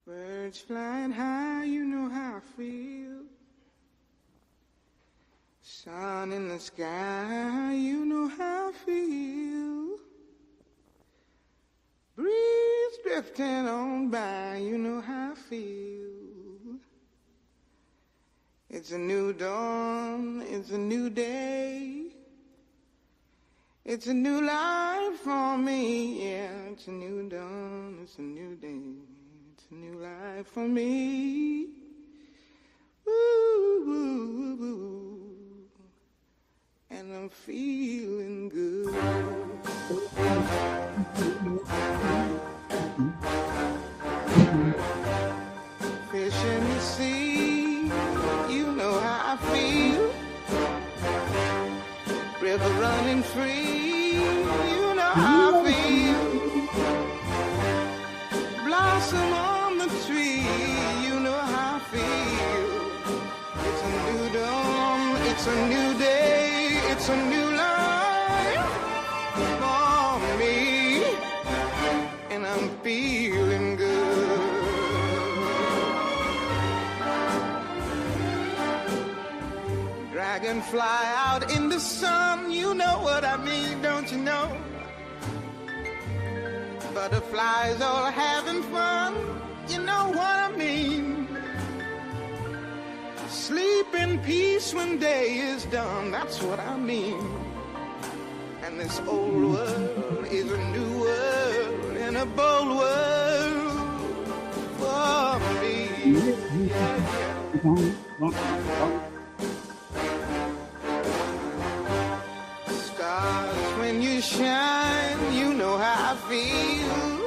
Birds flying high, you know how I feel. Sun in the sky, you know how I feel. Breeze drifting on by, you know how I feel. It's a new dawn, it's a new day. It's a new life for me, yeah. It's a new dawn, it's a new day. It's a new life for me. Woo, woo, woo. And I'm feeling good. Fish in the sea, you know how I feel. River running free, you know how I feel. Blossom on the tree, you know how I feel. It's a new dawn, it's a new day, it's a new life for me, and I'm feeling good. Dragonfly out in the sun, you know what I mean, don't you know? Butterflies all having fun, you know what I mean. Sleep in peace when day is done, that's what I mean. And this old world is a new world and a bold world for me. Stars, when you shine, you know how I feel.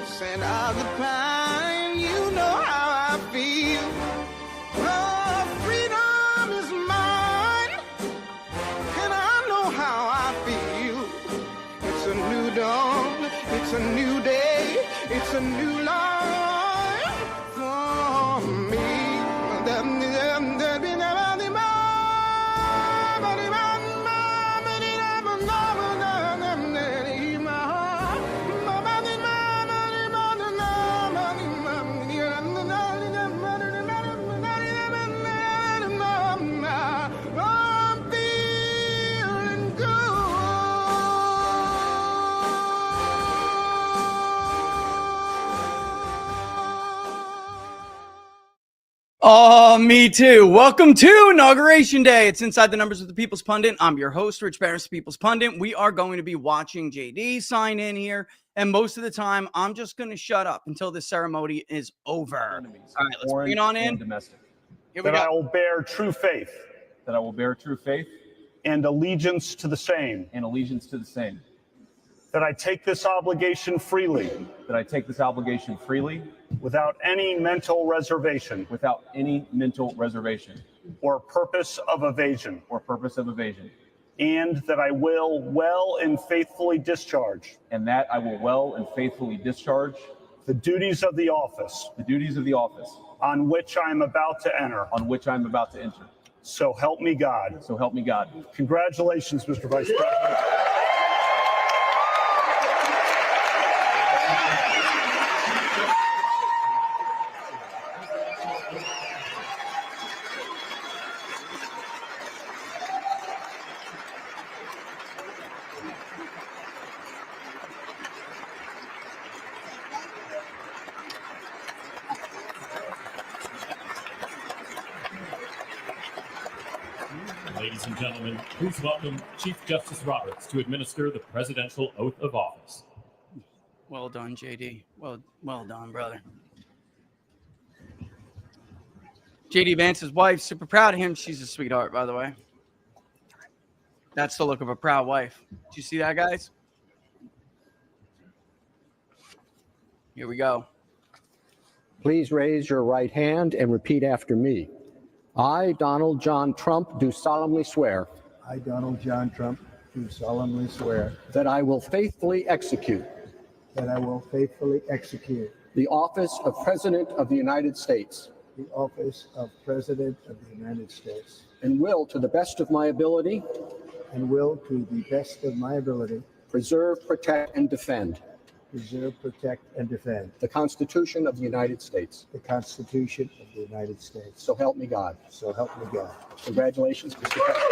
Scent of the pine, you know how I feel. Oh, freedom is mine, and I know how I feel. It's a new dawn, it's a new day, it's a new life for me. Oh, me too. Welcome to Inauguration Day. It's Inside the Numbers with the People's Pundit. I'm your host, Rich Barris, People's Pundit. We are going to be watching JD sign in here. And most of the time, I'm just going to shut up until the ceremony is over. All right, let's bring it on in. Domestic. Here we go. That I will bear true faith. That I will bear true faith. And allegiance to the same. And allegiance to the same. That I take this obligation freely. That I take this obligation freely. Without any mental reservation. Without any mental reservation. Or purpose of evasion. Or purpose of evasion. And that I will well and faithfully discharge. And that I will well and faithfully discharge. The duties of the office. The duties of the office. On which I am about to enter. On which I am about to enter. So help me God. So help me God. Congratulations, Mr. Vice President. Ladies and gentlemen, please welcome Chief Justice Roberts to administer the presidential oath of office. Well done, JD. Well done, brother. JD Vance's wife, super proud of him. She's a sweetheart, by the way. That's the look of a proud wife. Did you see that, guys? Here we go. Please raise your right hand and repeat after me. I, Donald John Trump, do solemnly swear. I, Donald John Trump, do solemnly swear. That I will faithfully execute. That I will faithfully execute. The office of President of the United States. The office of President of the United States. And will, to the best of my ability. And will, to the best of my ability. Preserve, protect, and defend. preserve, protect, and defend the Constitution of the United States. the Constitution of the United States. So help me God. So help me God. Congratulations, Mr. President.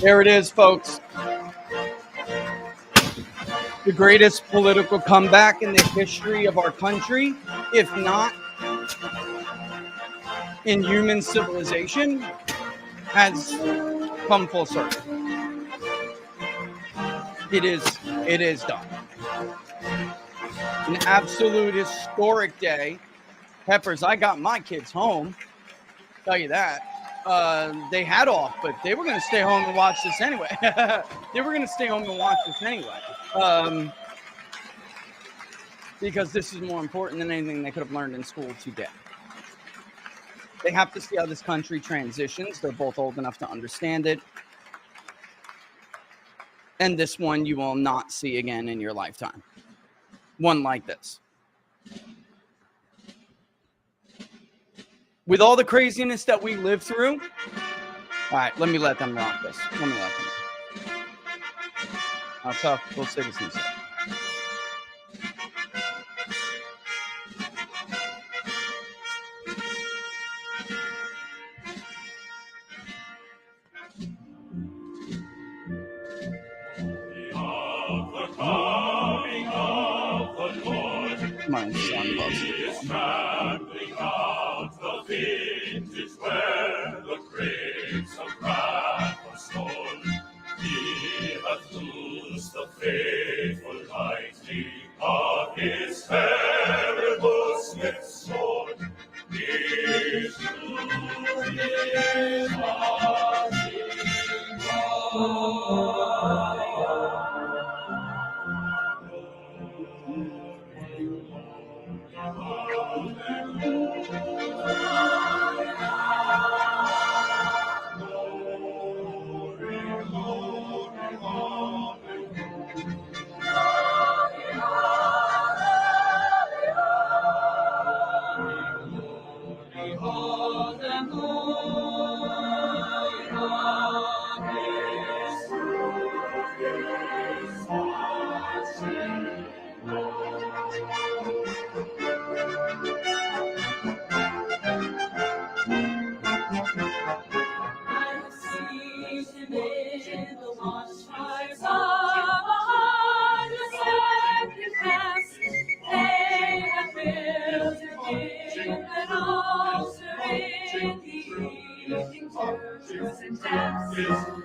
There it is, folks. The greatest political comeback in the history of our country, if not in human civilization, has come full circle. It is done. An absolute historic day. Peppers, I got my kids home. Tell you that. They had off, but they were going to stay home and watch this anyway. Because this is more important than anything they could have learned in school today. They have to see how this country transitions. They're both old enough to understand it. And this one you will not see again in your lifetime. One like this. With all the craziness that we live through, all right, let me let them rock this. How tough those citizens are. My son loves it. Trampling out the vintage where the grapes of wrath are stored. He hath loosed the faithful lightning of his terrible smith's sword. His truth is marching on.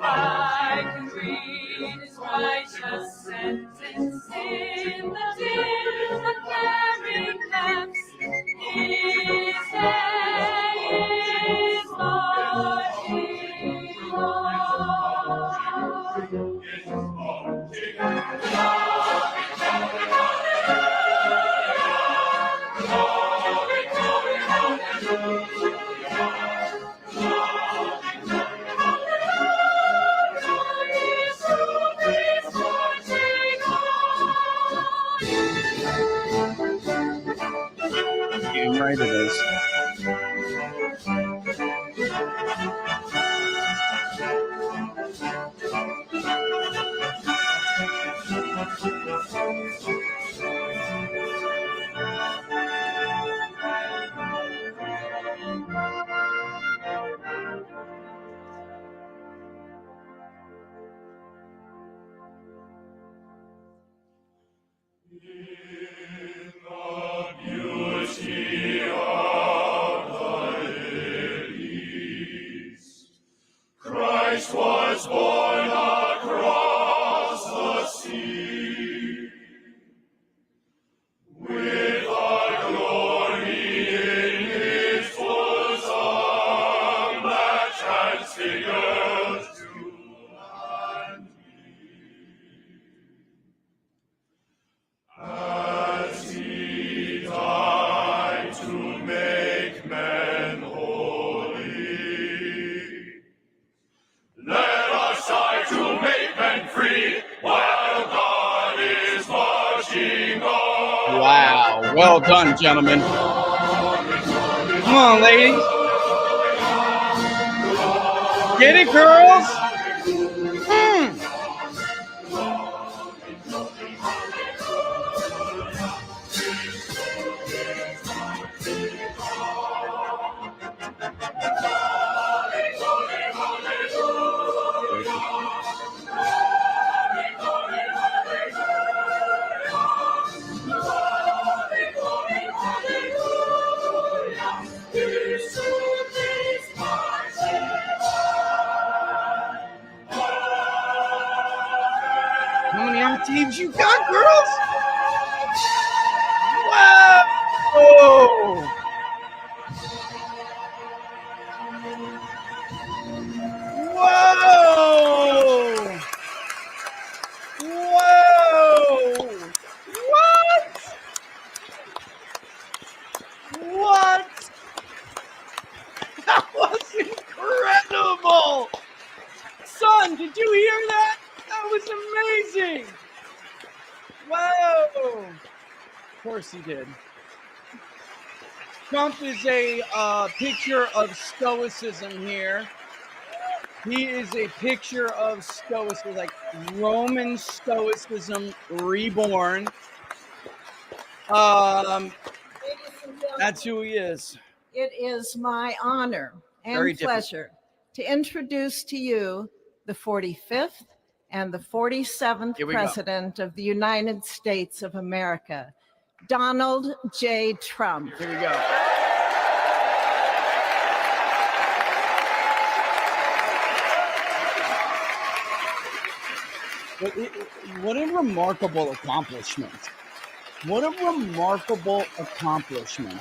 I can read his righteous sentence in the dim and glaring lamps. His day is marching Damn right it is. Christ was born across the sea, with our glory in his full song that transfigures you and me. As Wow. Well done, gentlemen. Come on, ladies. Get it, girls. How many actives you got, girls? Wow! Whoa! Whoa! What? What? That was incredible! Son, did you hear that? That was amazing! Whoa! Of course he did. Trump is a picture of stoicism here. He is a picture of stoicism, like Roman stoicism reborn. That's who he is. It is my honor and Very different. pleasure to introduce to you the 45th and the 47th Here we go. President of the United States of America, Donald J. Trump. Here we go. What a remarkable accomplishment. What a remarkable accomplishment.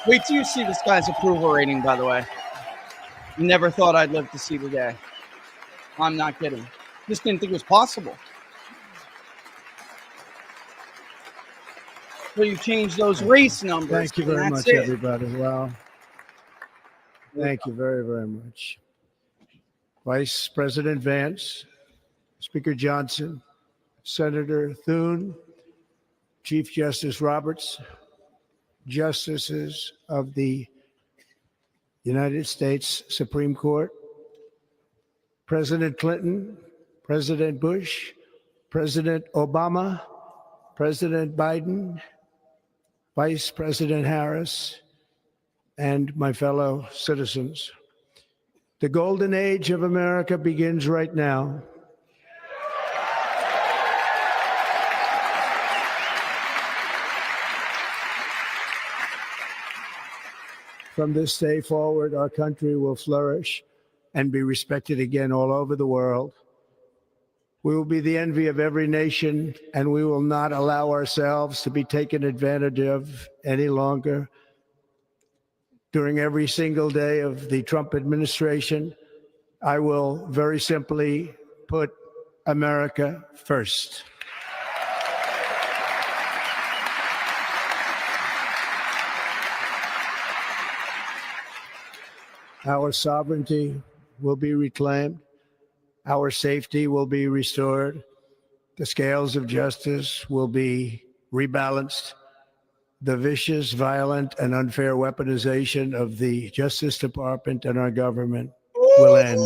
Wait till you see this guy's approval rating, by the way. Never thought I'd live to see the day. I'm not kidding. Just didn't think it was possible. So you changed those race numbers. Thank you very and much, that's it. everybody. Well, thank you very, very much. Vice President Vance, Speaker Johnson, Senator Thune, Chief Justice Roberts, Justices of the United States Supreme Court, President Clinton, President Bush, President Obama, President Biden, Vice President Harris, and my fellow citizens. The golden age of America begins right now. From this day forward, our country will flourish and be respected again all over the world. We will be the envy of every nation, and we will not allow ourselves to be taken advantage of any longer. During every single day of the Trump administration, I will very simply put America first. Our sovereignty will be reclaimed. Our safety will be restored. The scales of justice will be rebalanced. The vicious, violent, and unfair weaponization of the Justice Department and our government will end.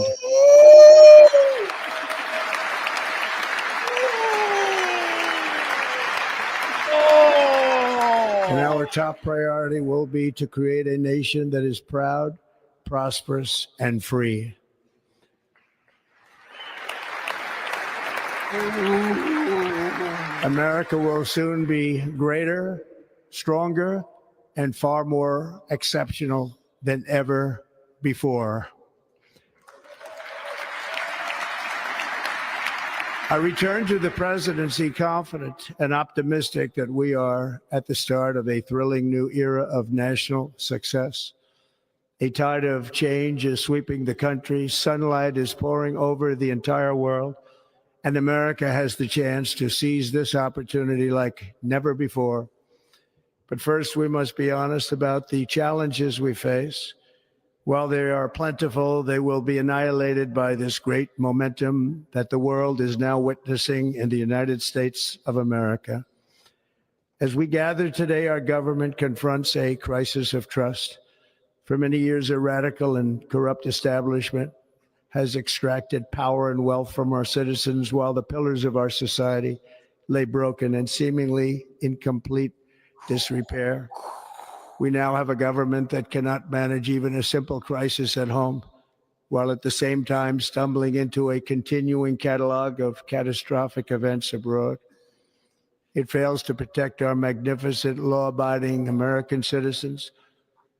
And our top priority will be to create a nation that is proud, prosperous, and free. America will soon be greater, stronger, and far more exceptional than ever before. I return to the presidency confident and optimistic that we are at the start of a thrilling new era of national success. A tide of change is sweeping the country. Sunlight is pouring over the entire world, and America has the chance to seize this opportunity like never before. But first, we must be honest about the challenges we face. While they are plentiful, they will be annihilated by this great momentum that the world is now witnessing in the United States of America. As we gather today, our government confronts a crisis of trust. For many years, a radical and corrupt establishment has extracted power and wealth from our citizens while the pillars of our society lay broken and seemingly in complete disrepair. We now have a government that cannot manage even a simple crisis at home, while at the same time stumbling into a continuing catalog of catastrophic events abroad. It fails to protect our magnificent, law-abiding American citizens,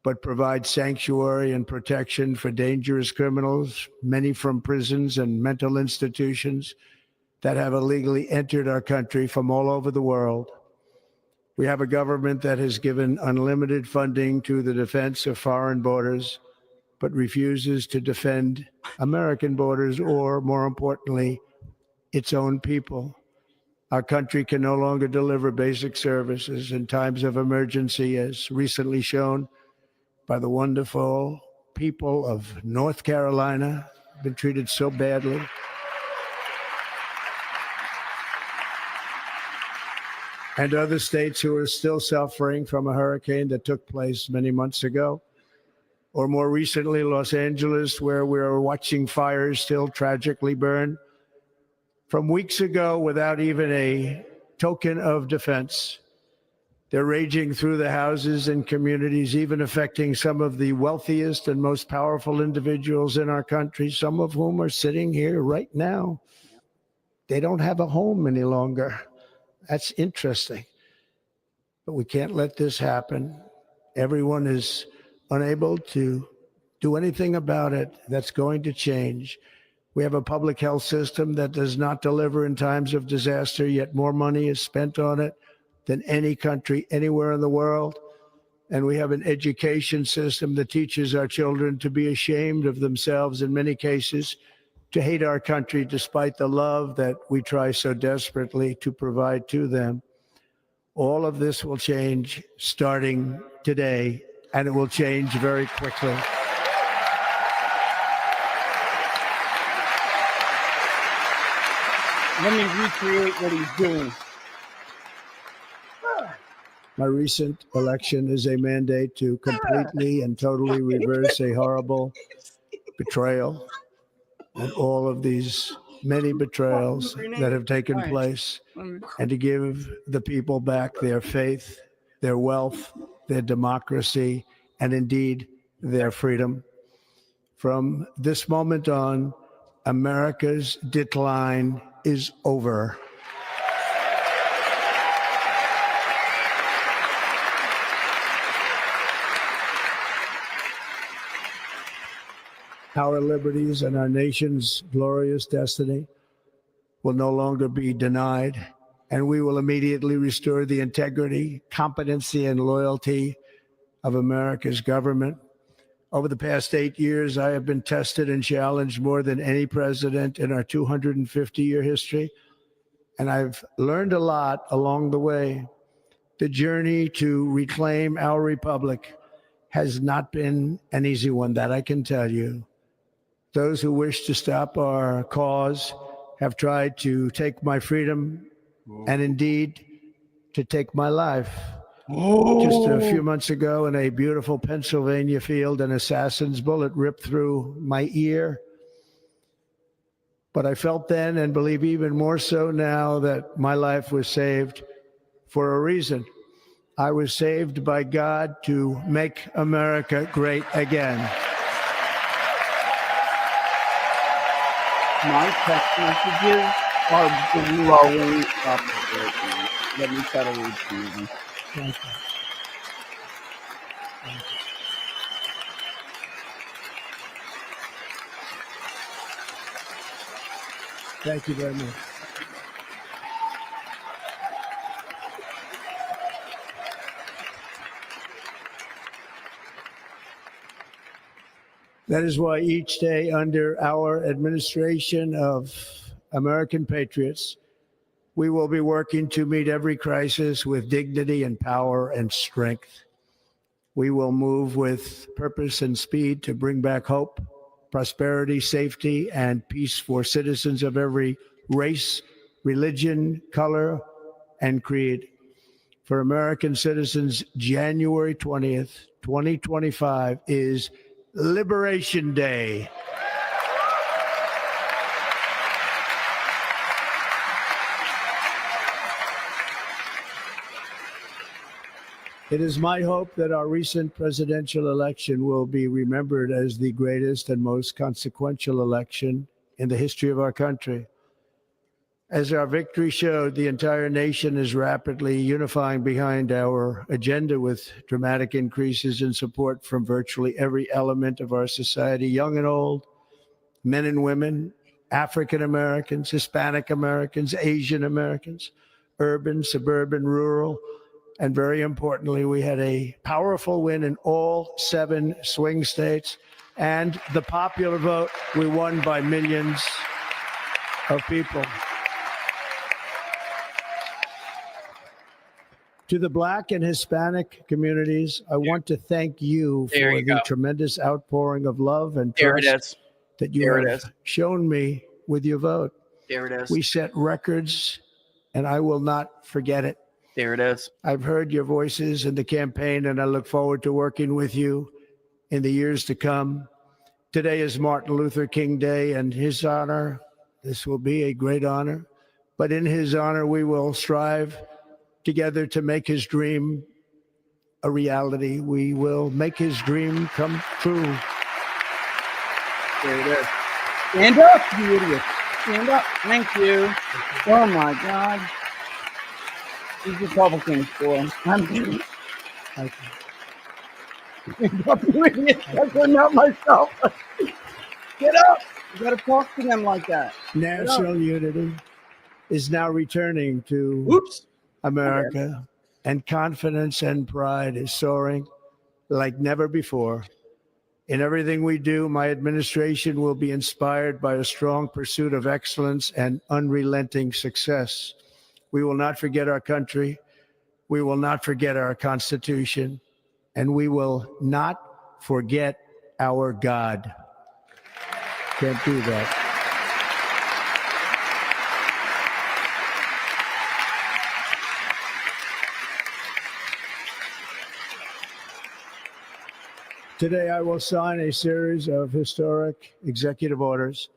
but provides sanctuary and protection for dangerous criminals, many from prisons and mental institutions that have illegally entered our country from all over the world. We have a government that has given unlimited funding to the defense of foreign borders, but refuses to defend American borders or, more importantly, its own people. Our country can no longer deliver basic services in times of emergency, as recently shown by the wonderful people of North Carolina, been treated so badly. And other states who are still suffering from a hurricane that took place many months ago. Or more recently, Los Angeles, where we're watching fires still tragically burn from weeks ago without even a token of defense. They're raging through the houses and communities, even affecting some of the wealthiest and most powerful individuals in our country, some of whom are sitting here right now. They don't have a home any longer. That's interesting. But we can't let this happen. Everyone is unable to do anything about it. That's going to change. We have a public health system that does not deliver in times of disaster, yet more money is spent on it than any country anywhere in the world. And we have an education system that teaches our children to be ashamed of themselves in many cases, to hate our country despite the love that we try so desperately to provide to them. All of this will change starting today, and it will change very quickly. Let me recreate what he's doing. My recent election is a mandate to completely and totally reverse a horrible betrayal and all of these many betrayals that have taken place, and to give the people back their faith, their wealth, their democracy, and indeed their freedom. From this moment on, America's decline is over. Our liberties and our nation's glorious destiny will no longer be denied, and we will immediately restore the integrity, competency, and loyalty of America's government. Over the past 8 years, I have been tested and challenged more than any president in our 250-year history, and I've learned a lot along the way. The journey to reclaim our republic has not been an easy one, that I can tell you. Those who wish to stop our cause have tried to take my freedom and indeed to take my life. Just a few months ago in a beautiful Pennsylvania field, an assassin's bullet ripped through my ear. But I felt then, and believe even more so now, that my life was saved for a reason. I was saved by God to make America great again. My text messages are blowing up right now. Let me try to read to you. Thank you. Thank you very much. That is why each day under our administration of American patriots, we will be working to meet every crisis with dignity and power and strength. We will move with purpose and speed to bring back hope, prosperity, safety, and peace for citizens of every race, religion, color, and creed. For American citizens, January 20th, 2025 is Liberation Day. It is my hope that our recent presidential election will be remembered as the greatest and most consequential election in the history of our country. As our victory showed, the entire nation is rapidly unifying behind our agenda with dramatic increases in support from virtually every element of our society, young and old, men and women, African Americans, Hispanic Americans, Asian Americans, urban, suburban, rural, and very importantly, we had a powerful win in all 7 swing states. And the popular vote, we won by millions of people. To the Black and Hispanic communities, I want to thank you for the tremendous outpouring of love and trust that you have shown me with your vote. There it is. We set records, and I will not forget it. There it is. I've heard your voices in the campaign, and I look forward to working with you in the years to come. Today is Martin Luther King Day, and his honor, this will be a great honor, but in his honor, we will strive together to make his dream a reality. We will make his dream come true. There it is. Stand up, you idiot. Stand up. Thank you. Oh, my God. These Republicans, boy. I'm kidding. Stand up, you idiot. I couldn't help myself. Get up. You got to talk to them like that. National unity is now returning to America, and confidence and pride is soaring like never before. In everything we do, my administration will be inspired by a strong pursuit of excellence and unrelenting success. We will not forget our country. We will not forget our Constitution, and we will not forget our God. Can't do that. Today, I will sign a series of historic executive orders.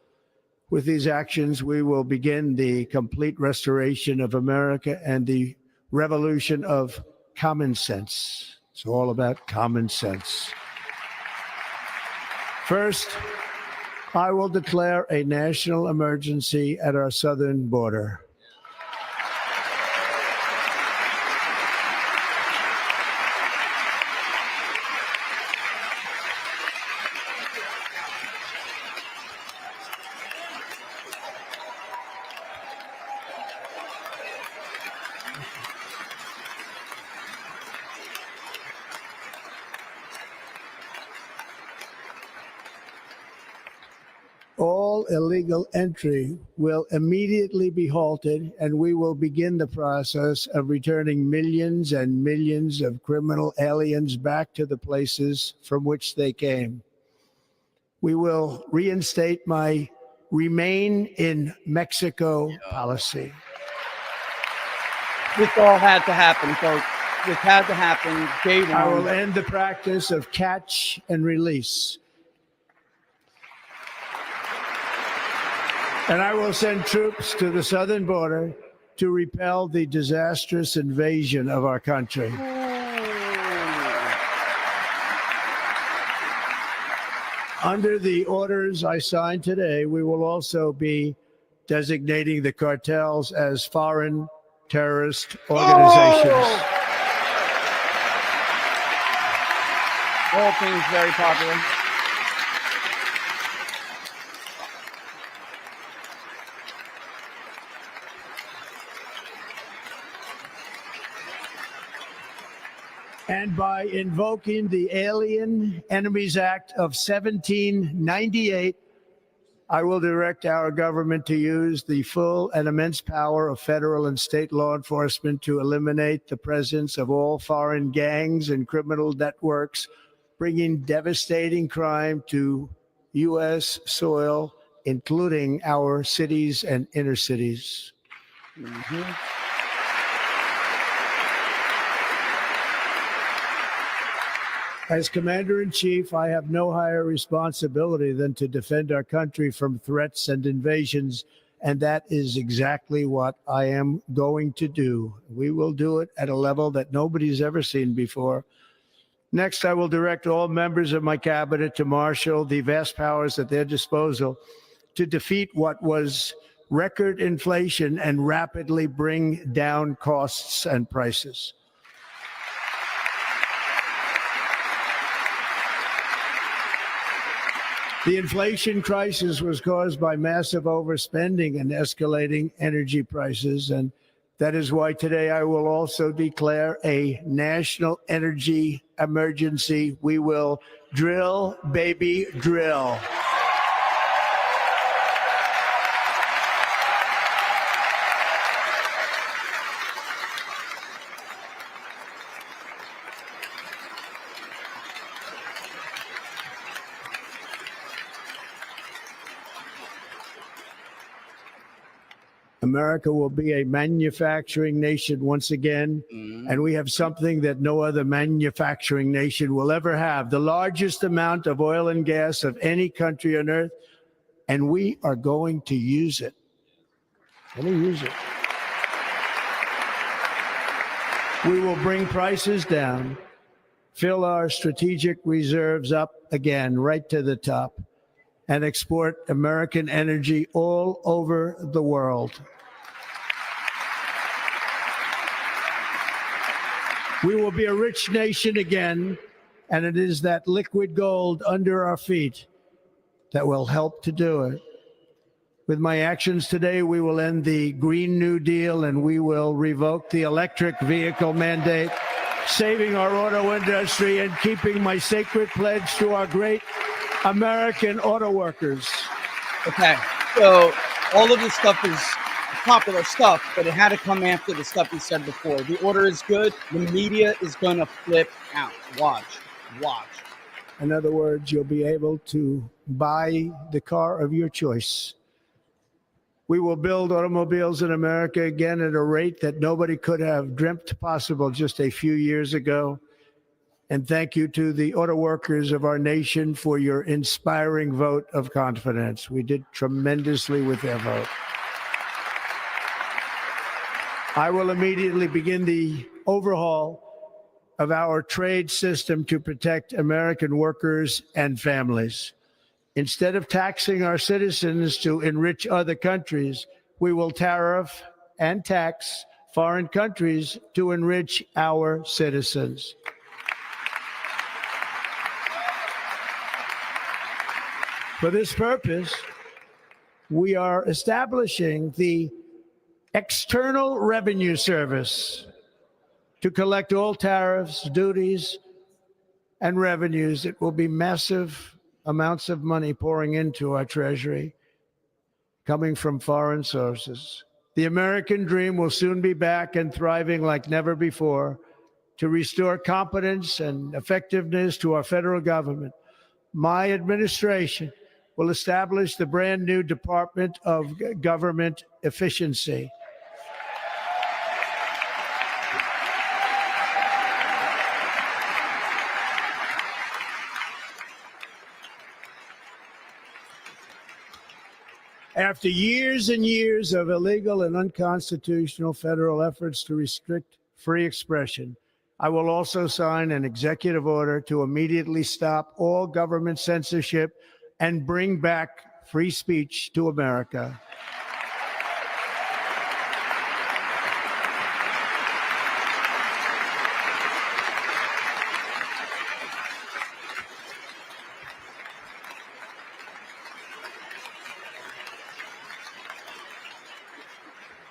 With these actions, we will begin the complete restoration of America and the revolution of common sense. It's all about common sense. First, I will declare a national emergency at our southern border. All illegal entry will immediately be halted, and we will begin the process of returning millions and millions of criminal aliens back to the places from which they came. We will reinstate my Remain in Mexico policy. This all had to happen, folks. This had to happen. Day one. I will end the practice of catch and release. And I will send troops to the southern border to repel the disastrous invasion of our country. Under the orders I signed today, we will also be designating the cartels as foreign terrorist organizations. All things very popular. And by invoking the Alien Enemies Act of 1798, I will direct our government to use the full and immense power of federal and state law enforcement to eliminate the presence of all foreign gangs and criminal networks, bringing devastating crime to U.S. soil, including our cities and inner cities. As Commander-in-Chief, I have no higher responsibility than to defend our country from threats and invasions, and that is exactly what I am going to do. We will do it at a level that nobody's ever seen before. Next, I will direct all members of my cabinet to marshal the vast powers at their disposal to defeat what was record inflation and rapidly bring down costs and prices. The inflation crisis was caused by massive overspending and escalating energy prices, and that is why today I will also declare a national energy emergency. We will drill, baby, drill. America will be a manufacturing nation once again, and we have something that no other manufacturing nation will ever have, the largest amount of oil and gas of any country on earth, and we are going to use it. We will bring prices down, fill our strategic reserves up again right to the top, and export American energy all over the world. We will be a rich nation again, and it is that liquid gold under our feet that will help to do it. With my actions today, we will end the Green New Deal, and we will revoke the electric vehicle mandate, saving our auto industry and keeping my sacred pledge to our great American auto workers. Okay, so all of this stuff is popular stuff, but it had to come after the stuff he said before. The order is good. The media is going to flip out. Watch. In other words, you'll be able to buy the car of your choice. We will build automobiles in America again at a rate that nobody could have dreamt possible just a few years ago. And thank you to the auto workers of our nation for your inspiring vote of confidence. We did tremendously with their vote. I will immediately begin the overhaul of our trade system to protect American workers and families. Instead of taxing our citizens to enrich other countries, we will tariff and tax foreign countries to enrich our citizens. For this purpose, we are establishing the External Revenue Service to collect all tariffs, duties, and revenues. It will be massive amounts of money pouring into our treasury, coming from foreign sources. The American dream will soon be back and thriving like never before to restore competence and effectiveness to our federal government. My administration will establish the brand new Department of Government Efficiency. After years and years of illegal and unconstitutional federal efforts to restrict free expression, I will also sign an executive order to immediately stop all government censorship and bring back free speech to America.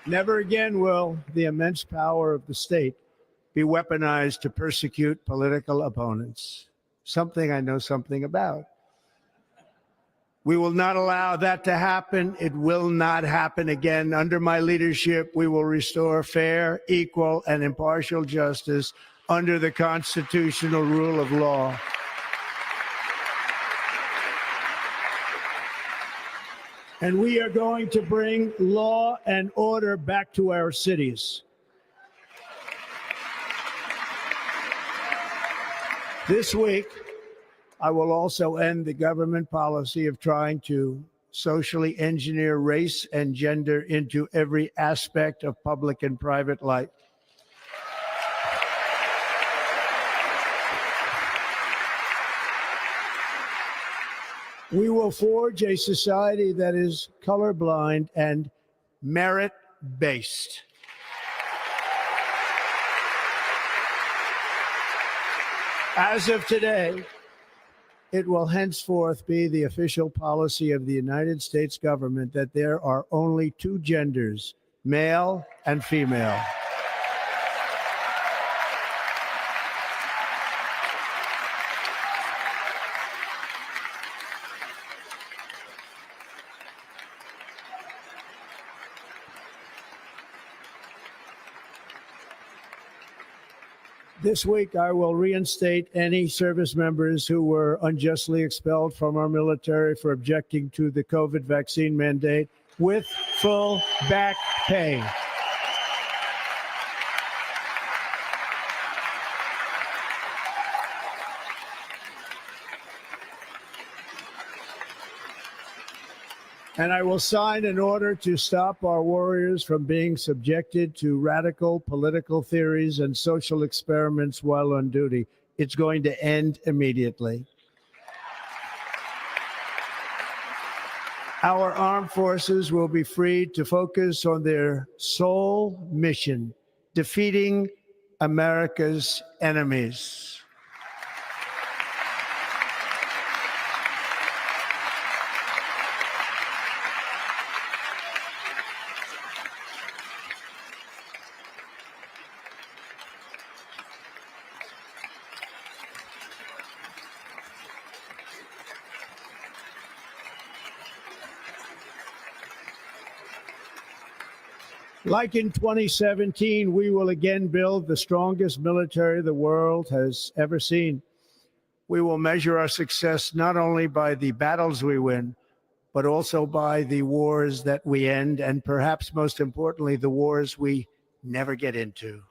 Never again will the immense power of the state be weaponized to persecute political opponents, something I know something about. We will not allow that to happen. It will not happen again. Under my leadership, we will restore fair, equal, and impartial justice under the constitutional rule of law. And we are going to bring law and order back to our cities. This week, I will also end the government policy of trying to socially engineer race and gender into every aspect of public and private life. We will forge a society that is colorblind and merit-based. As of today, it will henceforth be the official policy of the United States government that there are only two genders, male and female. This week, I will reinstate any service members who were unjustly expelled from our military for objecting to the COVID vaccine mandate with full back pay. And I will sign an order to stop our warriors from being subjected to radical political theories and social experiments while on duty. It's going to end immediately. Our armed forces will be freed to focus on their sole mission, defeating America's enemies. Like in 2017, we will again build the strongest military the world has ever seen. We will measure our success not only by the battles we win, but also by the wars that we end, and perhaps most importantly, the wars we never get into.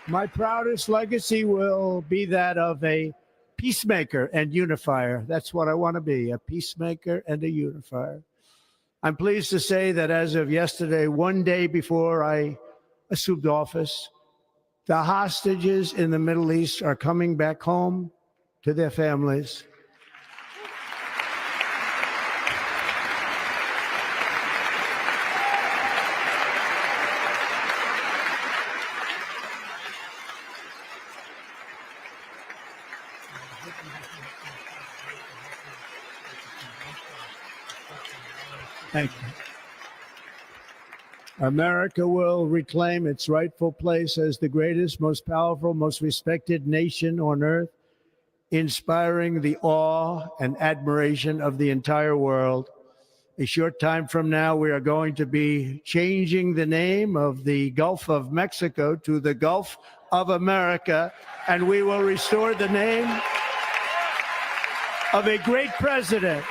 My proudest legacy will be that of a peacemaker and unifier. That's what I want to be, a peacemaker and a unifier. I'm pleased to say that as of yesterday, one day before I assumed office, the hostages in the Middle East are coming back home to their families. Thank you. America will reclaim its rightful place as the greatest, most powerful, most respected nation on earth, inspiring the awe and admiration of the entire world. A short time from now, we are going to be changing the name of the Gulf of Mexico to the Gulf of America, and we will restore the name of a great president,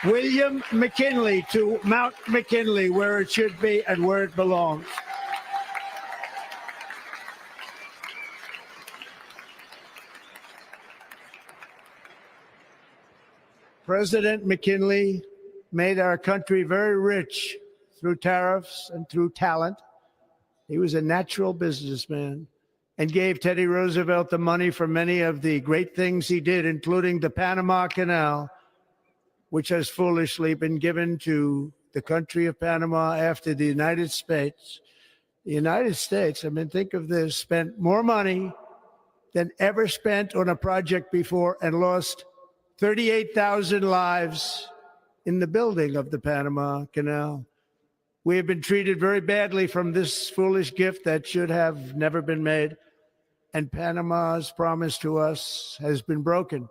William McKinley, to Mount McKinley, where it should be and where it belongs. President McKinley made our country very rich through tariffs and through talent. He was a natural businessman and gave Teddy Roosevelt the money for many of the great things he did, including the Panama Canal, which has foolishly been given to the country of Panama after the United States. The United States, I mean, think of this, spent more money than ever spent on a project before and lost 38,000 lives in the building of the Panama Canal. We have been treated very badly from this foolish gift that should have never been made, and Panama's promise to us has been broken.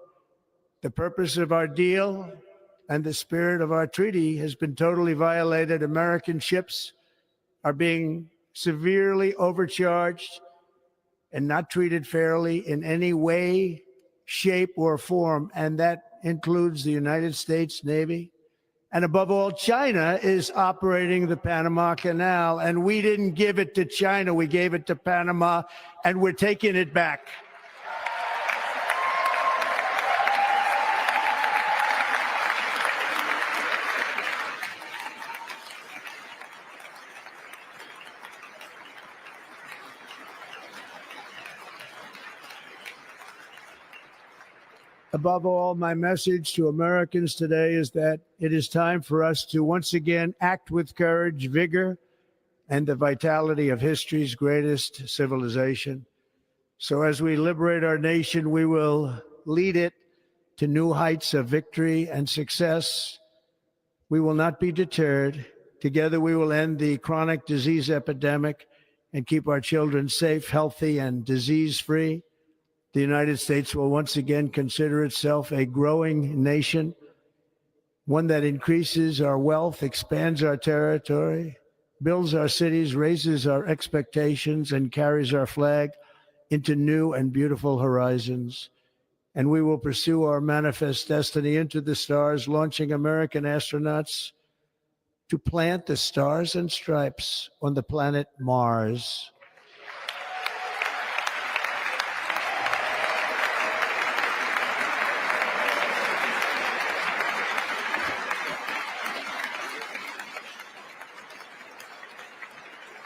The purpose of our deal and the spirit of our treaty has been totally violated. American ships are being severely overcharged and not treated fairly in any way, shape, or form, and that includes the United States Navy. And above all, China is operating the Panama Canal, and we didn't give it to China. We gave it to Panama, and we're taking it back. Above all, my message to Americans today is that it is time for us to once again act with courage, vigor, and the vitality of history's greatest civilization. So as we liberate our nation, we will lead it to new heights of victory and success. We will not be deterred. Together, we will end the chronic disease epidemic and keep our children safe, healthy, and disease-free. The United States will once again consider itself a growing nation, one that increases our wealth, expands our territory, builds our cities, raises our expectations, and carries our flag into new and beautiful horizons. And we will pursue our manifest destiny into the stars, launching American astronauts to plant the stars and stripes on the planet Mars.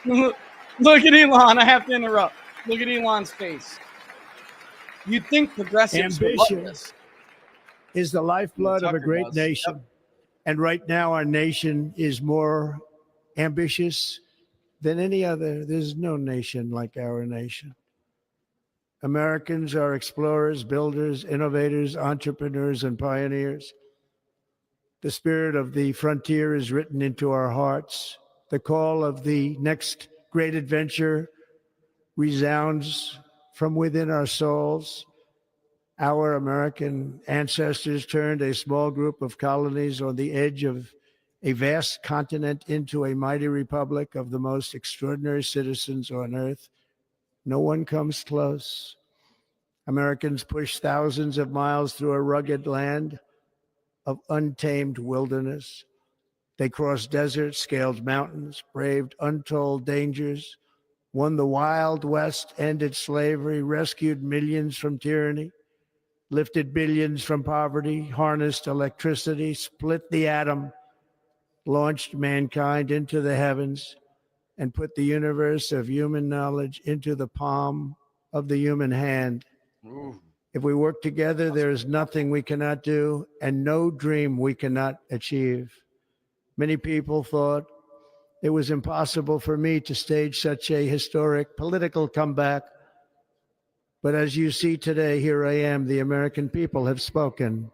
Look at Elon. I have to interrupt. Look at Elon's face. You'd think progressives would love Ambition this. is the lifeblood of a Tucker great does. nation. Yep. And right now, our nation is more ambitious than any other. There's no nation like our nation. Americans are explorers, builders, innovators, entrepreneurs, and pioneers. The spirit of the frontier is written into our hearts. The call of the next great adventure resounds from within our souls. Our American ancestors turned a small group of colonies on the edge of a vast continent into a mighty republic of the most extraordinary citizens on earth. No one comes close. Americans pushed thousands of miles through a rugged land of untamed wilderness. They crossed deserts, scaled mountains, braved untold dangers, won the Wild West, ended slavery, rescued millions from tyranny, lifted billions from poverty, harnessed electricity, split the atom, launched mankind into the heavens, and put the universe of human knowledge into the palm of the human hand. If we work together, there is nothing we cannot do and no dream we cannot achieve. Many people thought it was impossible for me to stage such a historic political comeback. But as you see today, here I am. The American people have spoken.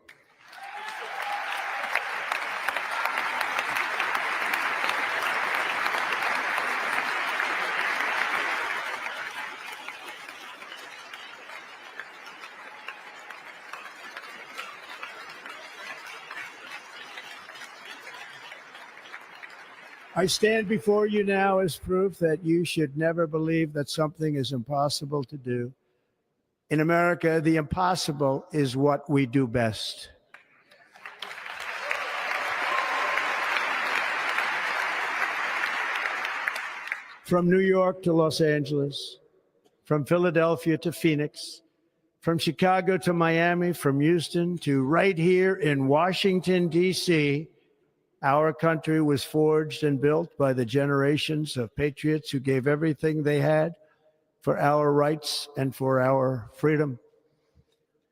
I stand before you now as proof that you should never believe that something is impossible to do. In America, the impossible is what we do best. From New York to Los Angeles, from Philadelphia to Phoenix, from Chicago to Miami, from Houston to right here in Washington, D.C., our country was forged and built by the generations of patriots who gave everything they had for our rights and for our freedom.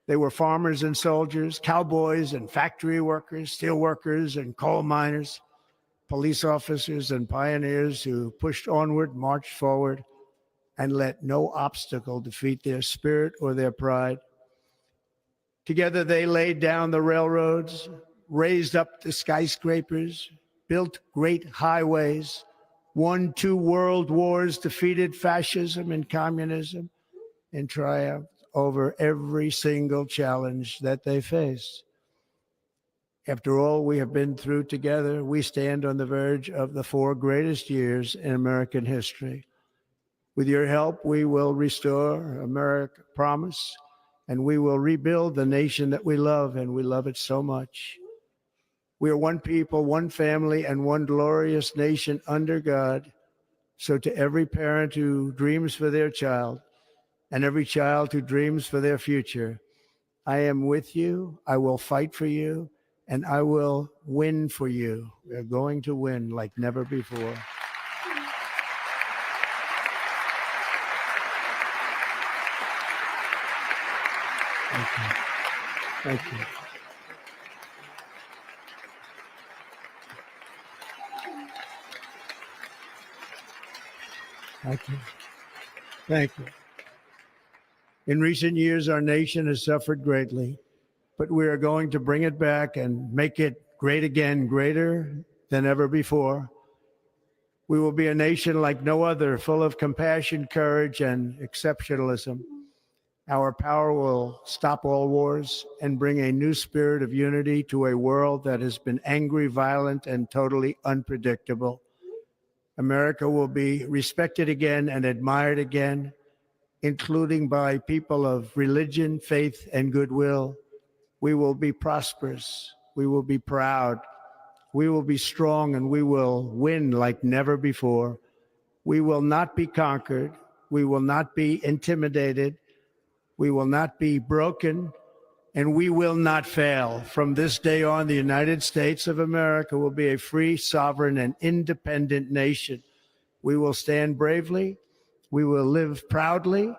They were farmers and soldiers, cowboys and factory workers, steel workers and coal miners, police officers and pioneers who pushed onward, marched forward, and let no obstacle defeat their spirit or their pride. Together they laid down the railroads, raised up the skyscrapers, built great highways, won 2 world wars, defeated fascism and communism, and triumphed over every single challenge that they faced. After all we have been through together, we stand on the verge of the 4 greatest years in American history. With your help, we will restore America's promise, and we will rebuild the nation that we love, and we love it so much. We are one people, one family, and one glorious nation under God. So to every parent who dreams for their child, and every child who dreams for their future, I am with you, I will fight for you, and I will win for you. We are going to win like never before. Thank you. Thank you. Thank you. Thank you. In recent years, our nation has suffered greatly, but we are going to bring it back and make it great again, greater than ever before. We will be a nation like no other, full of compassion, courage, and exceptionalism. Our power will stop all wars and bring a new spirit of unity to a world that has been angry, violent, and totally unpredictable. America will be respected again and admired again, including by people of religion, faith, and goodwill. We will be prosperous. We will be proud. We will be strong, and we will win like never before. We will not be conquered. We will not be intimidated. We will not be broken, and we will not fail. From this day on, the United States of America will be a free, sovereign, and independent nation. We will stand bravely. We will live proudly.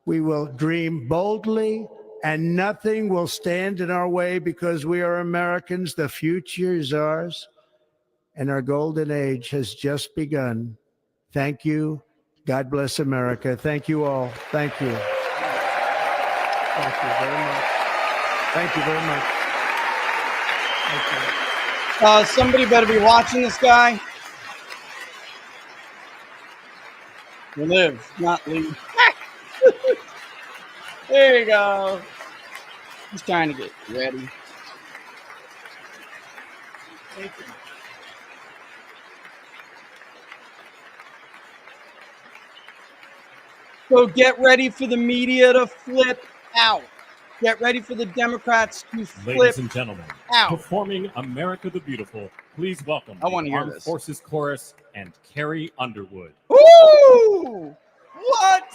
We will dream boldly, and nothing will stand in our way because we are Americans. The future is ours, and our golden age has just begun. Thank you. God bless America. Thank you all. Thank you. Thank you very much. Thank you very much. Thank you. Somebody better be watching this guy. Live, not leave. There you go. He's trying to get ready. Thank you. So get ready for the media to flip out. Get ready for the Democrats to flip Ladies and gentlemen, out. performing America the Beautiful, please welcome I wanna the hear Armed this. Forces Chorus and Carrie Underwood. Woo! What?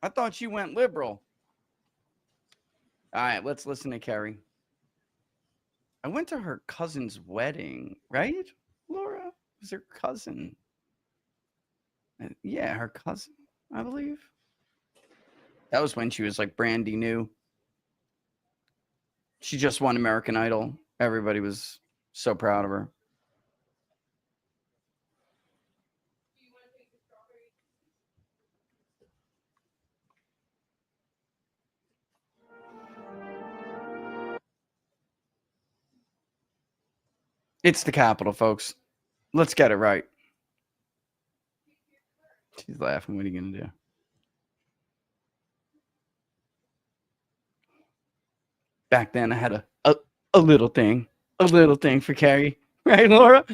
I thought she went liberal. All right, let's listen to Carrie. I went to her cousin's wedding, right, Laura? It was her cousin. Yeah, her cousin, I believe. That was when she was like brandy new. She just won American Idol. Everybody was so proud of her. It's the Capitol, folks. Let's get it right. She's laughing. What are you going to do? Back then, I had a little thing for Carrie. Right, Laura?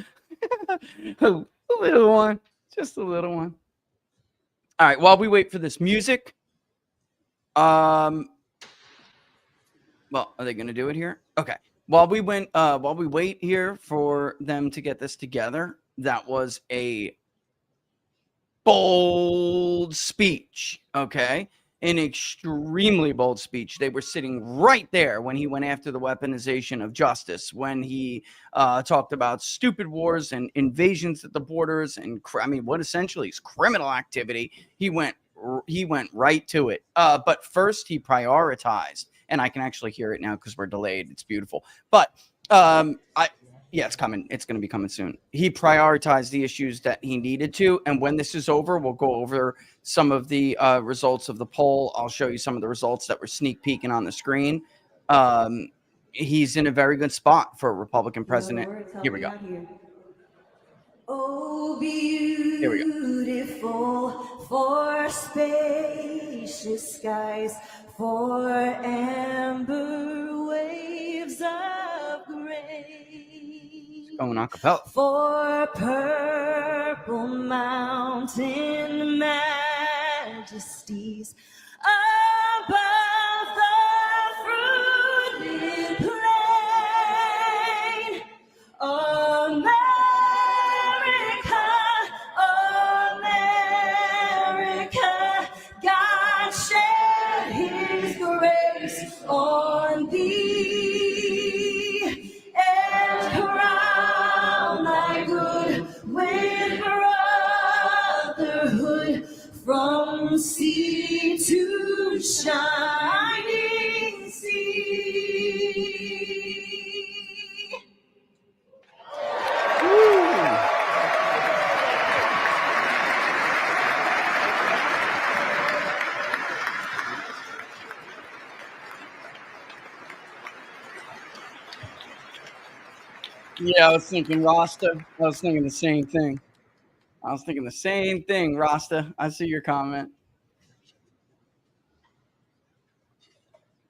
a little one. Just a little one. All right, while we wait for this music, well, are they going to do it here? Okay. While we wait here for them to get this together, that was a bold speech, okay? An extremely bold speech. They were sitting right there when he went after the weaponization of justice, when he talked about stupid wars and invasions at the borders and, what essentially is criminal activity. He went right to it. But first, he prioritized, and I can actually hear it now because we're delayed. It's beautiful. But Yeah, it's coming. It's going to be coming soon. He prioritized the issues that he needed to. And when this is over, we'll go over some of the results of the poll. I'll show you some of the results that were sneak peeking on the screen. He's in a very good spot for a Republican president. Here we go. Oh, beautiful for spacious skies, for amber waves of gray. Going a cappella. For purple mountain majesties above the fruited plain. America, God shed his grace on thee and crown thy good with brotherhood from sea to shining sea. Yeah, I was thinking Rasta. I was thinking the same thing. Rasta. I see your comment.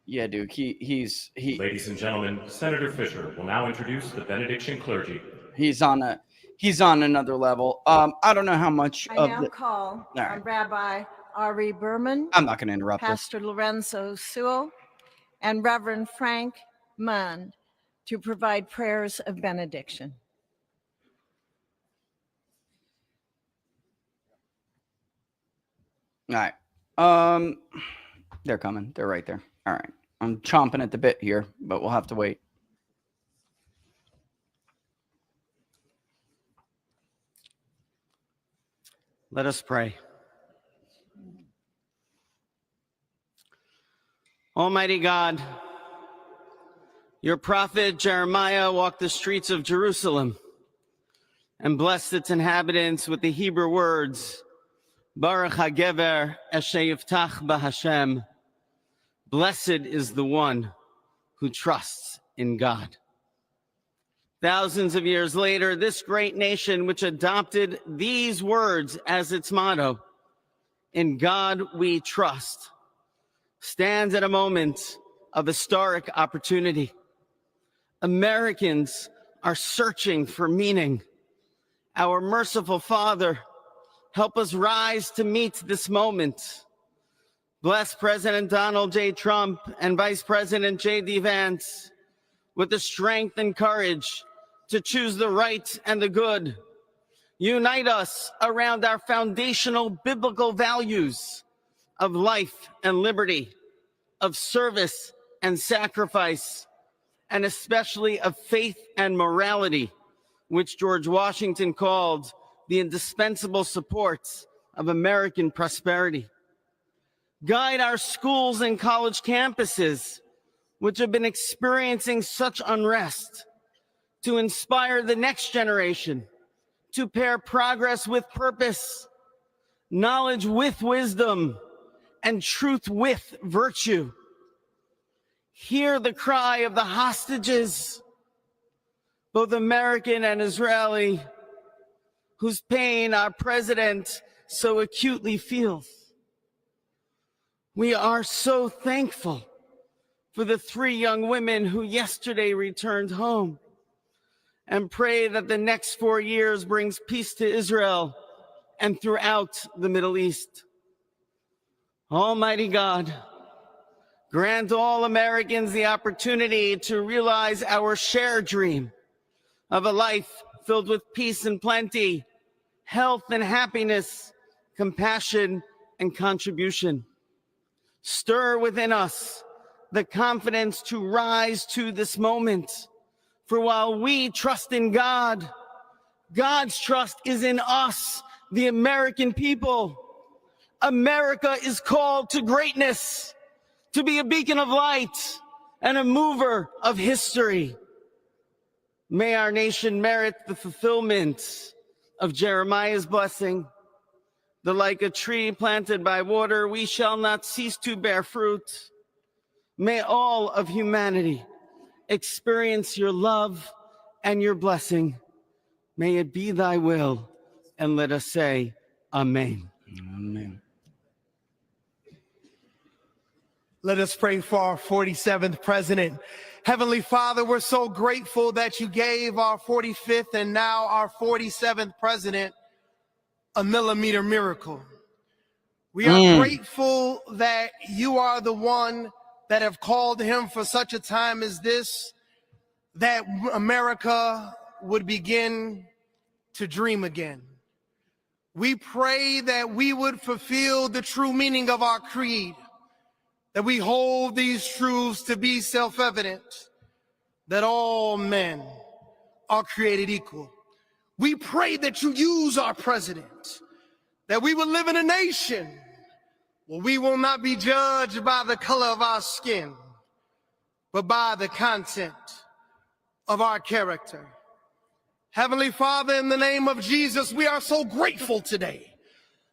Yeah, dude. He. Ladies and gentlemen, Senator Fisher will now introduce the benediction clergy. He's on another level. I don't know how much I of now the, call right. Rabbi Ari Berman, I'm not going to interrupt this. Pastor Lorenzo Sewell, and Reverend Frank Munn to provide prayers of benediction. All right. They're coming. They're right there. All right. I'm chomping at the bit here, but we'll have to wait. Let us pray. Almighty God, your prophet Jeremiah walked the streets of Jerusalem and blessed its inhabitants with the Hebrew words, Baruch HaGever Asher Yiftach BaHashem. Blessed is the one who trusts in God. Thousands of years later, this great nation, which adopted these words as its motto, in God we trust, stands at a moment of historic opportunity. Americans are searching for meaning. Our merciful Father, help us rise to meet this moment. Bless President Donald J. Trump and Vice President J.D. Vance with the strength and courage to choose the right and the good. Unite us around our foundational biblical values of life and liberty, of service and sacrifice, and especially of faith and morality, which George Washington called the indispensable supports of American prosperity. Guide our schools and college campuses, which have been experiencing such unrest, to inspire the next generation, to pair progress with purpose, knowledge with wisdom, and truth with virtue. Hear the cry of the hostages, both American and Israeli, whose pain our president so acutely feels. We are so thankful for the 3 young women who yesterday returned home, and pray that the next 4 years brings peace to Israel and throughout the Middle East. Almighty God, grant all Americans the opportunity to realize our shared dream of a life filled with peace and plenty, health and happiness, compassion and contribution. Stir within us the confidence to rise to this moment. For while we trust in God, God's trust is in us, the American people. America is called to greatness, to be a beacon of light and a mover of history. May our nation merit the fulfillment of Jeremiah's blessing. The like a tree planted by water, we shall not cease to bear fruit. May all of humanity experience your love and your blessing. May it be thy will, and let us say, Amen. Amen. Let us pray for our 47th president. Heavenly Father, we're so grateful that you gave our 45th and now our 47th president a millimeter miracle. We are grateful that you are the one that have called him for such a time as this, that America would begin to dream again. We pray that we would fulfill the true meaning of our creed, that we hold these truths to be self-evident, that all men are created equal. We pray that you use our president, that we will live in a nation where we will not be judged by the color of our skin, but by the content of our character. Heavenly Father, in the name of Jesus, we are so grateful today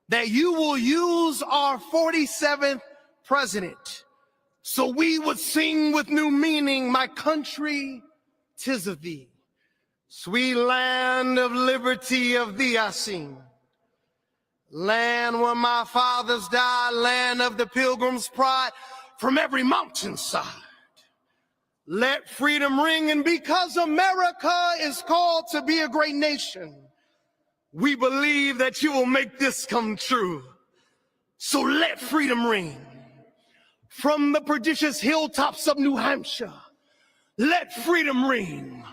that you will use our 47th president so we would sing with new meaning, my country, 'tis of thee. Sweet land of liberty, of thee I sing. Land where my fathers died, land of the pilgrim's pride, from every mountainside. Let freedom ring, and because America is called to be a great nation, we believe that you will make this come true. So let freedom ring. From the prodigious hilltops of New Hampshire, let freedom ring.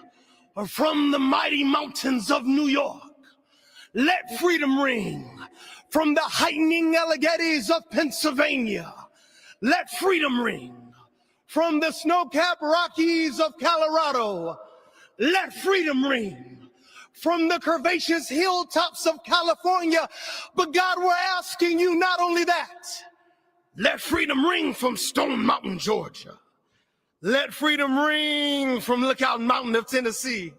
Or from the mighty mountains of New York, let freedom ring. From the heightening Alleghenies of Pennsylvania, let freedom ring. From the snow-capped Rockies of Colorado, let freedom ring. From the curvaceous hilltops of California, but God, we're asking you not only that, let freedom ring from Stone Mountain, Georgia. Let freedom ring from Lookout Mountain of Tennessee.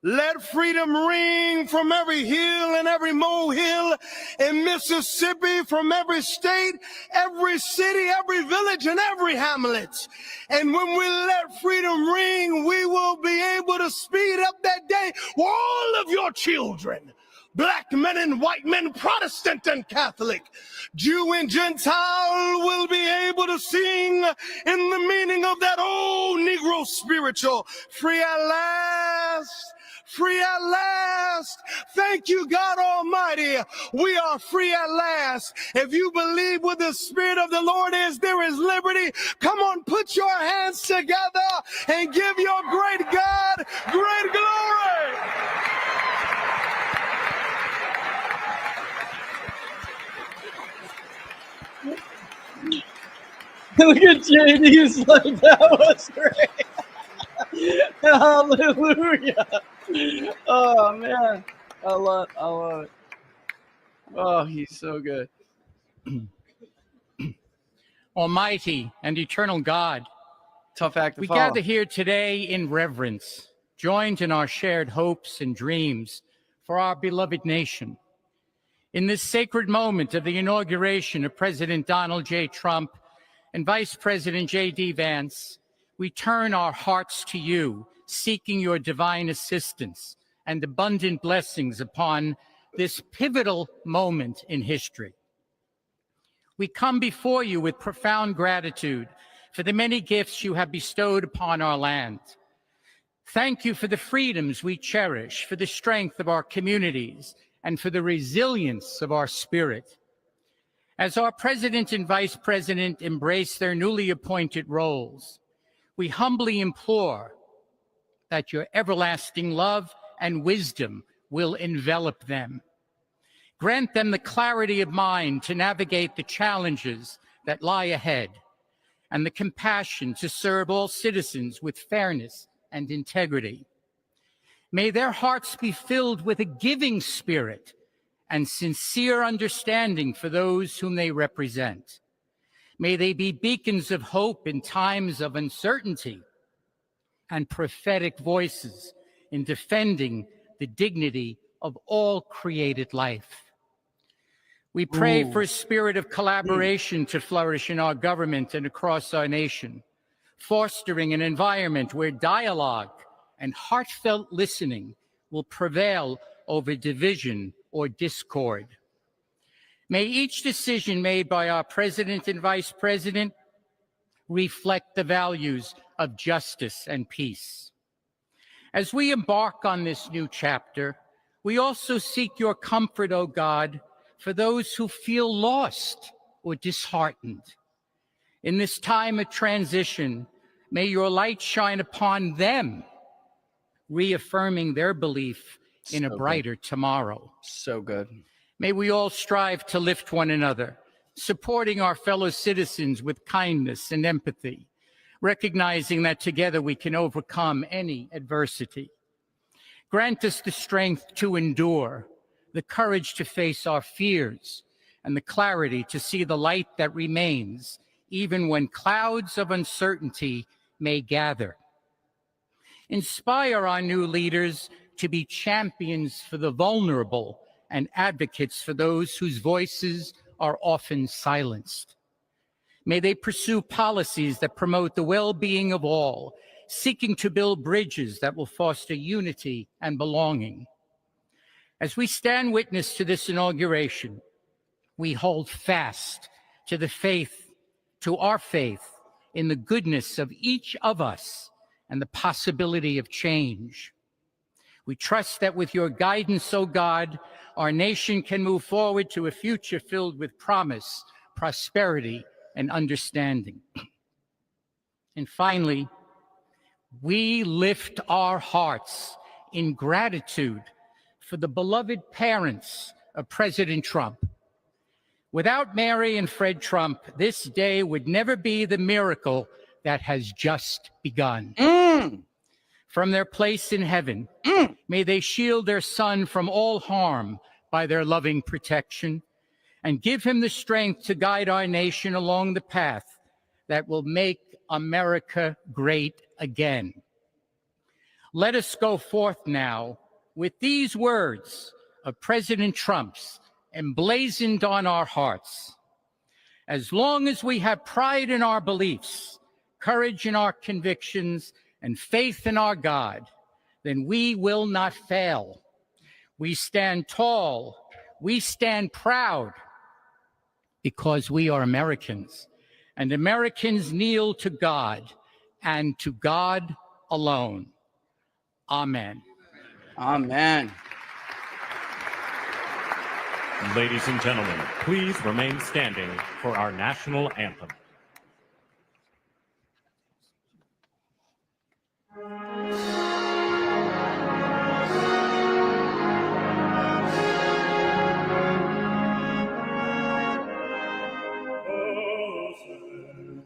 Let freedom ring from every hill and every molehill in Mississippi, from every state, every city, every village, and every hamlet. And when we let freedom ring, we will be able to speed up that day where all of your children, black men and white men, Protestant and Catholic, Jew and Gentile, will be able to sing in the meaning of that old Negro spiritual, free at last. Free at last. Thank you, God Almighty. We are free at last. If you believe where the Spirit of the Lord is, there is liberty. Come on, put your hands together and give your great God great glory. Look at JD. He's like, that was great. Hallelujah. Oh man, I love it. Oh, he's so good. Almighty and eternal God, Tough act to we follow. gather here today in reverence, joined in our shared hopes and dreams for our beloved nation. In this sacred moment of the inauguration of President Donald J. Trump and Vice President J.D. Vance, we turn our hearts to you, seeking your divine assistance and abundant blessings upon this pivotal moment in history. We come before you with profound gratitude for the many gifts you have bestowed upon our land. Thank you for the freedoms we cherish, for the strength of our communities, and for the resilience of our spirit. As our President and Vice President embrace their newly appointed roles, we humbly implore that your everlasting love and wisdom will envelop them. Grant them the clarity of mind to navigate the challenges that lie ahead and the compassion to serve all citizens with fairness and integrity. May their hearts be filled with a giving spirit and sincere understanding for those whom they represent. May they be beacons of hope in times of uncertainty and prophetic voices in defending the dignity of all created life. We pray for a spirit of collaboration to flourish in our government and across our nation, fostering an environment where dialogue and heartfelt listening will prevail over division or discord. May each decision made by our president and vice president reflect the values of justice and peace. As we embark on this new chapter, we also seek your comfort, O God, for those who feel lost or disheartened. In this time of transition, may your light shine upon them, reaffirming their belief in a brighter tomorrow. So good. May we all strive to lift one another, supporting our fellow citizens with kindness and empathy, recognizing that together we can overcome any adversity. Grant us the strength to endure, the courage to face our fears, and the clarity to see the light that remains, even when clouds of uncertainty may gather. Inspire our new leaders to be champions for the vulnerable and advocates for those whose voices are often silenced. May they pursue policies that promote the well-being of all, seeking to build bridges that will foster unity and belonging. As we stand witness to this inauguration, we hold fast to our faith in the goodness of each of us and the possibility of change. We trust that with your guidance, O God, our nation can move forward to a future filled with promise, prosperity, and understanding. And finally, we lift our hearts in gratitude for the beloved parents of President Trump. Without Mary and Fred Trump, this day would never be the miracle that has just begun. From their place in heaven, may they shield their son from all harm by their loving protection, and give him the strength to guide our nation along the path that will make America great again. Let us go forth now with these words of President Trump's emblazoned on our hearts. As long as we have pride in our beliefs, courage in our convictions, and faith in our God, then we will not fail. We stand tall, we stand proud, because we are Americans, and Americans kneel to God, and to God alone. Amen. Amen. Ladies and gentlemen, please remain standing for our national anthem.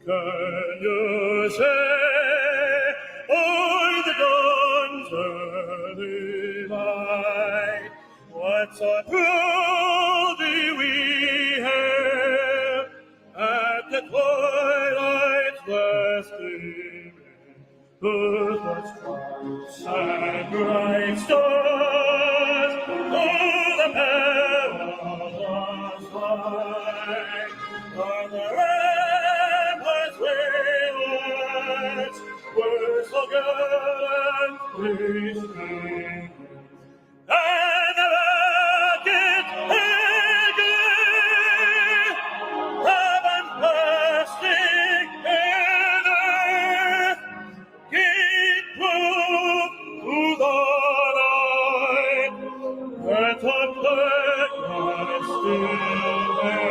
Can you say, o'er the dawn's early light, what so proudly we hailed at the twilight's last gleaming, whose stars and bright stars o'er the perilous fight, on the were so gallantly slain, and the valiant eagle, heaven blasting in earth, gave proof to the night that the black night still there.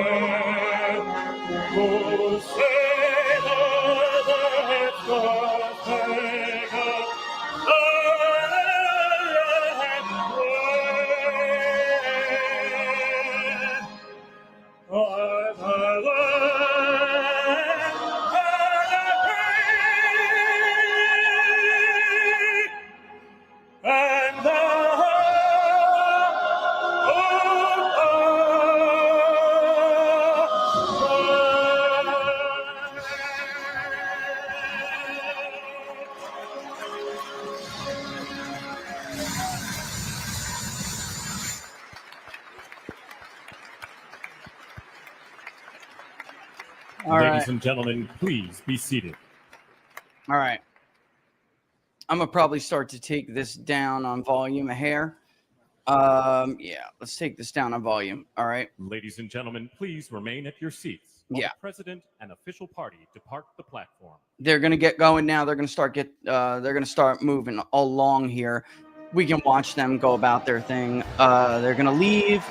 Oh, sailors, let's go. Take up the Ladies and gentlemen, please be seated. All right. I'm going to probably start to take this down on volume a hair. Yeah, let's take this down on volume. All right. Ladies and gentlemen, please remain at your seats while the president and official party depart the platform. They're going to get going now. They're going to start moving along here. We can watch them go about their thing. They're going to leave.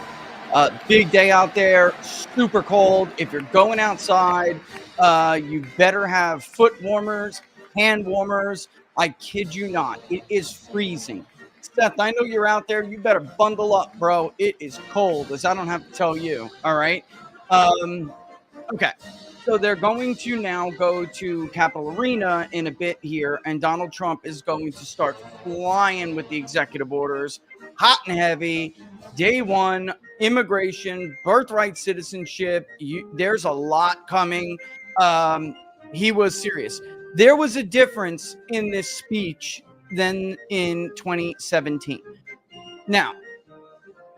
Big day out there, super cold. If you're going outside, you better have foot warmers, hand warmers. I kid you not. It is freezing. Seth, I know you're out there. You better bundle up, bro. It is cold, as I don't have to tell you. All right. Okay. So they're going to now go to Capitol Arena in a bit here, and Donald Trump is going to start flying with the executive orders, hot and heavy. Day one, immigration, birthright citizenship. There's a lot coming. He was serious. There was a difference in this speech than in 2017. Now,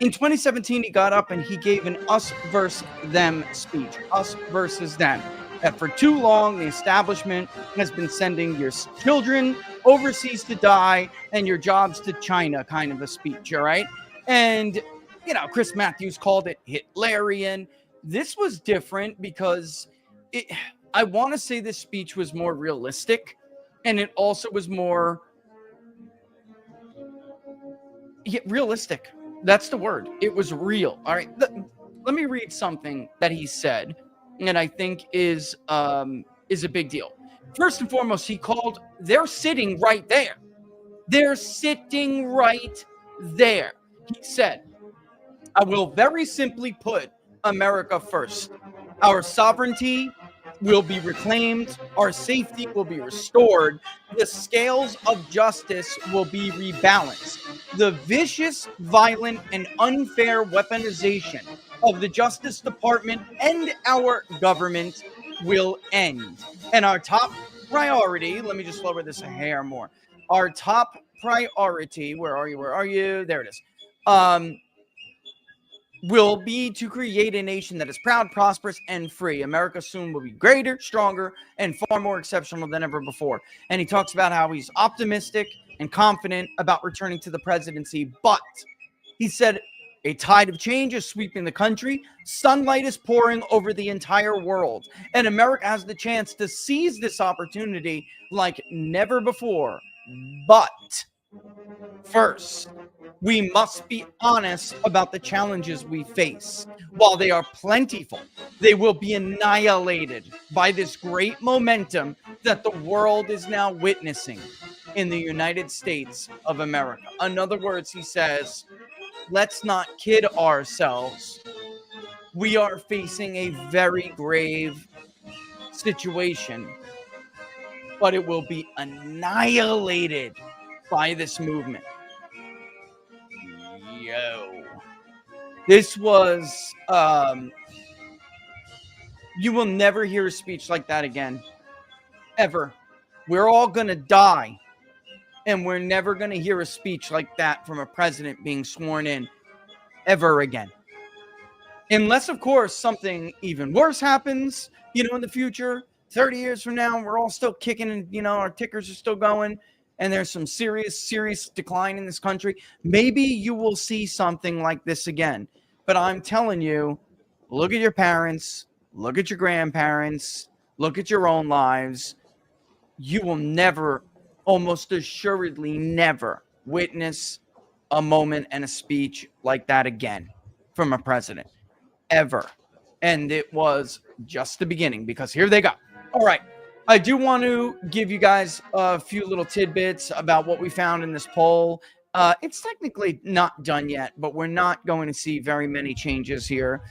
in 2017, he got up and he gave an us versus them speech, us versus them. That for too long, the establishment has been sending your children overseas to die and your jobs to China kind of a speech, all right? And, you know, Chris Matthews called it Hitlerian. This was different because I want to say this speech was more realistic, and it also was more realistic. That's the word. It was real. All right. Let me read something that he said, and I think is a big deal. First and foremost, he called, they're sitting right there. They're sitting right there. He said, I will very simply put America first. Our sovereignty will be reclaimed. Our safety will be restored. The scales of justice will be rebalanced. The vicious, violent, and unfair weaponization of the Justice Department and our government will end. And our top priority, let me just lower this a hair more. Our top priority, where are you? Where are you? There it is. Will be to create a nation that is proud, prosperous, and free. America soon will be greater, stronger, and far more exceptional than ever before. And he talks about how he's optimistic and confident about returning to the presidency. But he said a tide of change is sweeping the country. Sunlight is pouring over the entire world. And America has the chance to seize this opportunity like never before. But first, we must be honest about the challenges we face. While they are plentiful, they will be annihilated by this great momentum that the world is now witnessing in the United States of America. In other words, he says, let's not kid ourselves. We are facing a very grave situation, but it will be annihilated by this movement. Yo. This was, you will never hear a speech like that again. Ever. We're all going to die. And we're never going to hear a speech like that from a president being sworn in ever again. Unless, of course, something even worse happens, you know, in the future, 30 years from now, we're all still kicking and, you know, our tickers are still going. And there's some serious decline in this country. Maybe you will see something like this again. But I'm telling you, look at your parents, look at your grandparents, look at your own lives. You will never, almost assuredly never, witness a moment and a speech like that again from a president. Ever. And it was just the beginning, because here they go. All right. I do want to give you guys a few little tidbits about what we found in this poll. It's technically not done yet, but we're not going to see very many changes here.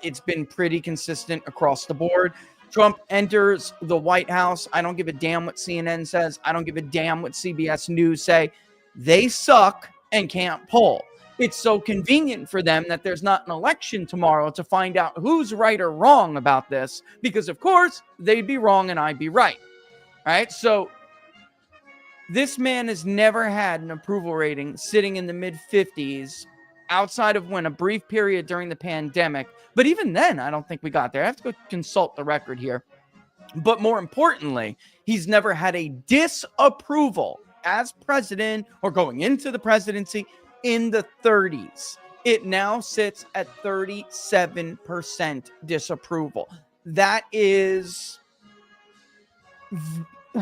It's been pretty consistent across the board. Trump enters the White House. I don't give a damn what CNN says. I don't give a damn what CBS News say. They suck and can't poll. It's so convenient for them that there's not an election tomorrow to find out who's right or wrong about this, because, of course, they'd be wrong and I'd be right. All right? So This man has never had an approval rating sitting in the mid 50s outside of when a brief period during the pandemic. But even then, I don't think we got there. I have to go consult the record here. But more importantly, he's never had a disapproval as president or going into the presidency in the 30s. It now sits at 37% disapproval. That is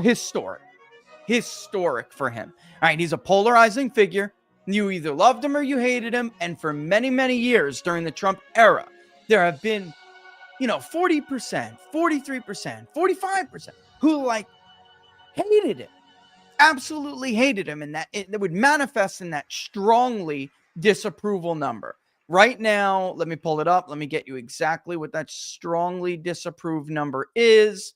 historic for him. All right, he's a polarizing figure. You either loved him or you hated him. And for many, many years during the Trump era, there have been, 40%, 43%, 45% who hated him, absolutely hated him. And that it would manifest in that strongly disapproval number. Right now, let me pull it up. Let me get you exactly what that strongly disapproved number is.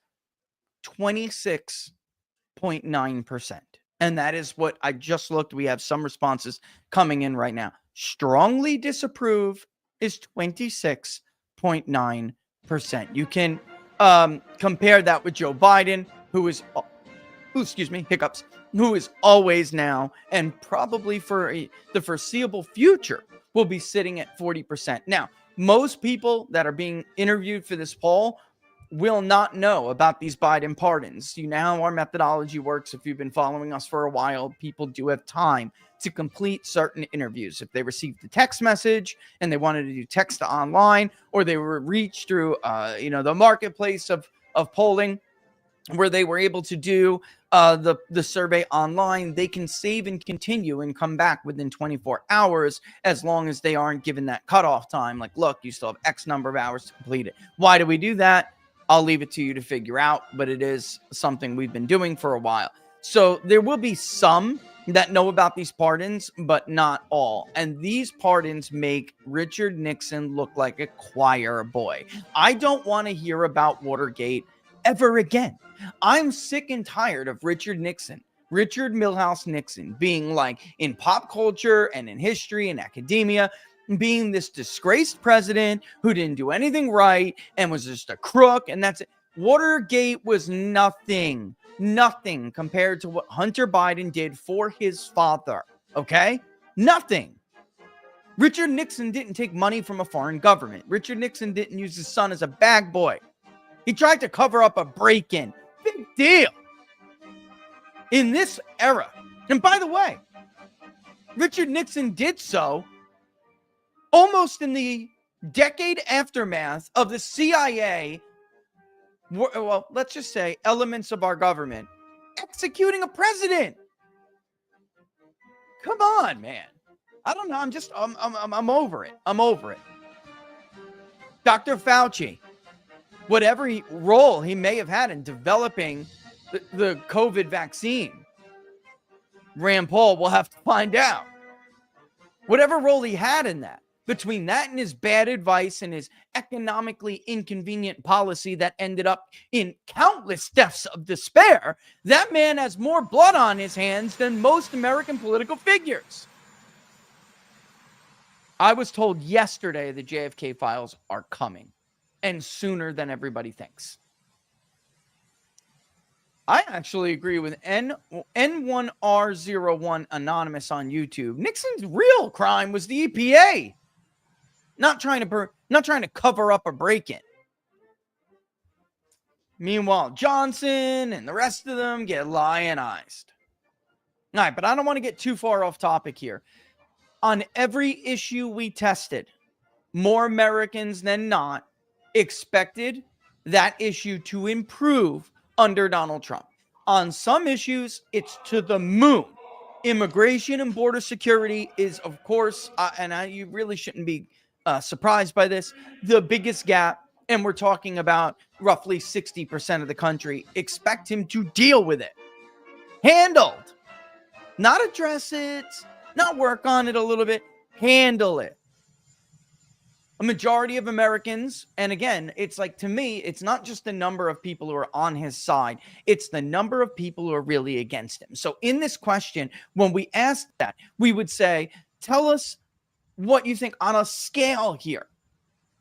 26.9%. And that is what I just looked. We have some responses coming in right now. Strongly disapprove is 26.9%. You can compare that with Joe Biden, who is always now and probably for the foreseeable future will be sitting at 40%. Now, most people that are being interviewed for this poll will not know about these Biden pardons. You know how our methodology works. If you've been following us for a while, people do have time to complete certain interviews. If they received a text message and they wanted to do text to online, or they were reached through, the marketplace of polling, where they were able to do the survey online, they can save and continue and come back within 24 hours as long as they aren't given that cutoff time. Like, look, you still have X number of hours to complete it. Why do we do that? I'll leave it to you to figure out, but it is something we've been doing for a while. So there will be some that know about these pardons, but not all. And these pardons make Richard Nixon look like a choir boy. I don't want to hear about Watergate ever again. I'm sick and tired of Richard Milhouse Nixon, being in pop culture and in history and academia, being this disgraced president who didn't do anything right and was just a crook, and that's it. Watergate was nothing compared to what Hunter Biden did for his father, okay? Nothing. Richard Nixon didn't take money from a foreign government. Richard Nixon didn't use his son as a bag boy. He tried to cover up a break-in. Big deal. In this era, and by the way, Richard Nixon did so almost in the decade aftermath of the CIA, well, let's just say elements of our government executing a president. Come on, man. I don't know. I'm over it. I'm over it. Dr. Fauci, whatever role he may have had in developing the COVID vaccine, Rand Paul will have to find out. Whatever role he had in that, between that and his bad advice and his economically inconvenient policy that ended up in countless deaths of despair, that man has more blood on his hands than most American political figures. I was told yesterday the JFK files are coming, and sooner than everybody thinks. I actually agree with N1R01 Anonymous on YouTube. Nixon's real crime was the EPA. Not trying to cover up a break-in. Meanwhile, Johnson and the rest of them get lionized. All right, but I don't want to get too far off topic here. On every issue we tested, more Americans than not expected that issue to improve under Donald Trump. On some issues, it's to the moon. Immigration and border security is, of course, you really shouldn't be surprised by this, the biggest gap, and we're talking about roughly 60% of the country expect him to deal with it. Handled. Not address it, not work on it a little bit, handle it. A majority of Americans, and again, it's to me, it's not just the number of people who are on his side, it's the number of people who are really against him. So in this question, when we asked that, we would say, tell us what you think on a scale here.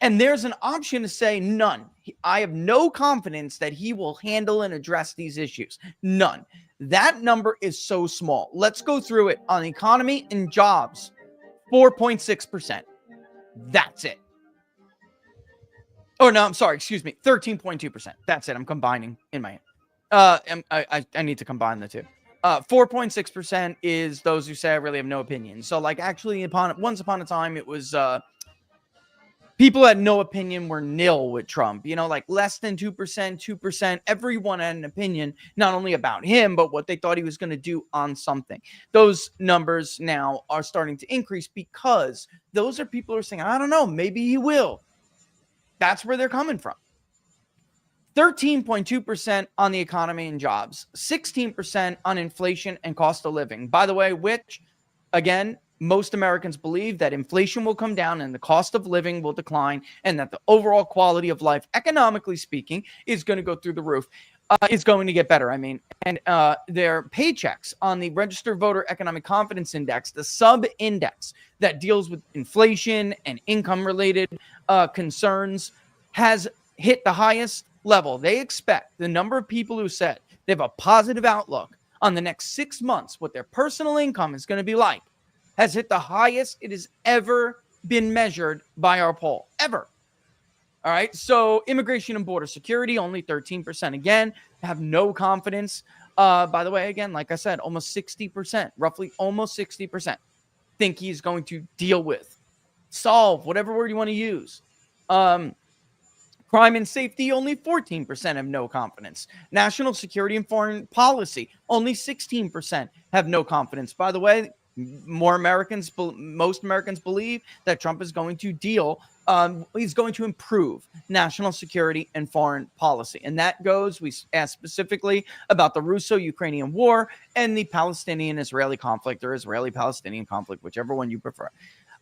And there's an option to say none. I have no confidence that he will handle and address these issues. None. That number is so small. Let's go through it on economy and jobs. 4.6%. That's it. Oh, no, I'm sorry. Excuse me. 13.2%. That's it. I'm combining in my head. I need to combine the two. 4.6% is those who say I really have no opinion. So, like, actually, once upon a time, it was people had no opinion were nil with Trump. You know, like less than 2%, 2%. Everyone had an opinion, not only about him, but what they thought he was going to do on something. Those numbers now are starting to increase because those are people who are saying, I don't know, maybe he will. That's where they're coming from. 13.2% on the economy and jobs, 16% on inflation and cost of living. By the way, which, again, most Americans believe that inflation will come down and the cost of living will decline and that the overall quality of life, economically speaking, is going to go through the roof. Is going to get better, and their paychecks on the Registered Voter Economic Confidence Index, the sub-index that deals with inflation and income-related concerns, has hit the highest level. They expect the number of people who said they have a positive outlook on the next 6 months, what their personal income is going to be like, has hit the highest it has ever been measured by our poll, ever. All right, so immigration and border security, only 13%. Again, have no confidence. By the way, again, like I said, almost 60%, roughly almost 60%, think he's going to deal with, solve, whatever word you want to use. Crime and safety, only 14% have no confidence. National security and foreign policy, only 16% have no confidence. By the way, most Americans believe that Trump is going to he's going to improve national security and foreign policy. And that goes, we asked specifically about the Russo-Ukrainian war and the Palestinian-Israeli conflict, or Israeli-Palestinian conflict, whichever one you prefer.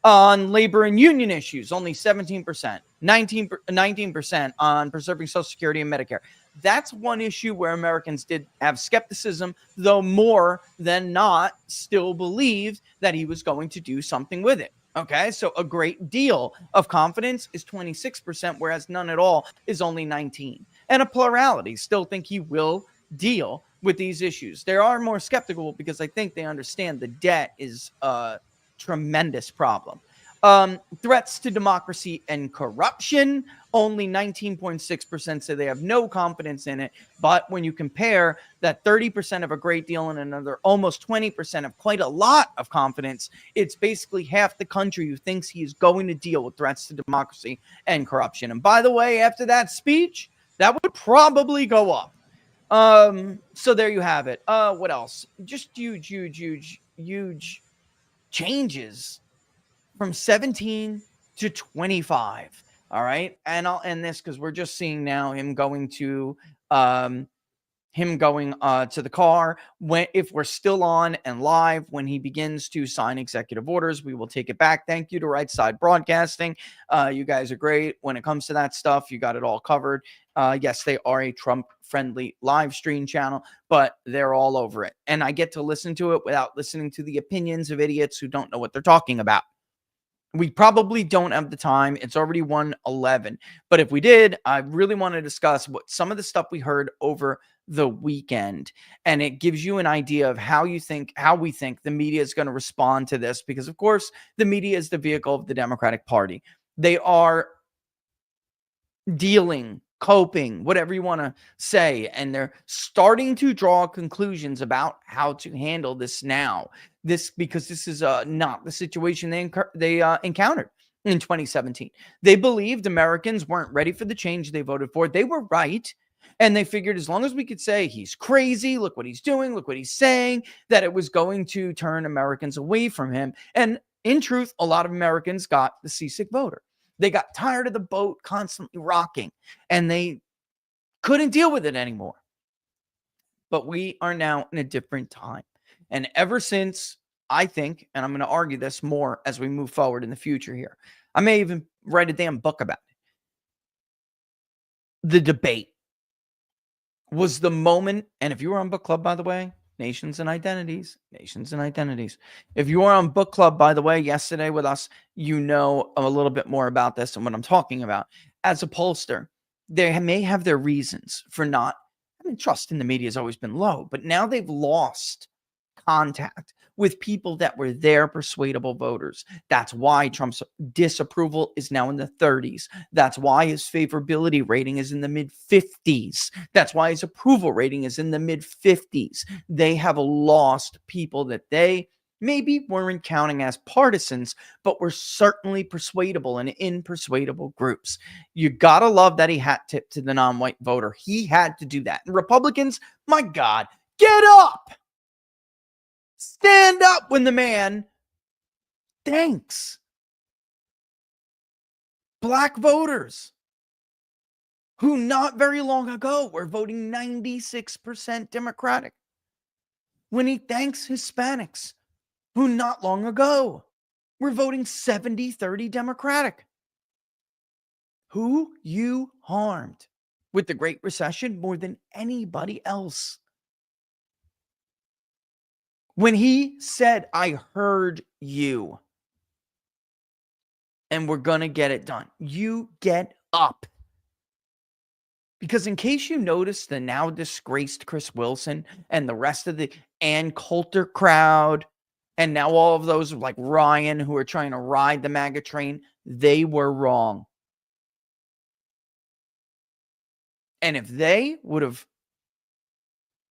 On labor and union issues, only 17%, 19% on preserving Social Security and Medicare. That's one issue where Americans did have skepticism, though more than not still believed that he was going to do something with it. Okay, so a great deal of confidence is 26%, whereas none at all is only 19%. And a plurality still think he will deal with these issues. They are more skeptical because I think they understand the debt is a tremendous problem. Threats to democracy and corruption, only 19.6% say they have no confidence in it. But when you compare that 30% of a great deal and another almost 20% of quite a lot of confidence, it's basically half the country who thinks he is going to deal with threats to democracy and corruption. And by the way, after that speech, that would probably go up. So there you have it. What else? Just huge changes from 17 to 25. All right. And I'll end this because we're just seeing now him going to the car. If we're still on and live, when he begins to sign executive orders, we will take it back. Thank you to Right Side Broadcasting. You guys are great when it comes to that stuff. You got it all covered. Yes, they are a Trump-friendly live stream channel, but they're all over it. And I get to listen to it without listening to the opinions of idiots who don't know what they're talking about. We probably don't have the time. It's already 1:11. But if we did, I really want to discuss some of the stuff we heard over the weekend. And it gives you an idea of how we think the media is going to respond to this. Because, of course, the media is the vehicle of the Democratic Party. They are dealing, coping, whatever you want to say. And they're starting to draw conclusions about how to handle this now. Because this is not the situation they encountered in 2017. They believed Americans weren't ready for the change they voted for. They were right. And they figured as long as we could say he's crazy, look what he's doing, look what he's saying, that it was going to turn Americans away from him. And in truth, a lot of Americans got the seasick voter. They got tired of the boat constantly rocking and they couldn't deal with it anymore. But we are now in a different time. And ever since, I think, and I'm going to argue this more as we move forward in the future here, I may even write a damn book about it. The debate was the moment, and if you were on book club, by the way, Nations and identities. Nations and identities. If you are on book club, by the way, yesterday with us, you know a little bit more about this and what I'm talking about. As a pollster, they may have their reasons for not. I mean, trust in the media has always been low, but now they've lost contact with people that were their persuadable voters. That's why Trump's disapproval is now in the 30s. That's why his favorability rating is in the mid 50s. That's why his approval rating is in the mid 50s. They have lost people that they maybe weren't counting as partisans, but were certainly persuadable and in persuadable groups. You gotta love that he hat tipped to the non-white voter. He had to do that. And Republicans, my God, get up! Stand up when the man thanks black voters who not very long ago were voting 96% Democratic. When he thanks Hispanics who not long ago were voting 70-30 Democratic. Who you harmed with the Great Recession more than anybody else. When he said, I heard you, and we're going to get it done, you get up. Because in case you notice the now disgraced Chris Wilson and the rest of the Ann Coulter crowd, and now all of those like Ryan who are trying to ride the MAGA train, they were wrong. And if they would have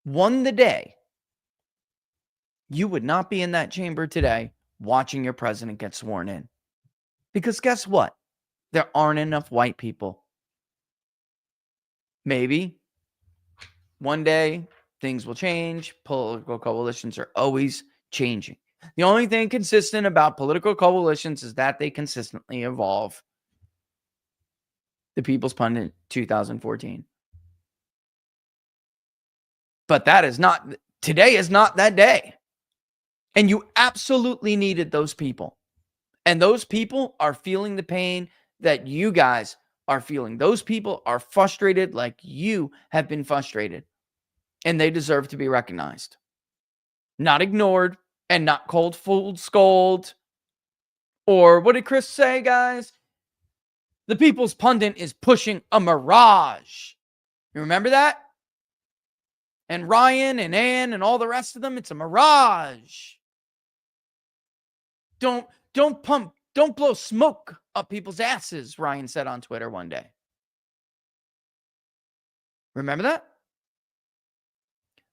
won the day, you would not be in that chamber today watching your president get sworn in. Because guess what? There aren't enough white people. Maybe one day things will change. Political coalitions are always changing. The only thing consistent about political coalitions is that they consistently evolve. The People's Pundit 2014. But that is not, today is not that day. And you absolutely needed those people. And those people are feeling the pain that you guys are feeling. Those people are frustrated like you have been frustrated. And they deserve to be recognized. Not ignored and not cold, fooled, scold. Or what did Chris say, guys? The People's Pundit is pushing a mirage. You remember that? And Ryan and Ann and all the rest of them, it's a mirage. Don't blow smoke up people's asses, Ryan said on Twitter one day. Remember that?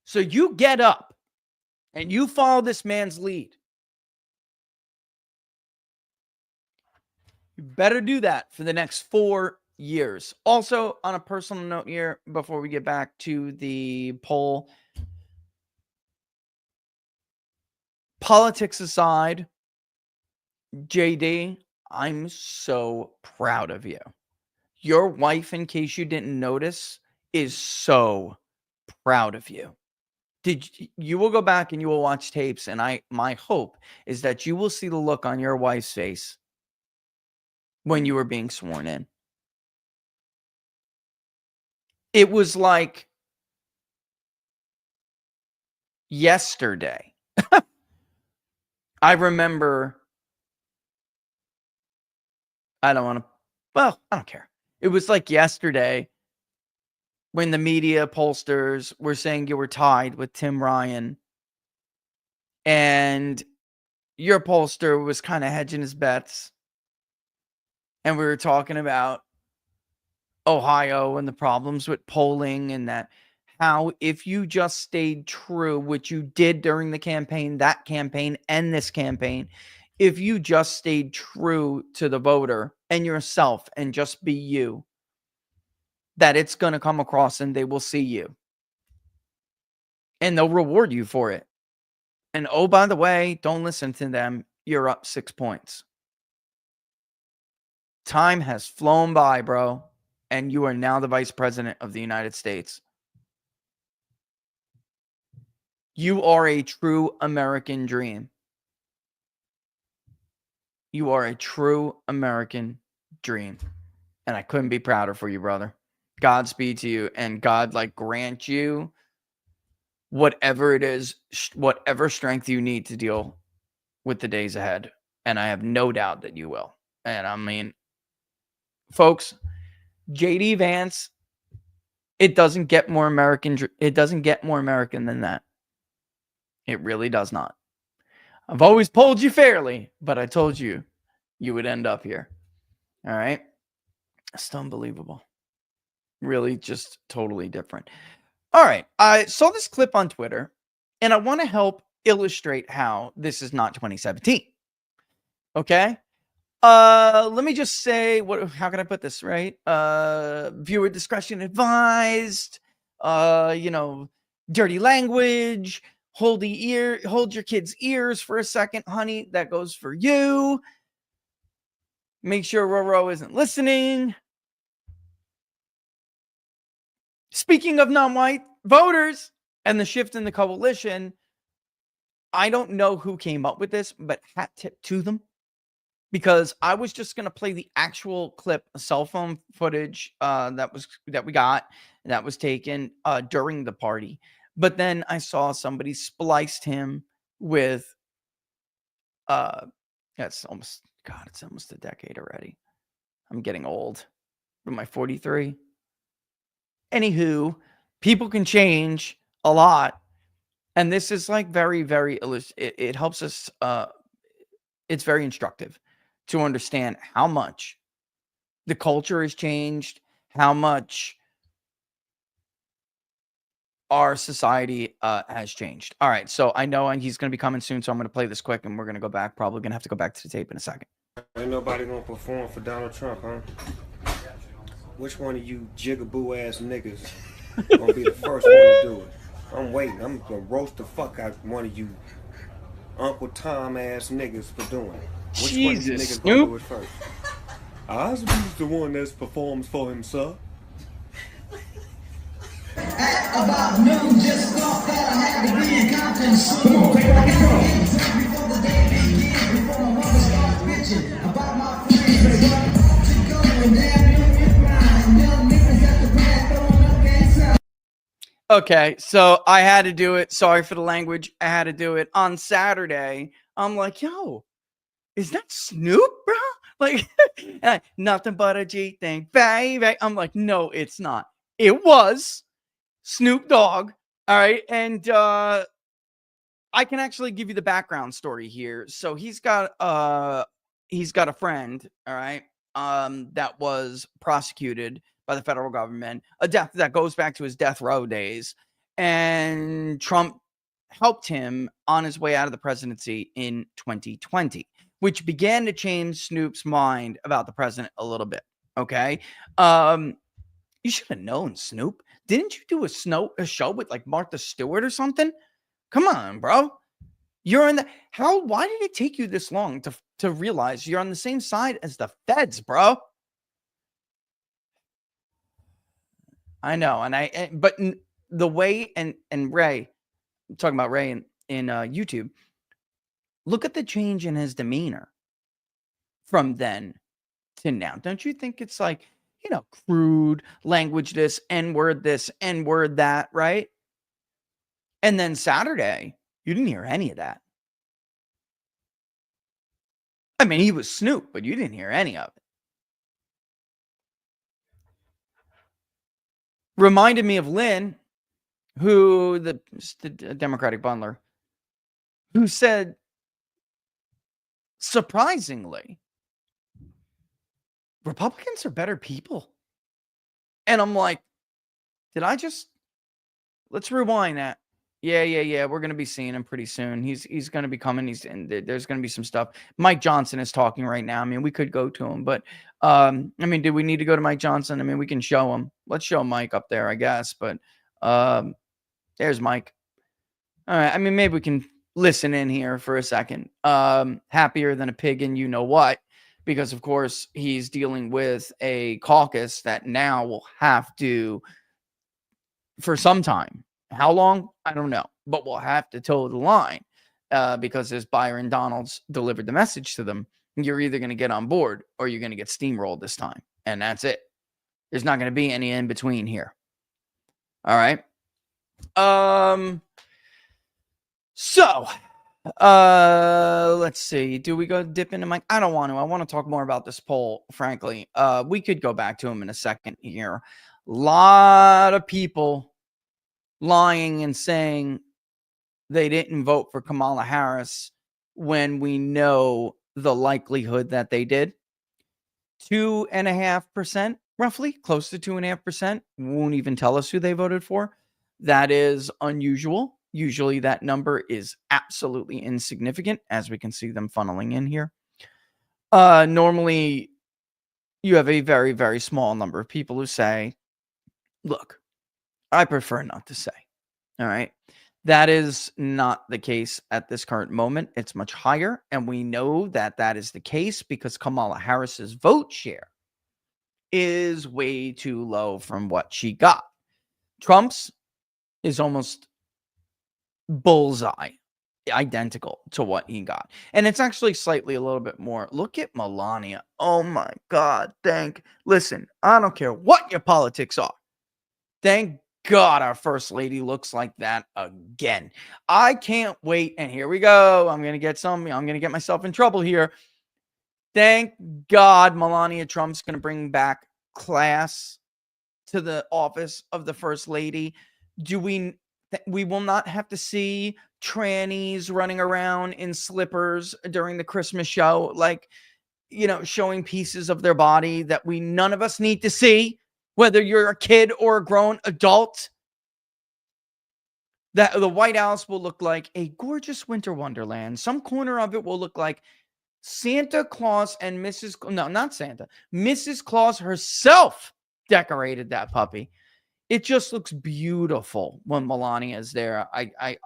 So you get up and you follow this man's lead. You better do that for the next 4 years. Also, on a personal note here, before we get back to the poll, politics aside, JD, I'm so proud of you. Your wife, in case you didn't notice, is so proud of you. You will go back and you will watch tapes, and my hope is that you will see the look on your wife's face when you were being sworn in. It was like yesterday. I remember, I don't care. It was like yesterday when the media pollsters were saying you were tied with Tim Ryan, and your pollster was kind of hedging his bets. And we were talking about Ohio and the problems with polling, and that how if you just stayed true, which you did during the campaign, that campaign and this campaign, if you just stayed true to the voter and yourself and just be you, that it's going to come across and they will see you. And they'll reward you for it. And oh, by the way, don't listen to them. You're up 6 points. Time has flown by, bro. And you are now the vice president of the United States. You are a true American dream. You are a true American dream. And I couldn't be prouder for you, brother. Godspeed to you. And God, grant you whatever it is, whatever strength you need to deal with the days ahead. And I have no doubt that you will. And I mean, folks, JD Vance, it doesn't get more American. It doesn't get more American than that. It really does not. I've always polled you fairly, but I told you you would end up here. All right. It's unbelievable. Really just totally different. All right. I saw this clip on Twitter, and I want to help illustrate how this is not 2017. Okay. Let me just say how can I put this right? Viewer discretion advised, dirty language, hold your kid's ears for a second, honey. That goes for you. Make sure Roro isn't listening. Speaking of non-white voters and the shift in the coalition, I don't know who came up with this, but hat tip to them. Because I was just going to play the actual clip, cell phone footage that we got, that was taken during the party. But then I saw somebody spliced him with, it's almost a decade already. I'm getting old. Am I 43? Anywho, people can change a lot. And this is like very, very, it helps us, it's very instructive to understand how much the culture has changed, how much our society has changed. All right, so I know he's going to be coming soon, so I'm going to play this quick, and we're going to go back. Probably going to have to go back to the tape in a second. Ain't nobody going to perform for Donald Trump, huh? Which one of you jigaboo ass niggas going to be the first one to do it? I'm waiting. I'm going to roast the fuck out one of you Uncle Tom ass niggas for doing it. Which Jesus, one of you niggas Snoop. gonna do it first? I'll be the one that performs for himself. At about noon, just thought that I had to be in Compton soon. Before the day begins, before my mother starts bitching about my friends, to go and damn you grind. Young niggas at the grass throwing up gang. Okay, so I had to do it. Sorry for the language. I had to do it on Saturday. I'm like, yo, is that Snoop, bro? Like, nothing but a G thing, baby. I'm like, no, it's not. It was Snoop Dogg. All right. And I can actually give you the background story here. So he's got a friend, all right, that was prosecuted by the federal government, a death that goes back to his death row days. And Trump helped him on his way out of the presidency in 2020. Which began to change Snoop's mind about the president a little bit. Okay. You should have known, Snoop. Didn't you do a show with like Martha Stewart or something? Come on, bro. You're in the why did it take you this long to realize you're on the same side as the feds, bro? I know. But the way and Ray, I'm talking about Ray in YouTube. Look at the change in his demeanor from then to now. Don't you think it's like, crude language, this, N-word that, right? And then Saturday, you didn't hear any of that. I mean, he was Snoop, but you didn't hear any of it. Reminded me of Lynn, who, the Democratic bundler, who said, surprisingly, Republicans are better people. And I'm like, let's rewind that. Yeah. We're going to be seeing him pretty soon. He's going to be coming. There's going to be some stuff. Mike Johnson is talking right now. I mean, we could go to him, but do we need to go to Mike Johnson? I mean, we can show him. Let's show Mike up there, I guess. But there's Mike. All right. I mean, maybe we can listen in here for a second. Happier than a pig in you know what, because of course he's dealing with a caucus that now will have to, for some time, how long? I don't know, but we'll have to toe the line because as Byron Donalds delivered the message to them, you're either going to get on board or you're going to get steamrolled this time. And that's it. There's not going to be any in between here. All right. So, let's see. Do we go dip into Mike? I don't want to. I want to talk more about this poll, frankly. We could go back to him in a second here. A lot of people lying and saying they didn't vote for Kamala Harris when we know the likelihood that they did. 2.5%, roughly, close to 2.5%, won't even tell us who they voted for. That is unusual. Usually that number is absolutely insignificant, as we can see them funneling in here. Normally, you have a very, very small number of people who say, look, I prefer not to say. All right. That is not the case at this current moment. It's much higher. And we know that that is the case because Kamala Harris's vote share is way too low from what she got. Trump's is almost bullseye, identical to what he got. And it's actually slightly a little bit more. Look at Melania. Oh my God. Listen, I don't care what your politics are. Thank God our first lady looks like that again. I can't wait. And here we go. I'm going to get myself in trouble here. Thank God Melania Trump's going to bring back class to the office of the first lady. We will not have to see trannies running around in slippers during the Christmas show, like, showing pieces of their body that none of us need to see. Whether you're a kid or a grown adult, that the White House will look like a gorgeous winter wonderland. Some corner of it will look like Santa Claus and Mrs. Claus herself decorated that puppy. It just looks beautiful when Melania is there. I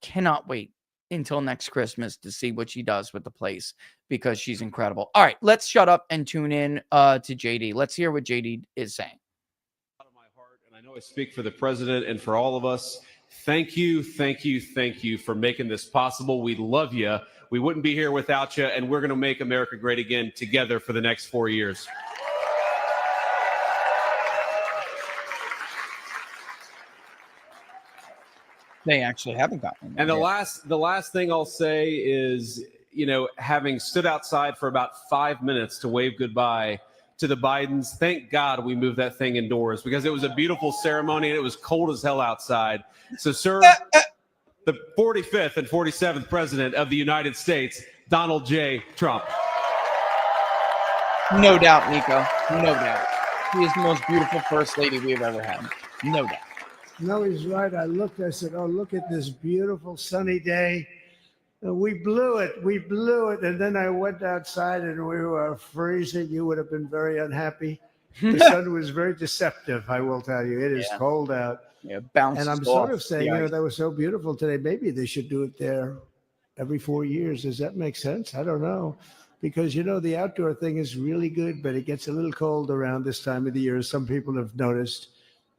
cannot wait until next Christmas to see what she does with the place because she's incredible. All right, let's shut up and tune in to JD. Let's hear what JD is saying. Out of my heart, and I know I speak for the president and for all of us. Thank you for making this possible. We love you. We wouldn't be here without you, and we're going to make America great again together for the next 4 years. They actually haven't gotten And the last thing I'll say is, having stood outside for about 5 minutes to wave goodbye to the Bidens, thank God we moved that thing indoors because it was a beautiful ceremony and it was cold as hell outside. So, sir, the 45th and 47th president of the United States, Donald J. Trump. No doubt, Nico. No doubt. She is the most beautiful first lady we have ever had. No doubt. No, he's right. I said, oh, look at this beautiful sunny day. We blew it. And then I went outside and we were freezing. You would have been very unhappy. The sun was very deceptive, I will tell you. It is cold out. Yeah, bounces And I'm sort of saying, that was so beautiful today. Maybe they should do it there every 4 years. Does that make sense? I don't know. Because, the outdoor thing is really good, but it gets a little cold around this time of the year. Some people have noticed.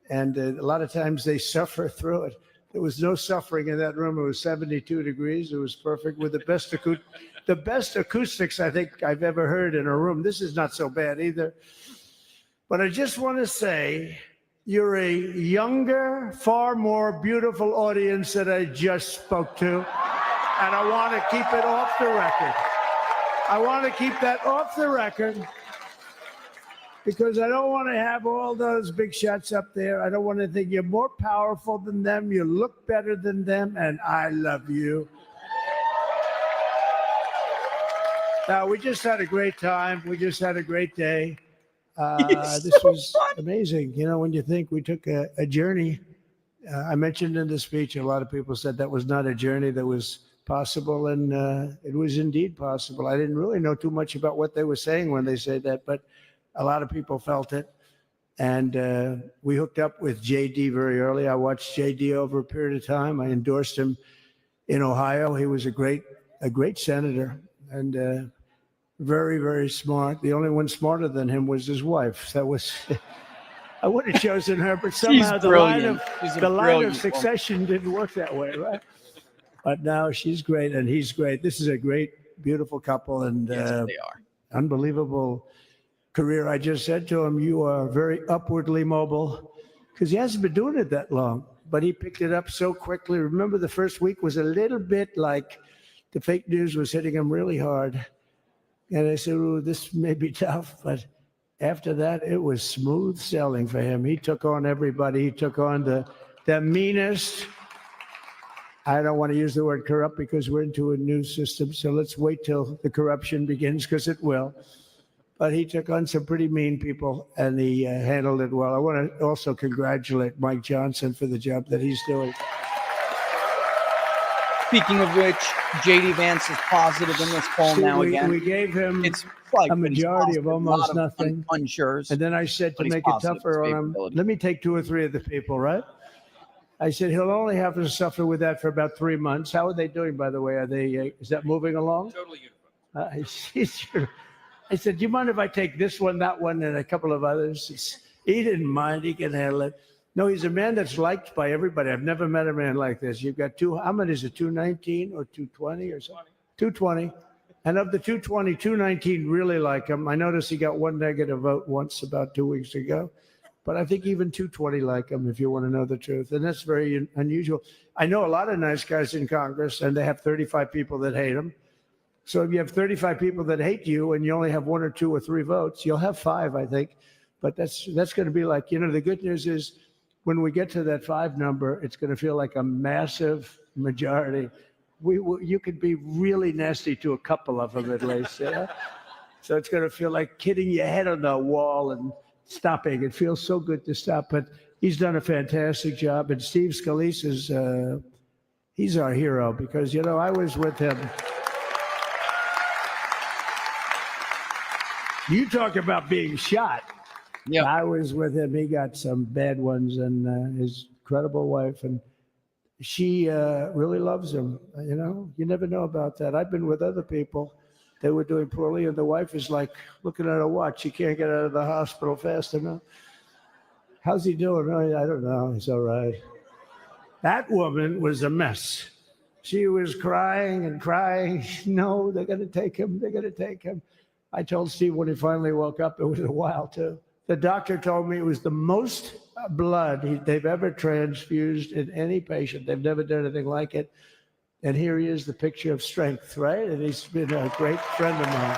And a lot of times they suffer through it. There was no suffering in that room. It was 72 degrees. It was perfect with the best acoustics I think I've ever heard in a room. This is not so bad either. But I just want to say you're a younger, far more beautiful audience that I just spoke to. And I want to keep it off the record. I want to keep that off the record. Because I don't want to have all those big shots up there. I don't want to think you're more powerful than them. You look better than them, and I love you. Now, we just had a great time. We just had a great day. This was amazing. When you think we took a journey. I mentioned in the speech, a lot of people said that was not a journey that was possible, and it was indeed possible. I didn't really know too much about what they were saying when they said that, but a lot of people felt it. And we hooked up with JD very early. I watched JD over a period of time. I endorsed him in Ohio. He was a great senator and very, very smart. The only one smarter than him was his wife. That was, I would have chosen her, but somehow the line of succession didn't work that way, right? But now she's great and he's great. This is a great, beautiful couple and yes, they are. Unbelievable career. I just said to him, you are very upwardly mobile, because he hasn't been doing it that long. but he picked it up so quickly. Remember, the first week was a little bit like the fake news was hitting him really hard. And I said, "Ooh, this may be tough," but after that, it was smooth sailing for him. He took on everybody. He took on the meanest. I don't want to use the word corrupt because we're into a new system, so let's wait till the corruption begins, because it will. But he took on some pretty mean people, and he handled it well. I want to also congratulate Mike Johnson for the job that he's doing. Speaking of which, J.D. Vance is positive in this poll now again. We gave him like a majority of almost nothing. Unsures. And then I said to make it tougher on him, let me take 2 or 3 of the people, right? I said, he'll only have to suffer with that for about 3 months. How are they doing, by the way? Are they? Is that moving along? Totally uniform. I said, do you mind if I take this one, that one, and a couple of others? He didn't mind. He can handle it. No, he's a man that's liked by everybody. I've never met a man like this. You've got how many is it, 219 or 220 or something? 220. And of the 220, 219 really like him. I noticed he got 1 negative vote once about 2 weeks ago. But I think even 220 like him, if you want to know the truth. And that's very unusual. I know a lot of nice guys in Congress, and they have 35 people that hate him. So if you have 35 people that hate you and you only have 1 or 2 or 3 votes, you'll have 5, I think. But that's going to be like, the good news is when we get to that 5 number, it's going to feel like a massive majority. You could be really nasty to a couple of them at least. Yeah? So it's going to feel like hitting your head on the wall and stopping. It feels so good to stop, but he's done a fantastic job. And Steve Scalise is, he's our hero because, I was with him. You talk about being shot. Yeah, I was with him. He got some bad ones, and his incredible wife, and she really loves him. You never know about that. I've been with other people. They were doing poorly, and the wife is like looking at her watch. She can't get out of the hospital fast enough. How's he doing? Oh, I don't know. He's all right. That woman was a mess. She was crying and crying. No, they're going to take him. They're going to take him. I told Steve when he finally woke up, it was a while too. The doctor told me it was the most blood they've ever transfused in any patient. They've never done anything like it. And here he is, the picture of strength, right? And he's been a great friend of mine,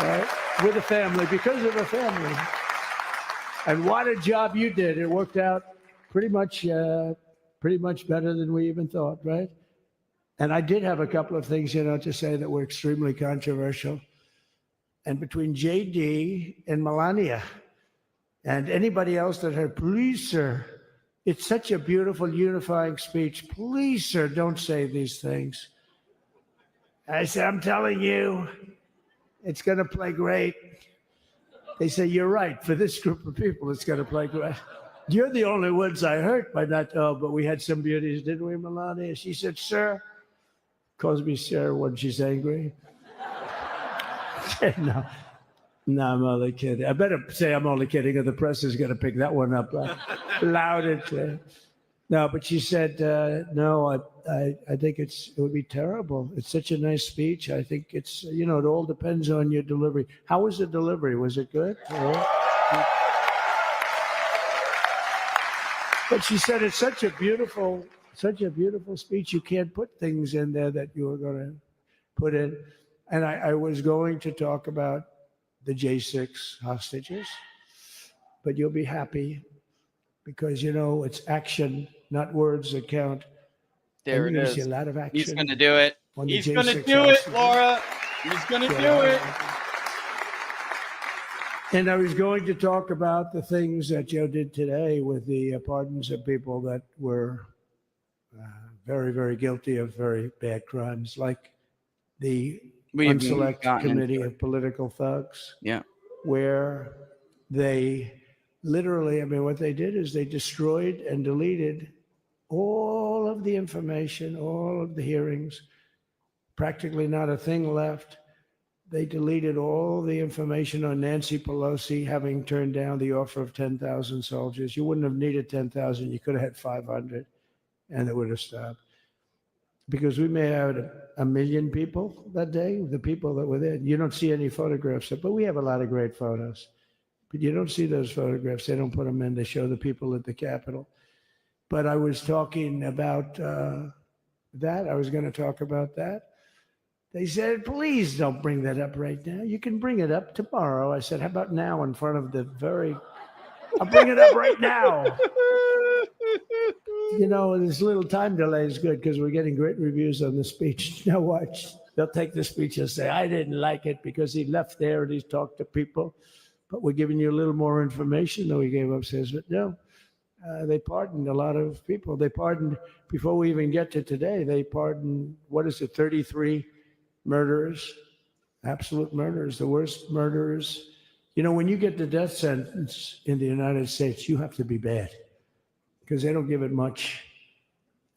right? With a family, because of a family. And what a job you did. It worked out pretty much better than we even thought, right? And I did have a couple of things, to say that were extremely controversial. And between JD and Melania and anybody else that heard, please, sir, it's such a beautiful, unifying speech. Please, sir, don't say these things. I said, I'm telling you, it's going to play great. They say, you're right. For this group of people, it's going to play great. You're the only ones I hurt by not, but we had some beauties, didn't we, Melania? She said, sir, calls me sir when she's angry. No, I'm only kidding. I better say I'm only kidding, or the press is going to pick that one up loud. No, but she said, no, I think it would be terrible. It's such a nice speech. I think it's, it all depends on your delivery. How was the delivery? Was it good? But she said it's such a beautiful speech. You can't put things in there that you were going to put in. And I was going to talk about the J6 hostages, but you'll be happy because, it's action, not words that count. There it is. See a lot of action. He's going to do it. He's going to do it, Laura. He's going to do it. And I was going to talk about the things that Joe did today with the pardons of people that were very, very guilty of very bad crimes, like the Unselect Committee of Political Thugs. Yeah. Where they literally, what they did is they destroyed and deleted all of the information, all of the hearings, practically not a thing left. They deleted all the information on Nancy Pelosi having turned down the offer of 10,000 soldiers. You wouldn't have needed 10,000. You could have had 500, and it would have stopped. Because we may have 1 million people that day, the people that were there. You don't see any photographs, but we have a lot of great photos. But you don't see those photographs. They don't put them in. They show the people at the Capitol. But I was talking about that. I was going to talk about that. They said, please don't bring that up right now. You can bring it up tomorrow. I said, how about now in front of the I'll bring it up right now. You know, this little time delay is good because we're getting great reviews on the speech. Now watch. They'll take the speech and say, I didn't like it because he left there and he talked to people. But we're giving you a little more information than we gave upstairs. But no, they pardoned a lot of people. They pardoned, before we even get to today, they pardoned, 33 murderers, absolute murderers, the worst murderers. You know, when you get the death sentence in the United States, you have to be bad because they don't give it much.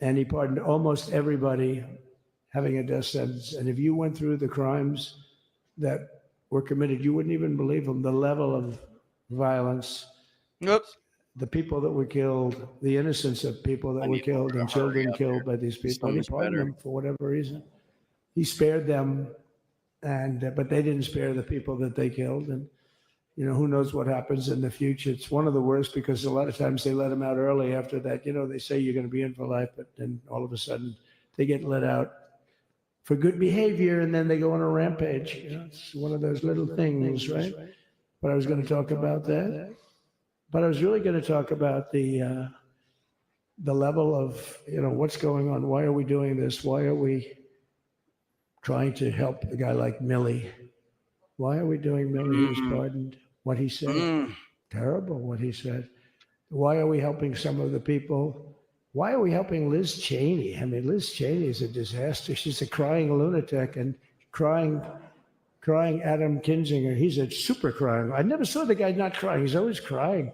And he pardoned almost everybody having a death sentence. And if you went through the crimes that were committed, you wouldn't even believe them. The level of violence, the people that were killed, the innocence of people that were killed and children killed by these people. He pardoned them for whatever reason. He spared them, but they didn't spare the people that they killed. And you know, who knows what happens in the future. It's one of the worst because a lot of times they let them out early after that. You know, they say you're going to be in for life, but then all of a sudden they get let out for good behavior and then they go on a rampage. You know, it's one of those little things, right? But I was going to talk about that. But I was really going to talk about the level of, you know, what's going on. Why are we doing this? Why are we trying to help a guy like Millie? Why are we doing Millie? He was pardoned. What he said, terrible what he said. Why are we helping some of the people? Why are we helping Liz Cheney? I mean, Liz Cheney is a disaster. She's a crying lunatic and crying Adam Kinzinger. He's a super crying. I never saw the guy not crying. He's always crying.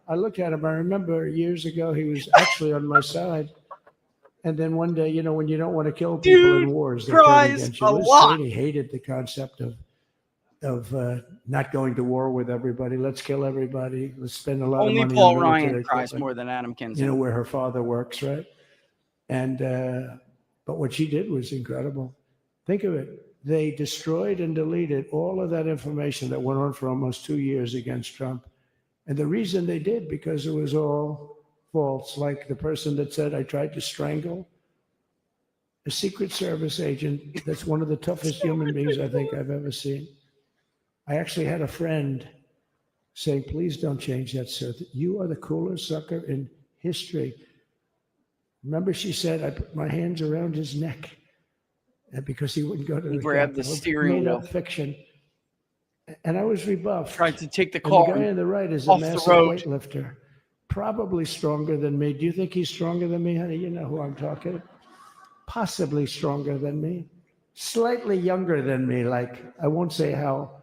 I looked at him. I remember years ago, he was actually on my side. And then one day, you know, when you don't want to kill people in wars, they turn against you. Liz Cheney hated the concept of not going to war with everybody. Let's kill everybody. Let's spend a lot of money. Only Paul Ryan cries more than Adam Kinzinger. You know, where her father works, right? And but what she did was incredible. Think of it. They destroyed and deleted all of that information that went on for almost 2 years against Trump. And the reason they did, because it was all false. Like the person that said, I tried to strangle a Secret Service agent. That's one of the toughest human beings I think I've ever seen. I actually had a friend saying, please don't change that, sir. You are the coolest sucker in history. Remember, she said, I put my hands around his neck because he wouldn't go to the grabbed the steering wheel. Made up fiction. And I was rebuffed. Tried to take the car. And the guy on the right is a massive weightlifter, probably stronger than me. Do you think he's stronger than me, honey? You know who I'm talking. Possibly stronger than me. Slightly younger than me. Like, I won't say how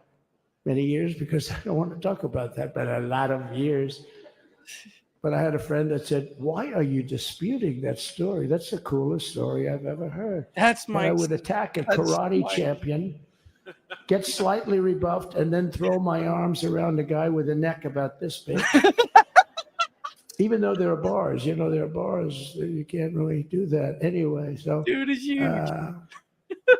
many years because I don't want to talk about that, but a lot of years. But I had a friend that said, why are you disputing that story? That's the coolest story I've ever heard. That's my. I would attack a karate champion, get slightly rebuffed, and then throw my arms around a guy with a neck about this big. Even though there are bars, you know, there are bars, you can't really do that anyway. So, dude is huge.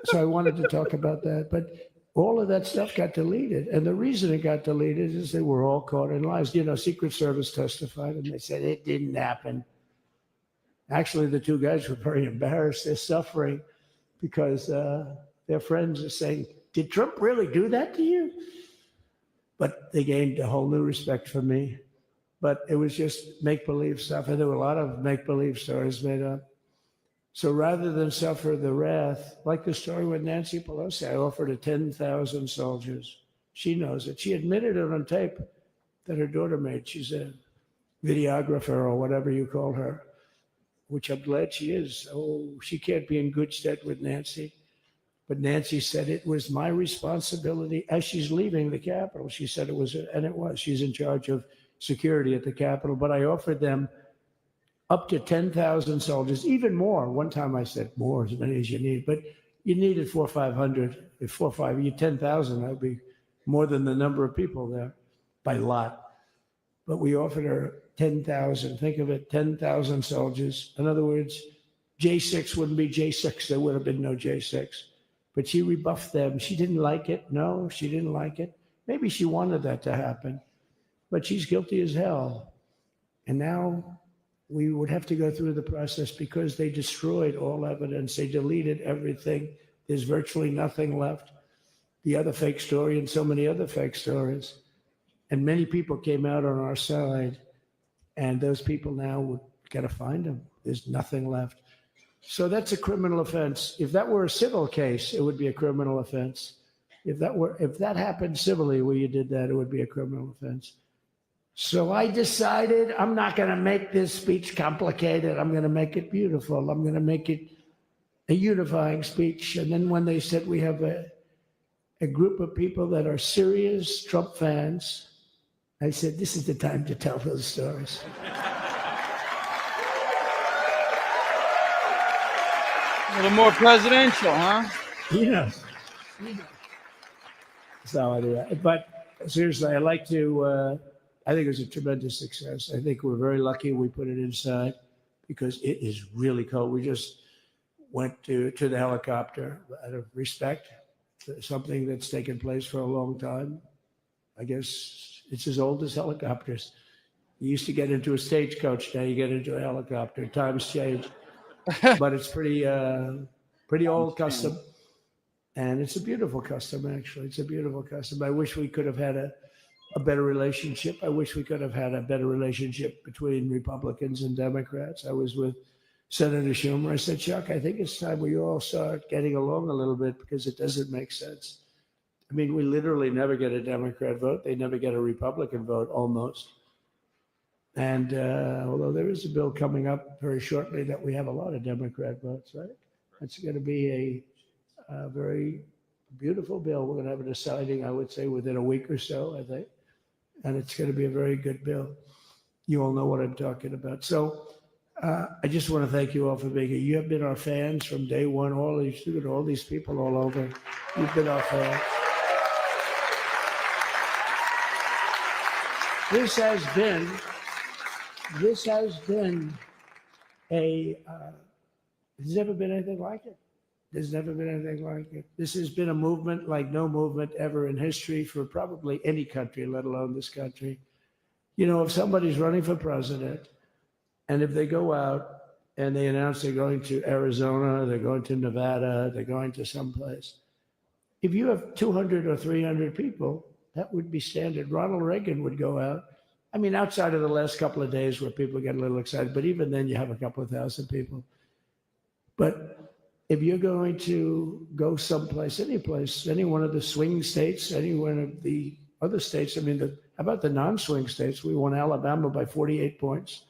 So I wanted to talk about that, but all of that stuff got deleted. And the reason it got deleted is they were all caught in lies. You know, Secret Service testified and they said it didn't happen. Actually, the two guys were very embarrassed. They're suffering because their friends are saying, did Trump really do that to you? But they gained a whole new respect for me. But it was just make-believe stuff. And there were a lot of make-believe stories made up. So rather than suffer the wrath, like the story with Nancy Pelosi, I offered her 10,000 soldiers. She knows it. She admitted it on tape that her daughter made. She's a videographer or whatever you call her, which I'm glad she is. Oh, she can't be in good stead with Nancy. But Nancy said it was my responsibility as she's leaving the Capitol. She said it was, and it was. She's in charge of security at the Capitol. But I offered them up to 10,000 soldiers, even more. One time I said more, as many as you need, but you needed 400 or 500. If 4 or 5, you 10,000, that would be more than the number of people there by lot. But we offered her 10,000. Think of it, 10,000 soldiers. In other words, J6 wouldn't be J6. There would have been no J6. But she rebuffed them. She didn't like it. No, she didn't like it. Maybe she wanted that to happen, but she's guilty as hell. And now we would have to go through the process because they destroyed all evidence. They deleted everything. There's virtually nothing left. The other fake story and so many other fake stories. And many people came out on our side, and those people now would got to find them. There's nothing left. So that's a criminal offense. If that were a civil case, it would be a criminal offense. If that happened civilly where you did that, it would be a criminal offense. So I decided I'm not going to make this speech complicated. I'm going to make it beautiful. I'm going to make it a unifying speech. And then when they said we have a group of people that are serious Trump fans, I said, this is the time to tell those stories. A little more presidential, huh? Yeah. So I do that. But seriously, I'd like to, I think it was a tremendous success. I think we're very lucky we put it inside because it is really cold. We just went to the helicopter out of respect to something that's taken place for a long time. I guess it's as old as helicopters. You used to get into a stagecoach, now you get into a helicopter. Times change. But it's pretty old custom. And it's a beautiful custom, actually. It's a beautiful custom. I wish we could have had a better relationship. I wish we could have had a better relationship between Republicans and Democrats. I was with Senator Schumer. I said, Chuck, I think it's time we all start getting along a little bit because it doesn't make sense. I mean, we literally never get a Democrat vote. They never get a Republican vote, almost. And although there is a bill coming up very shortly that we have a lot of Democrat votes, right? It's going to be a very beautiful bill. We're going to have a deciding, I would say, within a week or so, I think. And it's going to be a very good bill. You all know what I'm talking about. So I just want to thank you all for being here. You have been our fans from day one. All these people all over. You've been our fans. This has been there's never been anything like it. There's never been anything like it. This has been a movement like no movement ever in history for probably any country, let alone this country. You know, if somebody's running for president and if they go out and they announce they're going to Arizona, they're going to Nevada, they're going to someplace, if you have 200 or 300 people, that would be standard. Ronald Reagan would go out. I mean, outside of the last couple of days where people get a little excited, but even then you have a couple of thousand people. But if you're going to go someplace, any place, any one of the swing states, any one of the other states, I mean, how about the non-swing states? We won Alabama by 48 points.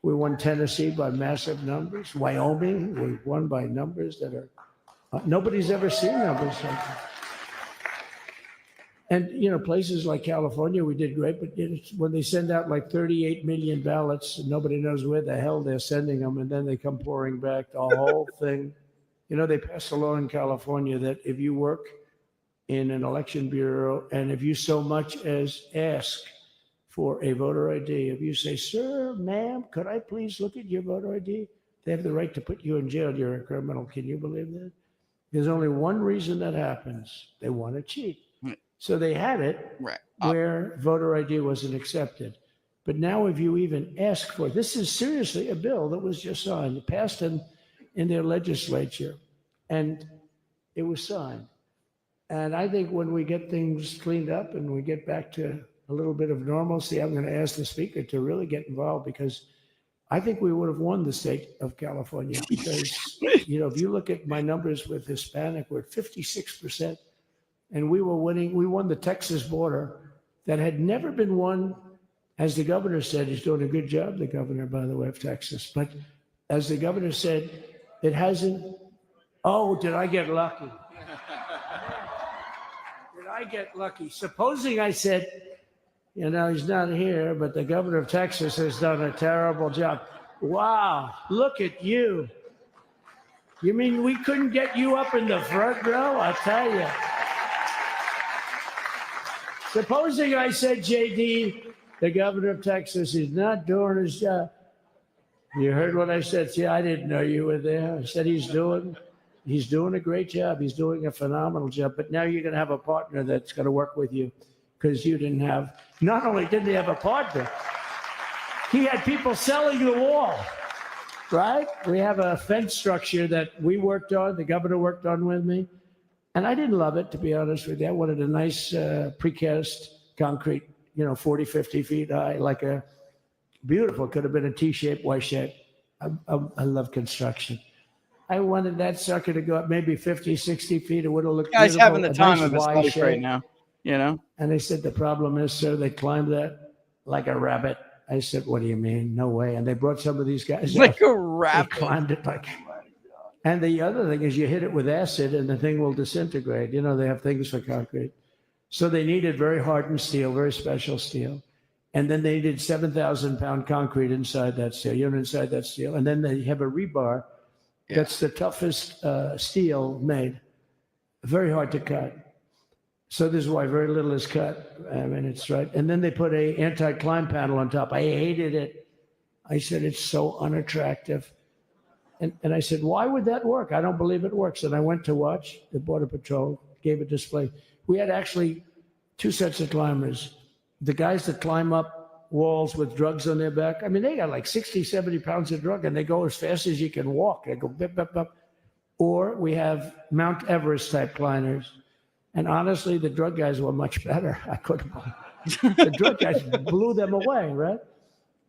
We won Tennessee by massive numbers. Wyoming, we won by numbers that are, nobody's ever seen numbers like that. And, you know, places like California, we did great, but when they send out like 38 million ballots, and nobody knows where the hell they're sending them, and then they come pouring back, the whole thing. You know, they passed a law in California that if you work in an election bureau and if you so much as ask for a voter ID, if you say, sir, ma'am, could I please look at your voter ID? They have the right to put you in jail. You're a criminal. Can you believe that? There's only one reason that happens. They want to cheat. So they had it where voter ID wasn't accepted. But now if you even ask for it, this is seriously a bill that was just signed, passed in their legislature, and it was signed. And I think when we get things cleaned up and we get back to a little bit of normalcy, I'm going to ask the speaker to really get involved because I think we would have won the state of California because, you know, if you look at my numbers with Hispanic, we're at 56%. And we were winning. We won the Texas border that had never been won. As the governor said, he's doing a good job, the governor, by the way, of Texas. But as the governor said, it hasn't. Oh, did I get lucky? Did I get lucky? Supposing I said, you know, he's not here, but the governor of Texas has done a terrible job. Wow, look at you. You mean we couldn't get you up in the front row? I'll tell you. Supposing I said, JD, the governor of Texas is not doing his job. You heard what I said. See, I didn't know you were there. I said he's doing a great job. He's doing a phenomenal job. But now you're going to have a partner that's going to work with you because you didn't have, not only didn't he have a partner, He had people selling the wall, right? We have a fence structure that we worked on, the governor worked on with me. And I didn't love it, to be honest with you. I wanted a nice precast concrete, 40, 50 feet high, like a beautiful, could have been a T-shape, Y-shape. I love construction. I wanted that sucker to go up maybe 50, 60 feet. It would have looked Guy's beautiful. having the time nice of his life right now, And they said, the problem is, sir, they climbed that like a rabbit. I said, what do you mean? No way. And they brought some of these guys like out. a rabbit. They climbed it like. And the other thing is you hit it with acid and the thing will disintegrate. They have things for concrete. So they needed very hardened steel, very special steel. And then they needed 7,000-pound concrete inside that steel, inside that steel. And then they have a rebar that's the toughest steel made. Very hard to cut. So this is why very little is cut. I mean, it's right. And then they put a anti-climb panel on top. I hated it. I said, it's so unattractive. And I said, why would that work? I don't believe it works. And I went to watch the Border Patrol, gave a display. We had actually 2 sets of climbers. The guys that climb up walls with drugs on their back, I mean, they got like 60, 70 pounds of drug, and they go as fast as you can walk. They go bip, bip, bip. Or we have Mount Everest type climbers. And honestly, the drug guys were much better. I couldn't. The drug guys blew them away, right?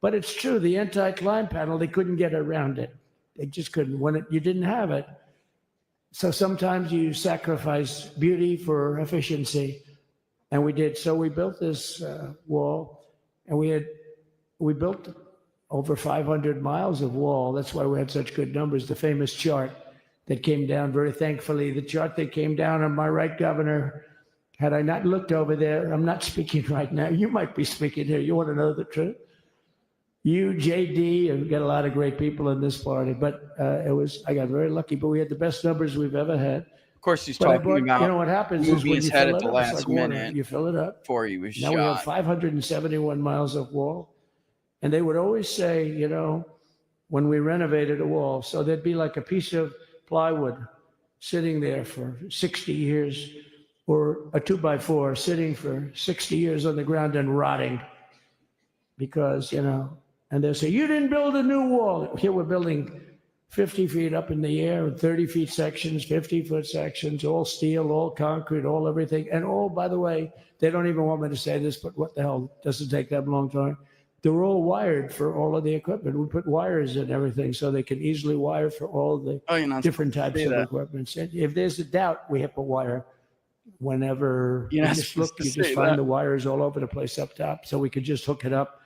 But it's true. The anti-climb panel, they couldn't get around it. They just couldn't. When you didn't have it. So sometimes you sacrifice beauty for efficiency. And we did. So we built this wall, and we built over 500 miles of wall. That's why we had such good numbers. The famous chart that came down, very thankfully, the chart that came down on my right, Governor. Had I not looked over there, I'm not speaking right now. You might be speaking here. You want to know the truth? You, JD, and we got a lot of great people in this party, but I got very lucky, but we had the best numbers we've ever had. Of course, he's talking about what happens is when you head fill at it the up, it's last like water. minute You fill it up. before he was Now shot. we have 571 miles of wall. And they would always say, when we renovated a wall, so there'd be like a piece of plywood sitting there for 60 years, or a 2x4 sitting for 60 years on the ground and rotting because, and they'll say, you didn't build a new wall. Here we're building 50 feet up in the air, 30 feet sections, 50-foot sections, all steel, all concrete, all everything. And all, by the way, they don't even want me to say this, but what the hell, doesn't take that long time. They're all wired for all of the equipment. We put wires in everything so they can easily wire for all the different types of equipment. And if there's a doubt, we have to wire whenever you just look, you just find the wires all over the place up top, so we could just hook it up.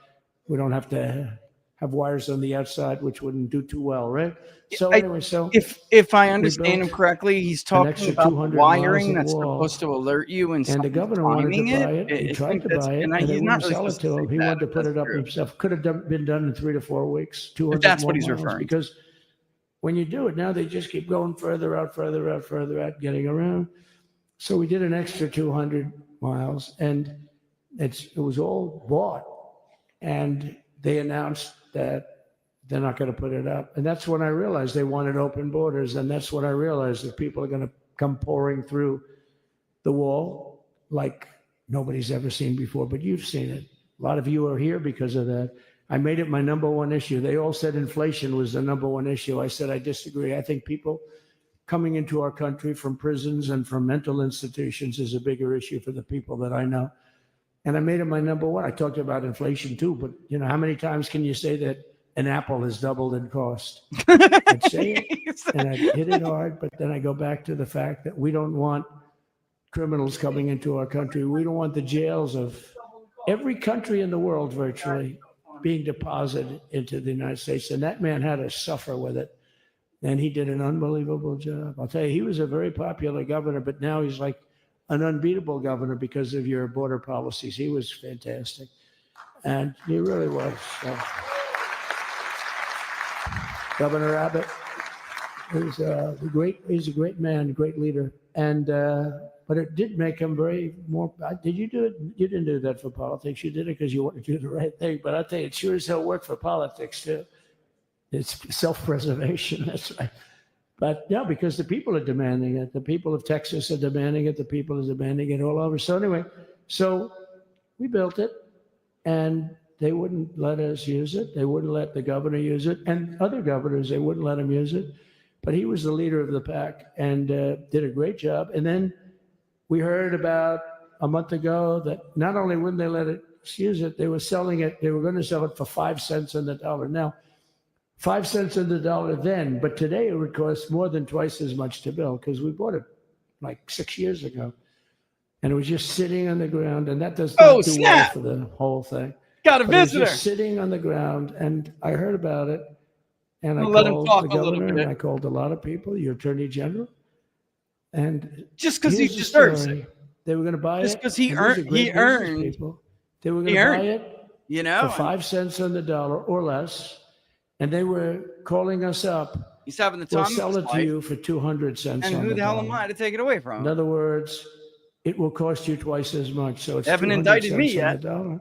We don't have to have wires on the outside, which wouldn't do too well, right? So anyway, if I understand him correctly, he's talking about wiring that's supposed to alert you and the governor wanted to buy it. He tried to buy it, and they wouldn't sell it to him. He wanted to put it up himself. Could have been done in 3 to 4 weeks. 200 that's what more he's miles, referring to. Because when you do it now, they just keep going further out, getting around. So we did an extra 200 miles, and it was all bought. And they announced that they're not going to put it up. And that's when I realized they wanted open borders. And that's when I realized that people are going to come pouring through the wall like nobody's ever seen before. But you've seen it. A lot of you are here because of that. I made it my number one issue. They all said inflation was the number one issue. I said, I disagree. I think people coming into our country from prisons and from mental institutions is a bigger issue for the people that I know. And I made it my number one. I talked about inflation too, but how many times can you say that an apple has doubled in cost? I'd say it, and I hit it hard, but then I go back to the fact that we don't want criminals coming into our country. We don't want the jails of every country in the world virtually being deposited into the United States. And that man had to suffer with it. And he did an unbelievable job. I'll tell you, he was a very popular governor, but now he's like an unbeatable governor because of your border policies. He was fantastic. And he really was. Governor Abbott is he's a great man, great leader. And but it did make him did you do it? You didn't do that for politics. You did it because you wanted to do the right thing. But I'll tell you, it sure as hell worked for politics too. It's self-preservation, that's right. But no, because the people are demanding it. The people of Texas are demanding it. The people are demanding it all over. So anyway, so we built it, and they wouldn't let us use it. They wouldn't let the governor use it, and other governors, they wouldn't let him use it. But he was the leader of the pack and did a great job. And then we heard about a month ago that not only wouldn't they let us use it, they were selling it. They were going to sell it for 5 cents on the dollar. Now, 5 cents on the dollar then, but today it would cost more than twice as much to build because we bought it like 6 years ago. And it was just sitting on the ground, and that does not do well for the whole thing. Got a But it was visitor. just sitting on the ground, and I heard about it, and I Let him called talk the a little governor, bit. and I called a lot of people, your attorney general, and Just because he here's the deserves story. it. They were going to buy it. Just because he and these are earned, great he business earned, people. They were going he to buy earned it, you know, for 5 cents on the dollar or less, and they were calling us up. he's having the We'll time sell of his it to life. you for 200 cents And on who the hell am dollar. I to take it away from In him? other words, it will cost you twice as much. So it's They haven't 200 indicted me cents on yet. the dollar.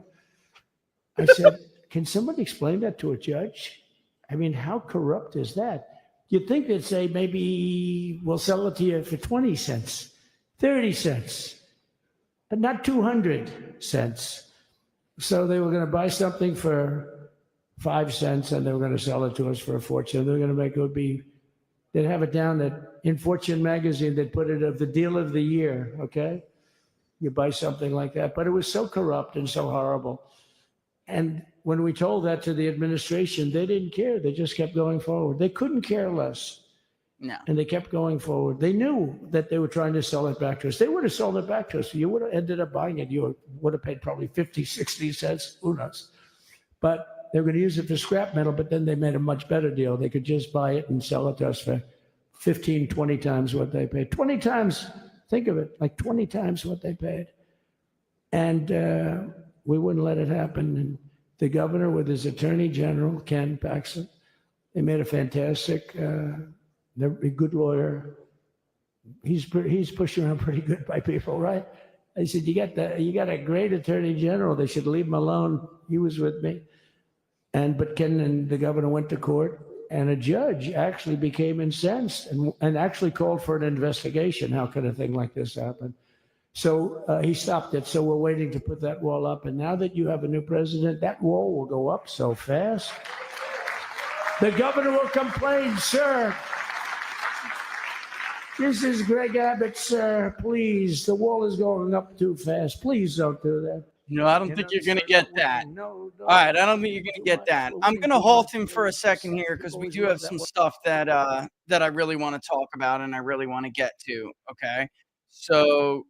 I said, can somebody explain that to a judge? I mean, how corrupt is that? You'd think they'd say maybe we'll sell it to you for 20 cents, 30 cents, but not 200 cents. So they were going to buy something for 5 cents and they were going to sell it to us for a fortune. They were going to make it would be, they'd have it down that in Fortune magazine, they'd put it of the deal of the year, okay? You buy something like that. But it was so corrupt and so horrible. And when we told that to the administration, they didn't care. They just kept going forward. They couldn't care less. No. And they kept going forward. They knew that they were trying to sell it back to us. They would have sold it back to us. You would have ended up buying it. You would have paid probably 50, 60 cents. Who knows? But they were going to use it for scrap metal, but then they made a much better deal. They could just buy it and sell it to us for 15, 20 times what they paid. 20 times, think of it, like 20 times what they paid. And we wouldn't let it happen. And the governor with his attorney general, Ken Paxton, they made a fantastic, a good lawyer. He's pushed around pretty good by people, right? I said, you got a great attorney general. They should leave him alone. He was with me. But Ken and the governor went to court, and a judge actually became incensed and actually called for an investigation. How could a thing like this happen? So he stopped it. So we're waiting to put that wall up. And now that you have a new president, that wall will go up so fast. The governor will complain, sir. This is Greg Abbott, sir. Please, the wall is going up too fast. Please don't do that. No, I don't think you're going to get that. All right, I don't think you're going to get that. I'm going to halt him for a second here because we do have some stuff that I really want to talk about and I really want to get to, okay? So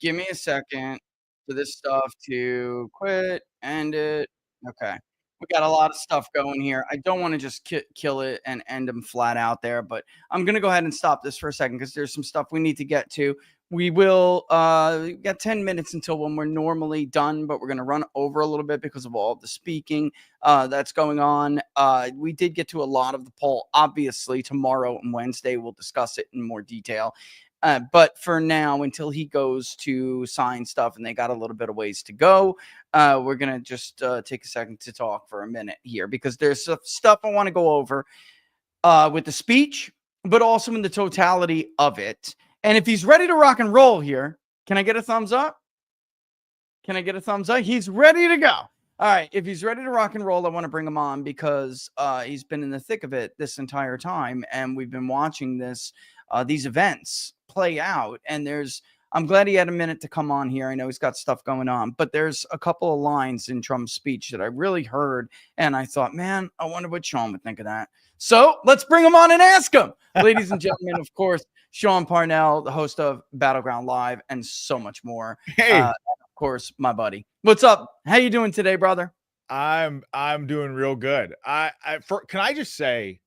give me a second for this stuff to quit, end it. Okay. We got a lot of stuff going here. I don't want to just kill it and end them flat out there, but I'm going to go ahead and stop this for a second because there's some stuff we need to get to. We will get 10 minutes until when we're normally done, but we're going to run over a little bit because of all of the speaking that's going on. We did get to a lot of the poll. Obviously, tomorrow and Wednesday, we'll discuss it in more detail. But for now, until he goes to sign stuff and they got a little bit of ways to go, we're going to just take a second to talk for a minute here because there's some stuff I want to go over with the speech, but also in the totality of it. And if he's ready to rock and roll here, can I get a thumbs up? Can I get a thumbs up? He's ready to go. All right. If he's ready to rock and roll, I want to bring him on because he's been in the thick of it this entire time. And we've been watching these events play out. And I'm glad he had a minute to come on here. I know he's got stuff going on, but there's a couple of lines in Trump's speech that I really heard. And I thought, man, I wonder what Sean would think of that. So let's bring him on and ask him. Ladies and gentlemen, of course, Sean Parnell, the host of Battleground Live and so much more. Hey, and of course, my buddy. What's up? How you doing today, brother? I'm doing real good. Can I just say,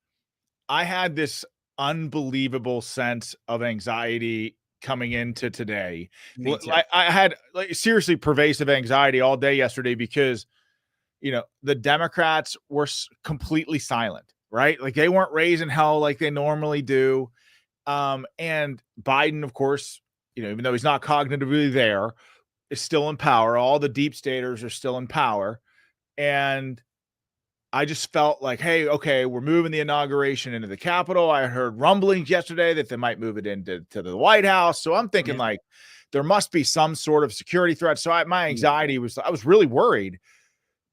I had this unbelievable sense of anxiety coming into today. I had seriously pervasive anxiety all day yesterday because, the Democrats were completely silent, right? Like they weren't raising hell like they normally do. And Biden, of course, even though he's not cognitively there, is still in power. All the deep staters are still in power. And I just felt like, hey, okay, we're moving the inauguration into the Capitol. I heard rumblings yesterday that they might move it into the White House. So I'm thinking like there must be some sort of security threat. So my anxiety was, I was really worried.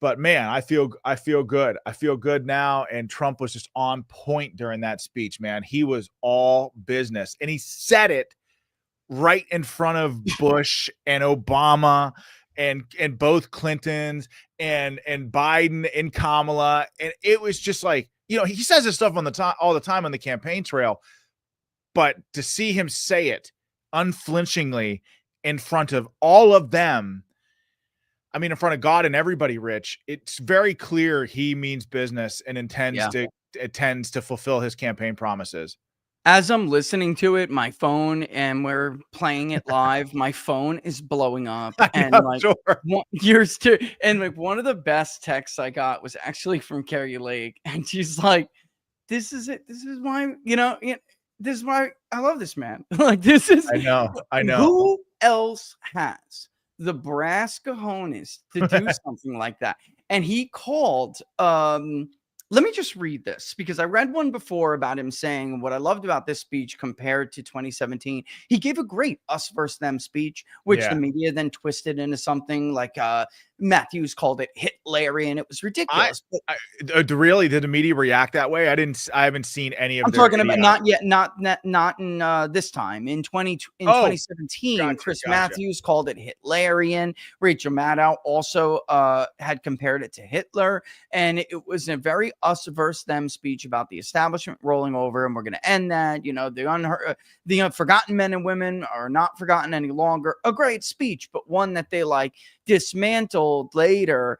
But man, I feel good. I feel good now. And Trump was just on point during that speech, man. He was all business. And he said it right in front of Bush and Obama and both Clintons and Biden and Kamala. And it was just like, you know, he says this stuff all the time on the campaign trail, but to see him say it unflinchingly in front of all of them, I mean, in front of God and everybody, Rich, it's very clear he means business and intends to fulfill his campaign promises. As I'm listening to it, my phone, and we're playing it live, my phone is blowing up. And like yours too. And like one of the best texts I got was actually from Carrie Lake. And she's like, this is it. This is why, this is why I love this man. Like, this is, I know. Who else has the brass cojones to do something like that? And he called, let me just read this, because I read one before about him saying what I loved about this speech compared to 2017. He gave a great us versus them speech, which the media then twisted into something like Matthews called it Hitlerian. It was ridiculous. Really? Did the media react that way? I haven't seen any of. I'm talking about not yet, not in this time. In 2017, Chris Matthews called it Hitlerian. Rachel Maddow also had compared it to Hitler, and it was a very us versus them speech about the establishment rolling over, and we're going to end that. You know, the forgotten men and women are not forgotten any longer. A great speech, but one that they like dismantled later.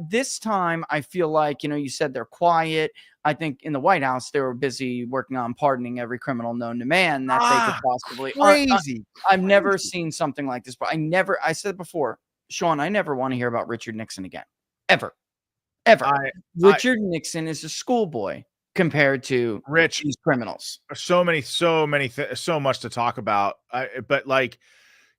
This time I feel like, you said they're quiet. I think in the White House they were busy working on pardoning every criminal known to man that they could possibly. Crazy. I've never seen something like this, but I said before, Sean, I never want to hear about Richard Nixon again, ever. Richard Nixon is a schoolboy compared to these criminals. So much to talk about. But like,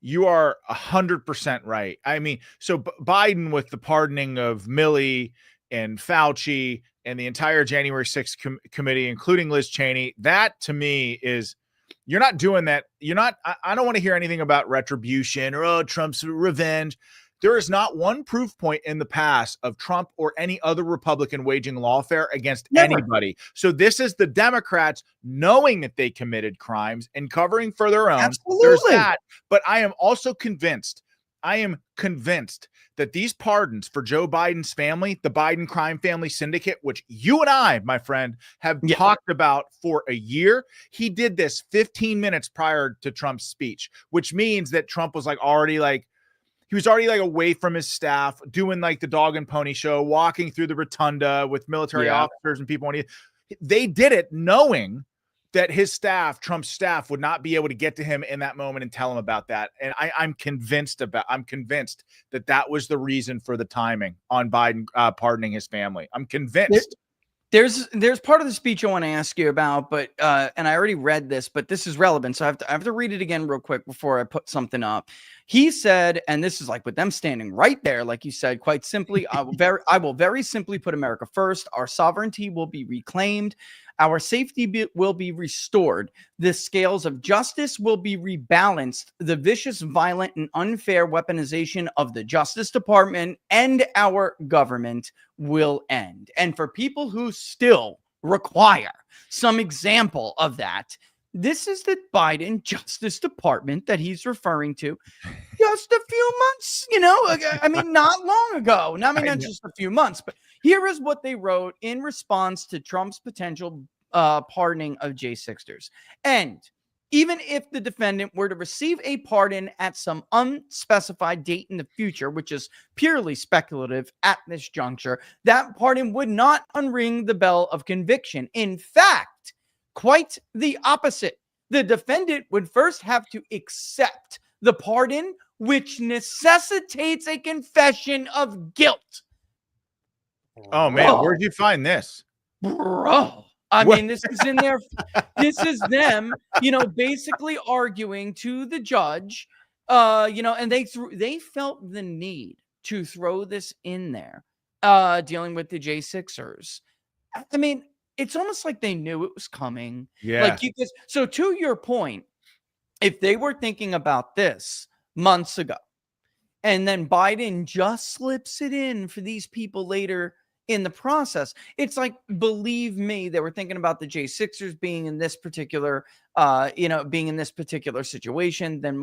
you are 100% right. I mean, so Biden with the pardoning of Milley and Fauci and the entire January 6th committee, including Liz Cheney, that to me is, you're not doing that. I don't want to hear anything about retribution or, Trump's revenge. There is not one proof point in the past of Trump or any other Republican waging lawfare against anybody. So this is the Democrats knowing that they committed crimes and covering for their own. Absolutely. There's that. But I am also convinced that these pardons for Joe Biden's family, the Biden crime family syndicate, which you and I, my friend, have talked about for a year, he did this 15 minutes prior to Trump's speech, which means that Trump was already away from his staff, doing like the dog and pony show, walking through the rotunda with military officers and people. They did it knowing that his staff, Trump's staff, would not be able to get to him in that moment and tell him about that. And I'm convinced that that was the reason for the timing on Biden pardoning his family. I'm convinced. There's part of the speech I want to ask you about, but and I already read this, but this is relevant, so I have to read it again real quick before I put something up. He said, and this is like with them standing right there, like you said, quite simply, I will very simply put America first. Our sovereignty will be reclaimed. Our safety will be restored. The scales of justice will be rebalanced. The vicious, violent, and unfair weaponization of the Justice Department and our government will end. And for people who still require some example of that, this is the Biden Justice Department that he's referring to just a few months, I mean, not long ago. Not just a few months, but here is what they wrote in response to Trump's potential pardoning of J6ers. And even if the defendant were to receive a pardon at some unspecified date in the future, which is purely speculative at this juncture, that pardon would not unring the bell of conviction. In fact, quite the opposite. The defendant would first have to accept the pardon, which necessitates a confession of guilt. Oh, man. Where'd you find this? Bro. I mean, this is in there. This is them, basically arguing to the judge, and they felt the need to throw this in there, dealing with the J6ers. I mean, it's almost like they knew it was coming. Yeah. So to your point, if they were thinking about this months ago, and then Biden just slips it in for these people later in the process. It's like, believe me, they were thinking about the J6ers being in this particular, being in this particular situation. Then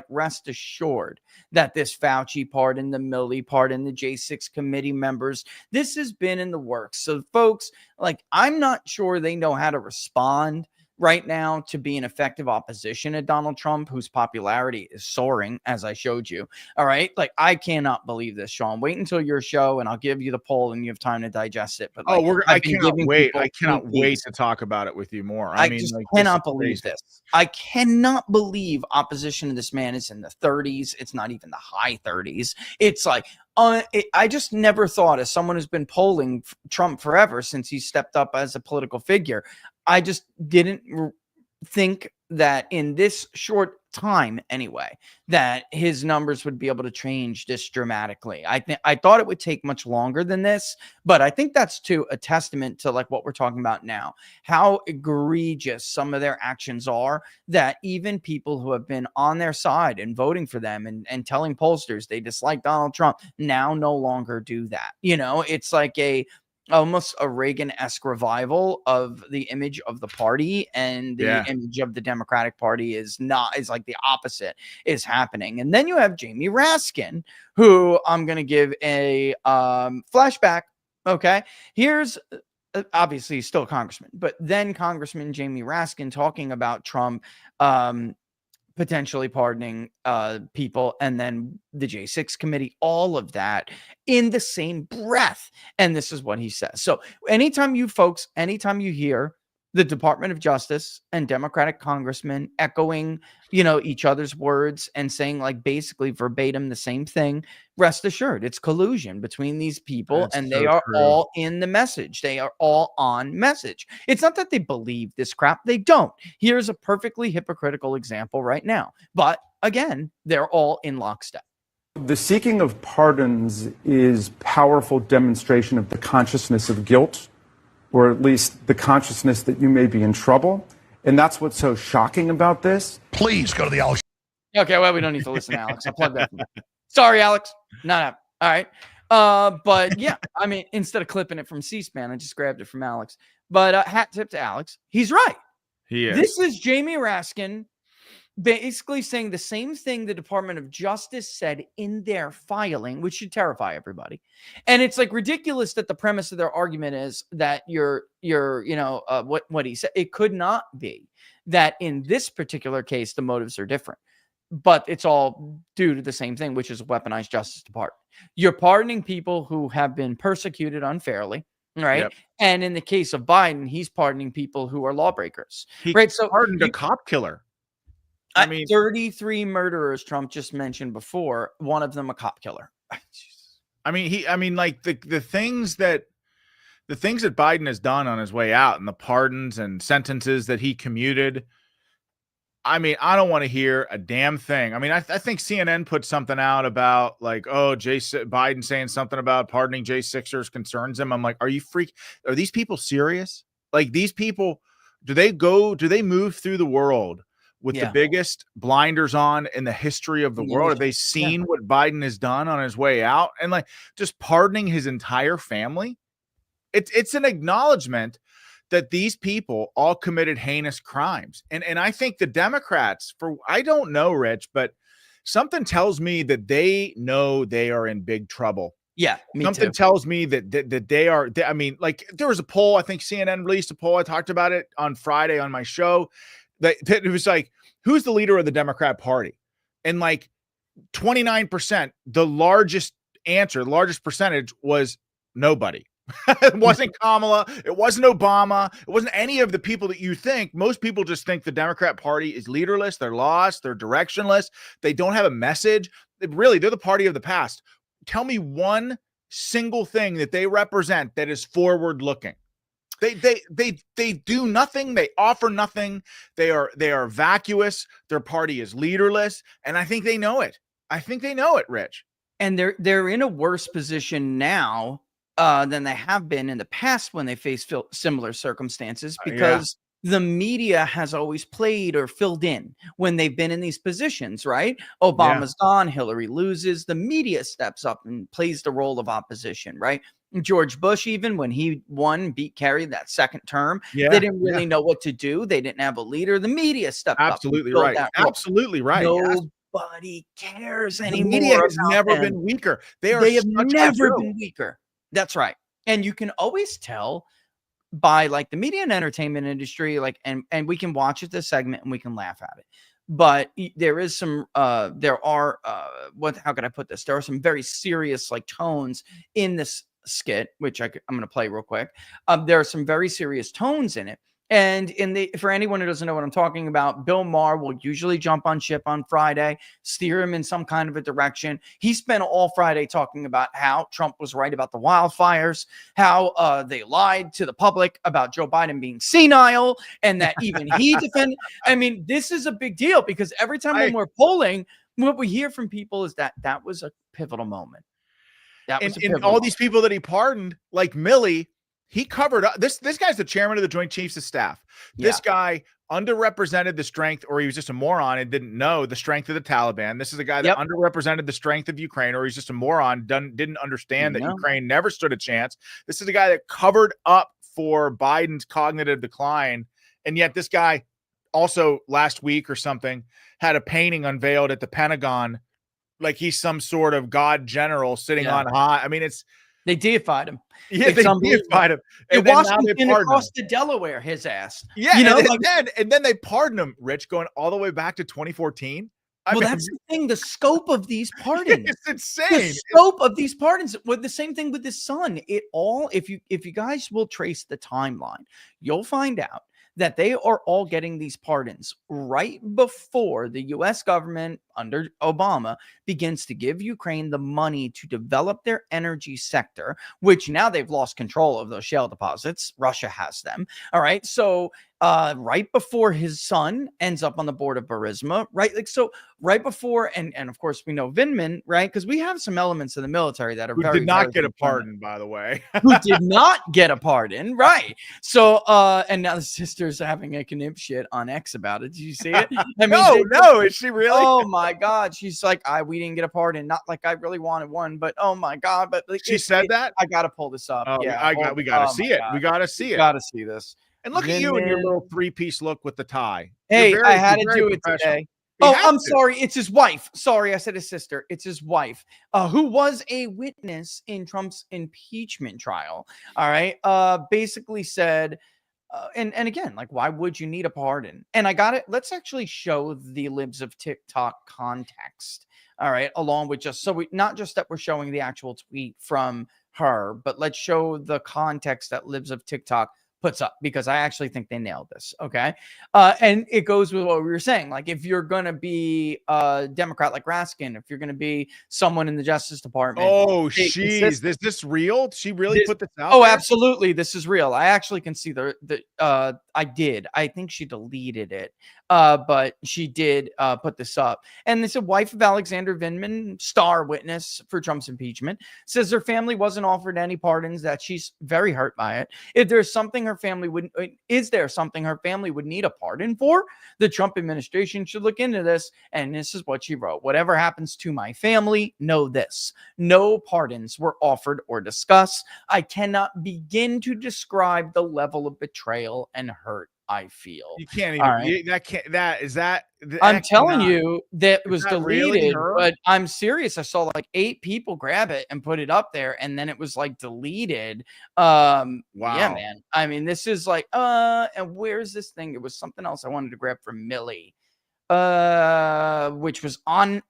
rest assured that this Fauci part and the Milley part and the J6 committee members, this has been in the works. So folks, like, I'm not sure they know how to respond right now to be an effective opposition to Donald Trump, whose popularity is soaring, as I showed you. All right. Like, I cannot believe this, Sean. Wait until your show and I'll give you the poll and you have time to digest it. But like, I cannot wait. I cannot wait to talk about it with you more. I mean, just like, cannot believe this. I cannot believe opposition to this man is in the 30s. It's not even the high 30s. It's like, I just never thought, as someone who's been polling Trump forever since he stepped up as a political figure, I just didn't think that in this short time anyway, that his numbers would be able to change this dramatically. I thought it would take much longer than this, but I think that's to a testament to like what we're talking about now, how egregious some of their actions are, that even people who have been on their side and voting for them and telling pollsters they dislike Donald Trump now no longer do that. You know, it's like almost a Reagan-esque revival of the image of the party, and the image of the Democratic Party is like the opposite is happening. And then you have Jamie Raskin, who I'm going to give a flashback. Okay, here's obviously he's still a congressman, but then Congressman Jamie Raskin talking about Trump potentially pardoning people, and then the J6 committee, all of that in the same breath. And this is what he says. So anytime you hear the Department of Justice and Democratic congressmen echoing, each other's words and saying like basically verbatim the same thing, rest assured it's collusion between these people. That's and they are true. All in the message. They are all on message. It's not that they believe this crap. They don't. Here's a perfectly hypocritical example right now. But again, they're all in lockstep. The seeking of pardons is powerful demonstration of the consciousness of guilt, or at least the consciousness that you may be in trouble. And that's what's so shocking about this. Please go to the Alex. Okay, well, we don't need to listen to Alex. I'll plug that. Sorry, Alex. Not all right. But yeah, I mean, instead of clipping it from C-SPAN, I just grabbed it from Alex. But hat tip to Alex. He's right. He is. This is Jamie Raskin basically saying the same thing the Department of Justice said in their filing, which should terrify everybody. And it's like ridiculous that the premise of their argument is that what he said. It could not be that in this particular case, the motives are different, but it's all due to the same thing, which is a weaponized Justice Department. You're pardoning people who have been persecuted unfairly. Right. Yep. And in the case of Biden, he's pardoning people who are lawbreakers. He pardoned a cop killer. I mean, 33 murderers Trump just mentioned before, one of them a cop killer. Like the things that Biden has done on his way out, and the pardons and sentences that he commuted. I mean, I don't want to hear a damn thing. I mean, I think CNN put something out about like, Biden saying something about pardoning J6ers concerns him. I'm like, are these people serious? Like, these people, do they move through the world with the biggest blinders on in the history of the world? Have they seen what Biden has done on his way out? And like, just pardoning his entire family. It's an acknowledgement that these people all committed heinous crimes. And I think the Democrats, I don't know, Rich, but something tells me that they know they are in big trouble. Yeah, something tells me that they are. I mean, like, there was a poll, I think CNN released a poll. I talked about it on Friday on my show. That it was like, who's the leader of the Democrat Party? And like 29%, the largest percentage was nobody. It wasn't Kamala. It wasn't Obama. It wasn't any of the people that you think. Most people just think the Democrat Party is leaderless. They're lost. They're directionless. They don't have a message. They're the party of the past. Tell me one single thing that they represent that is forward looking. They do nothing. They offer nothing. They are vacuous. Their party is leaderless, and I think they know it. Rich. And they're in a worse position now than they have been in the past when they face similar circumstances, because the media has always played or filled in when they've been in these positions, right? Obama's gone, Hillary loses, the media steps up and plays the role of opposition, right? George Bush, even when he beat Kerry that second term, they didn't really know what to do. They didn't have a leader. The media stepped Absolutely up. right. Absolutely right. Nobody cares anymore. The media has never them. been weaker. They have never been weaker. That's right. And you can always tell by like the media and entertainment industry, like, and we can watch this segment and we can laugh at it. But there is some, how can I put this? There are some very serious like tones in this skit, which I'm going to play real quick. There are some very serious tones in it. And for anyone who doesn't know what I'm talking about, Bill Maher will usually jump on ship on Friday, steer him in some kind of a direction. He spent all Friday talking about how Trump was right about the wildfires, how they lied to the public about Joe Biden being senile, and that even he defended. I mean, this is a big deal because every time when we're polling, what we hear from people is that was a pivotal moment. And all these people that he pardoned, like Milley, he covered up. This guy's the chairman of the Joint Chiefs of Staff. This guy underrepresented the strength, or he was just a moron and didn't know the strength of the Taliban. This is a guy that underrepresented the strength of Ukraine, or he's just a moron, didn't understand that Ukraine never stood a chance. This is a guy that covered up for Biden's cognitive decline. And yet this guy also last week or something had a painting unveiled at the Pentagon like he's some sort of God general sitting on high. I mean, they deified him. Yeah, they deified him. And Washington across to Delaware, his ass. Yeah, you know, and then they pardoned him, Rich, going all the way back to 2014. Well, that's the thing. The scope of these pardons. It's insane. The scope of these pardons. With the same thing with his son. It all, if you guys will trace the timeline, you'll find out that they are all getting these pardons right before the U.S. government under Obama begins to give Ukraine the money to develop their energy sector, which now they've lost control of those shale deposits. Russia has them. All right. So right before his son ends up on the board of Burisma, right? Like, so right before, and of course we know Vindman, right? Because we have some elements in the military that are who did not get a pardon, by the way. Who did not get a pardon, right? So, and now the sister's having a knip shit on X about it. Did you see it? I mean, no, is she really? Oh my God, she's like, we didn't get a pardon. Not like I really wanted one, but oh my God, but like, she said that. I gotta pull this up. Oh, yeah, we gotta see it. We gotta see it. Gotta see this. And look at you in your little three-piece look with the tie. Hey, I had to do it today. Oh, I'm sorry. It's his wife. Sorry, I said his sister. It's his wife, who was a witness in Trump's impeachment trial. All right. Basically said, and again, like, why would you need a pardon? And I got it. Let's actually show the libs of TikTok context. All right. Along with not just that we're showing the actual tweet from her, but let's show the context that libs of TikTok puts up, because I actually think they nailed this. Okay. And it goes with what we were saying. Like, if you're going to be a Democrat like Raskin, if you're going to be someone in the Justice Department. Oh, jeez. Is this real? She really put this out? Oh, there? Absolutely. This is real. I actually can see I did. I think she deleted it. But she did put this up. And this is wife of Alexander Vindman, star witness for Trump's impeachment, says her family wasn't offered any pardons, that she's very hurt by it. Is there something her family would need a pardon for? The Trump administration should look into this. And this is what she wrote. Whatever happens to my family, know this. No pardons were offered or discussed. I cannot begin to describe the level of betrayal and hurt I feel. You can't even. I'm telling you that was deleted, really but I'm serious. I saw like 8 people grab it and put it up there, and then it was like deleted. Wow. Yeah, man. I mean, this is like, and where's this thing? It was something else I wanted to grab from Milley, which was on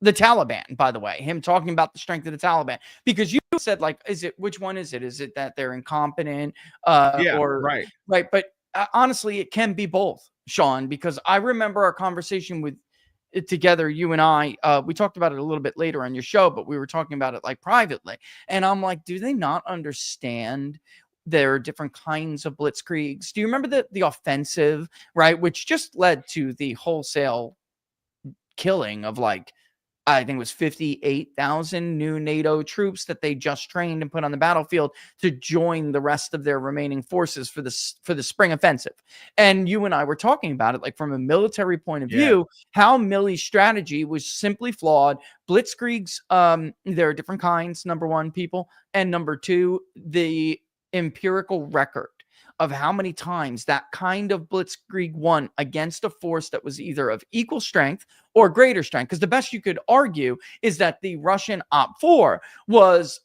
the Taliban, by the way, him talking about the strength of the Taliban, because you said, like, which one is it? Is it that they're incompetent? Right. But honestly, it can be both, Sean, because I remember our conversation with it together, you and I, we talked about it a little bit later on your show, but we were talking about it like privately. And I'm like, do they not understand there are different kinds of blitzkriegs? Do you remember the offensive, right? Which just led to the wholesale killing of like I think it was 58,000 new NATO troops that they just trained and put on the battlefield to join the rest of their remaining forces for the spring offensive. And you and I were talking about it, like from a military point of view, how Milley's strategy was simply flawed. Blitzkriegs, there are different kinds, number one, people, and number two, the empirical record of how many times that kind of blitzkrieg won against a force that was either of equal strength or greater strength. Because the best you could argue is that the Russian Op-4 was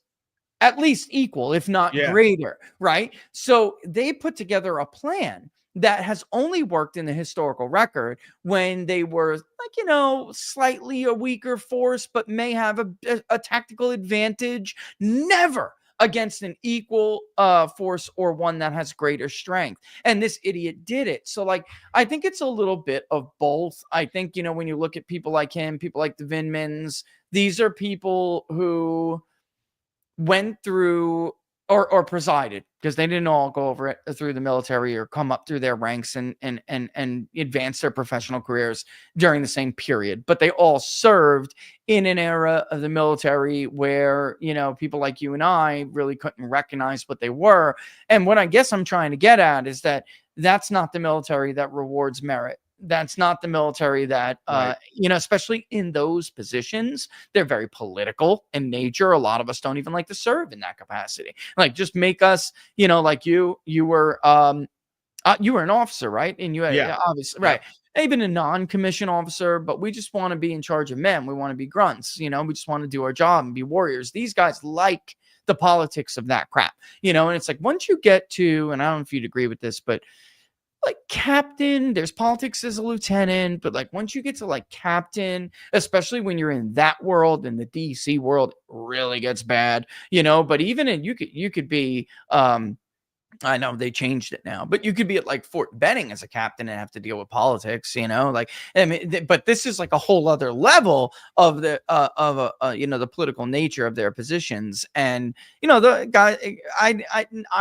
at least equal, if not greater, right? So they put together a plan that has only worked in the historical record when they were, like, you know, slightly a weaker force, but may have a tactical advantage. Never against an equal force or one that has greater strength. And this idiot did it. So, like, I think it's a little bit of both. I think, you know, when you look at people like him, people like the Vindmans, these are people who went through or presided, because they didn't all go over it through the military or come up through their ranks and advance their professional careers during the same period, but they all served in an era of the military where, you know, people like you and I really couldn't recognize what they were. And what I guess I'm trying to get at is that that's not the military that rewards merit. That's not the military that, you know, especially in those positions, they're very political in nature. A lot of us don't even like to serve in that capacity. Like, just make us, you know, like you were an officer, right? And you had, obviously, right. Even a non-commissioned officer, but we just want to be in charge of men. We want to be grunts, you know, we just want to do our job and be warriors. These guys like the politics of that crap, you know, and it's like, once you get to, and I don't know if you'd agree with this, but like captain, there's politics as a lieutenant, but like once you get to like captain, especially when you're in that world, in the DC world, it really gets bad, you know. But even in, you could be I know they changed it now, but you could be at like Fort Benning as a captain and have to deal with politics, you know, like, I mean, but this is like a whole other level of the, you know, the political nature of their positions. And, you know, the guy, I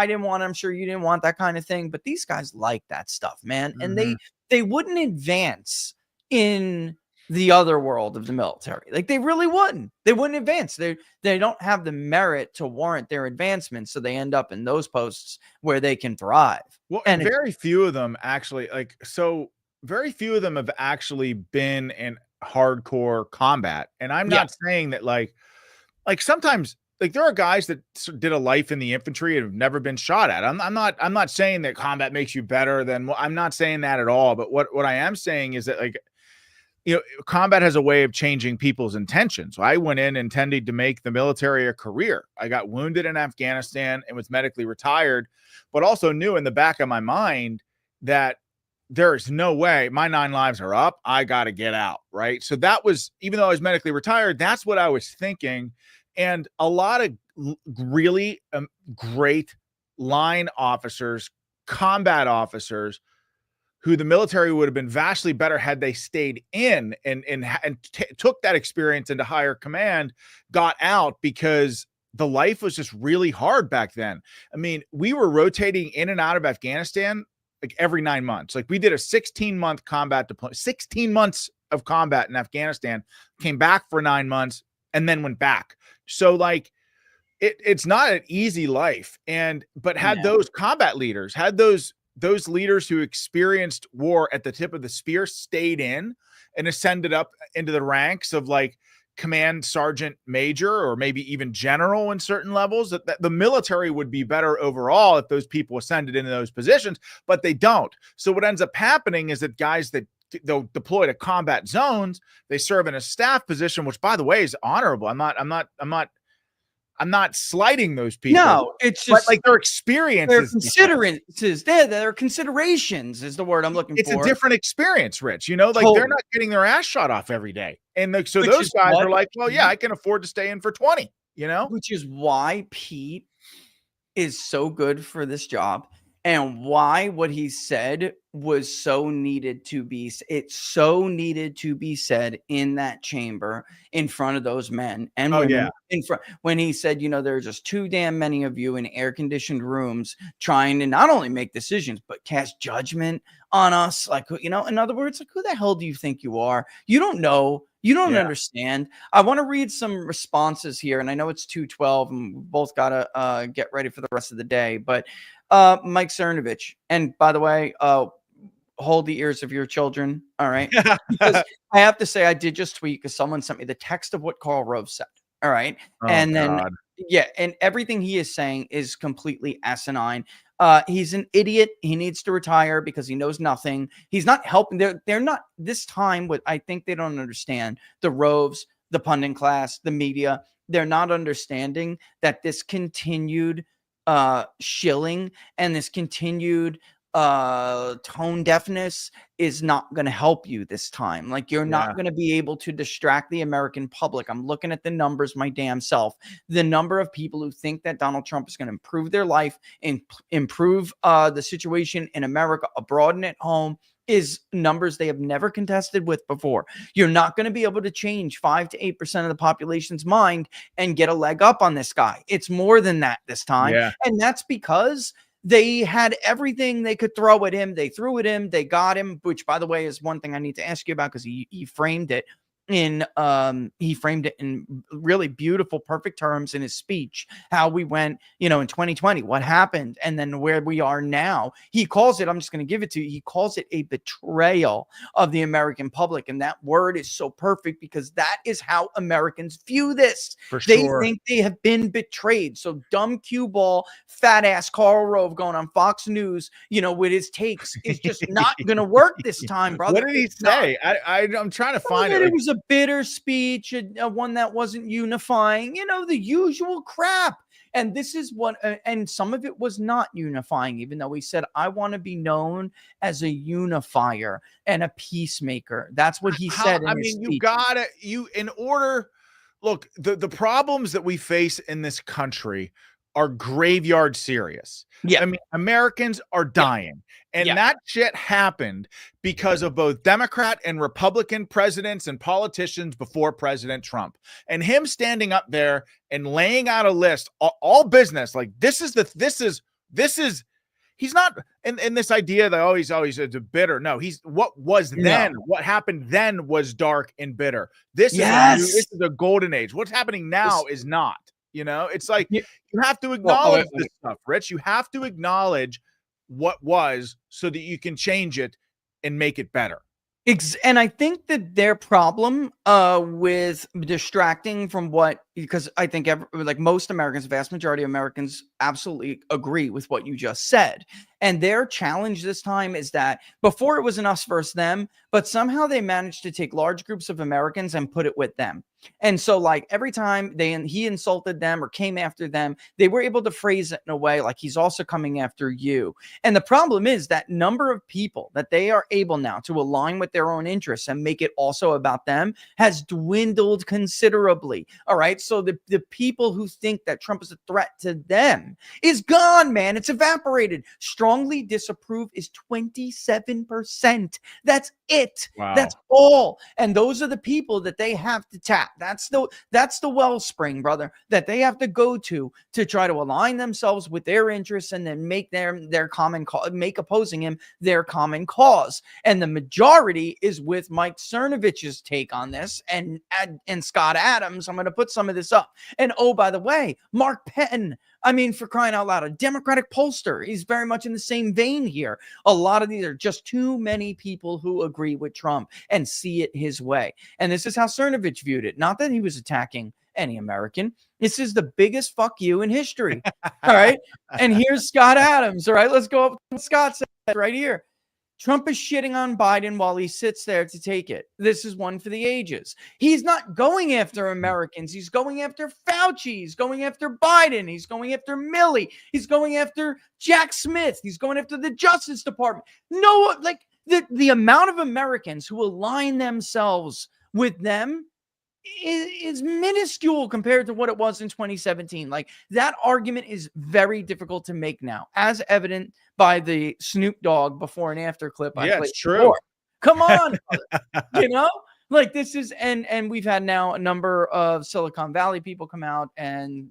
didn't want, I'm sure you didn't want that kind of thing, but these guys like that stuff, man. And they wouldn't advance in the other world of the military. Like, they really wouldn't. They wouldn't advance. They don't have the merit to warrant their advancement, so they end up in those posts where they can thrive. Well, and very few of them actually, like, so very few of them have actually been in hardcore combat. And I'm not saying that, like sometimes, like, there are guys that did a life in the infantry and have never been shot at. I'm not saying that combat makes you better than, I'm not saying that at all. But what I am saying is that, like, you know, combat has a way of changing people's intentions. So I went in intending to make the military a career. I got wounded in Afghanistan and was medically retired, but also knew in the back of my mind that there is no way, my 9 lives are up, I got to get out, right? So that was, even though I was medically retired, that's what I was thinking. And a lot of really great line officers, combat officers, who the military would have been vastly better had they stayed in and took that experience into higher command, got out because the life was just really hard back then. I mean, we were rotating in and out of Afghanistan like every 9 months. Like, we did a 16-month combat deployment, 16 months of combat in Afghanistan, came back for 9 months, and then went back. So, like, it's not an easy life. But had those combat leaders, had those leaders who experienced war at the tip of the spear stayed in and ascended up into the ranks of, like, command sergeant major or maybe even general in certain levels, that the military would be better overall if those people ascended into those positions, but they don't. So what ends up happening is that guys that they'll deploy to combat zones, they serve in a staff position, which, by the way, is honorable. I'm not slighting those people. No, it's just like their experiences. Their considerations is the word I'm looking for. It's a different experience, Rich. You know, like, they're not getting their ass shot off every day. And so those guys are like, well, yeah, I can afford to stay in for 20, you know? Which is why Pete is so good for this job, and why what he said was so needed to be, said in that chamber in front of those men and women in front, when he said, you know, there are just too damn many of you in air-conditioned rooms trying to not only make decisions but cast judgment on us. Like, you know, in other words, like, who the hell do you think you are? You don't know You don't Yeah. understand. I want to read some responses here, and I know it's 2:12, and we both got to get ready for the rest of the day. But Mike Cernovich, and by the way, hold the ears of your children, all right? Because I have to say, I did just tweet because someone sent me the text of what Karl Rove said, all right? Oh, And then, God. yeah, and everything he is saying is completely asinine. He's an idiot. He needs to retire because he knows nothing. He's not helping. They're not this time. What I think they don't understand, the Roves, the pundit class, the media, they're not understanding that this continued shilling and this continued tone deafness is not going to help you this time. Like, you're not going to be able to distract the American public. I'm looking at the numbers my damn self. The number of people who think that Donald Trump is going to improve their life and improve the situation in America, abroad and at home, is numbers they have never contested with before. You're not going to be able to change 5 to 8% of the population's mind and get a leg up on this guy. It's more than that this time. Yeah. And that's because they had everything they could throw at him. They threw at him. They got him, which, by the way, is one thing I need to ask you about, because he framed it in really beautiful, perfect terms in his speech, how we went, in 2020, what happened, and then where we are now. He calls it, I'm just going to give it to you, he calls it a betrayal of the American public. And that word is so perfect because that is how Americans view this. They think they have been betrayed. So dumb cue ball, fat ass Karl Rove going on Fox News, with his takes is just not going to work this time, brother. What did he say? I'm trying to find it. It was a bitter speech, one that wasn't unifying, the usual crap. And this is what, and some of it was not unifying, even though he said, I want to be known as a unifier and a peacemaker. That's what he said. Look, the problems that we face in this country are graveyard serious. Yeah. I mean, Americans are dying. And that shit happened because of both Democrat and Republican presidents and politicians before President Trump. And him standing up there and laying out a list, all business, like this is, he's not in this idea that, he's always bitter. No, what was then, what happened then was dark and bitter. This is a golden age. What's happening now is not. It's like you have to acknowledge this stuff, Rich. You have to acknowledge what was so that you can change it and make it better. And I think that their problem with distracting from because I think like most Americans, vast majority of Americans absolutely agree with what you just said. And their challenge this time is that before it was an us versus them, but somehow they managed to take large groups of Americans and put it with them. And so, like, every time he insulted them or came after them, they were able to phrase it in a way like, he's also coming after you. And the problem is that number of people that they are able now to align with their own interests and make it also about them has dwindled considerably. All right. So the people who think that Trump is a threat to them is gone, man. It's evaporated. Strongly disapprove is 27%. That's it. Wow. That's all. And those are the people that they have to tap. That's the wellspring, brother, that they have to go to try to align themselves with their interests and then make their common cause, make opposing him their common cause. And the majority is with Mike Cernovich's take on this and Scott Adams. I'm going to put some of this up. And oh, by the way, Mark Penn, I mean, for crying out loud, a Democratic pollster. He's very much in the same vein here. A lot of these are just too many people who agree with Trump and see it his way. And this is how Cernovich viewed it. Not that he was attacking any American. This is the biggest fuck you in history. All right. And here's Scott Adams. All right. Let's go up to what Scott said right here. Trump is shitting on Biden while he sits there to take it. This is one for the ages. He's not going after Americans. He's going after Fauci. He's going after Biden. He's going after Milley. He's going after Jack Smith. He's going after the Justice Department. No, like the amount of Americans who align themselves with them is minuscule compared to what it was in 2017. Like, that argument is very difficult to make now, as evident by the Snoop Dogg before and after clip. Yeah, it's true. Come on, like this is, and we've had now a number of Silicon Valley people come out and,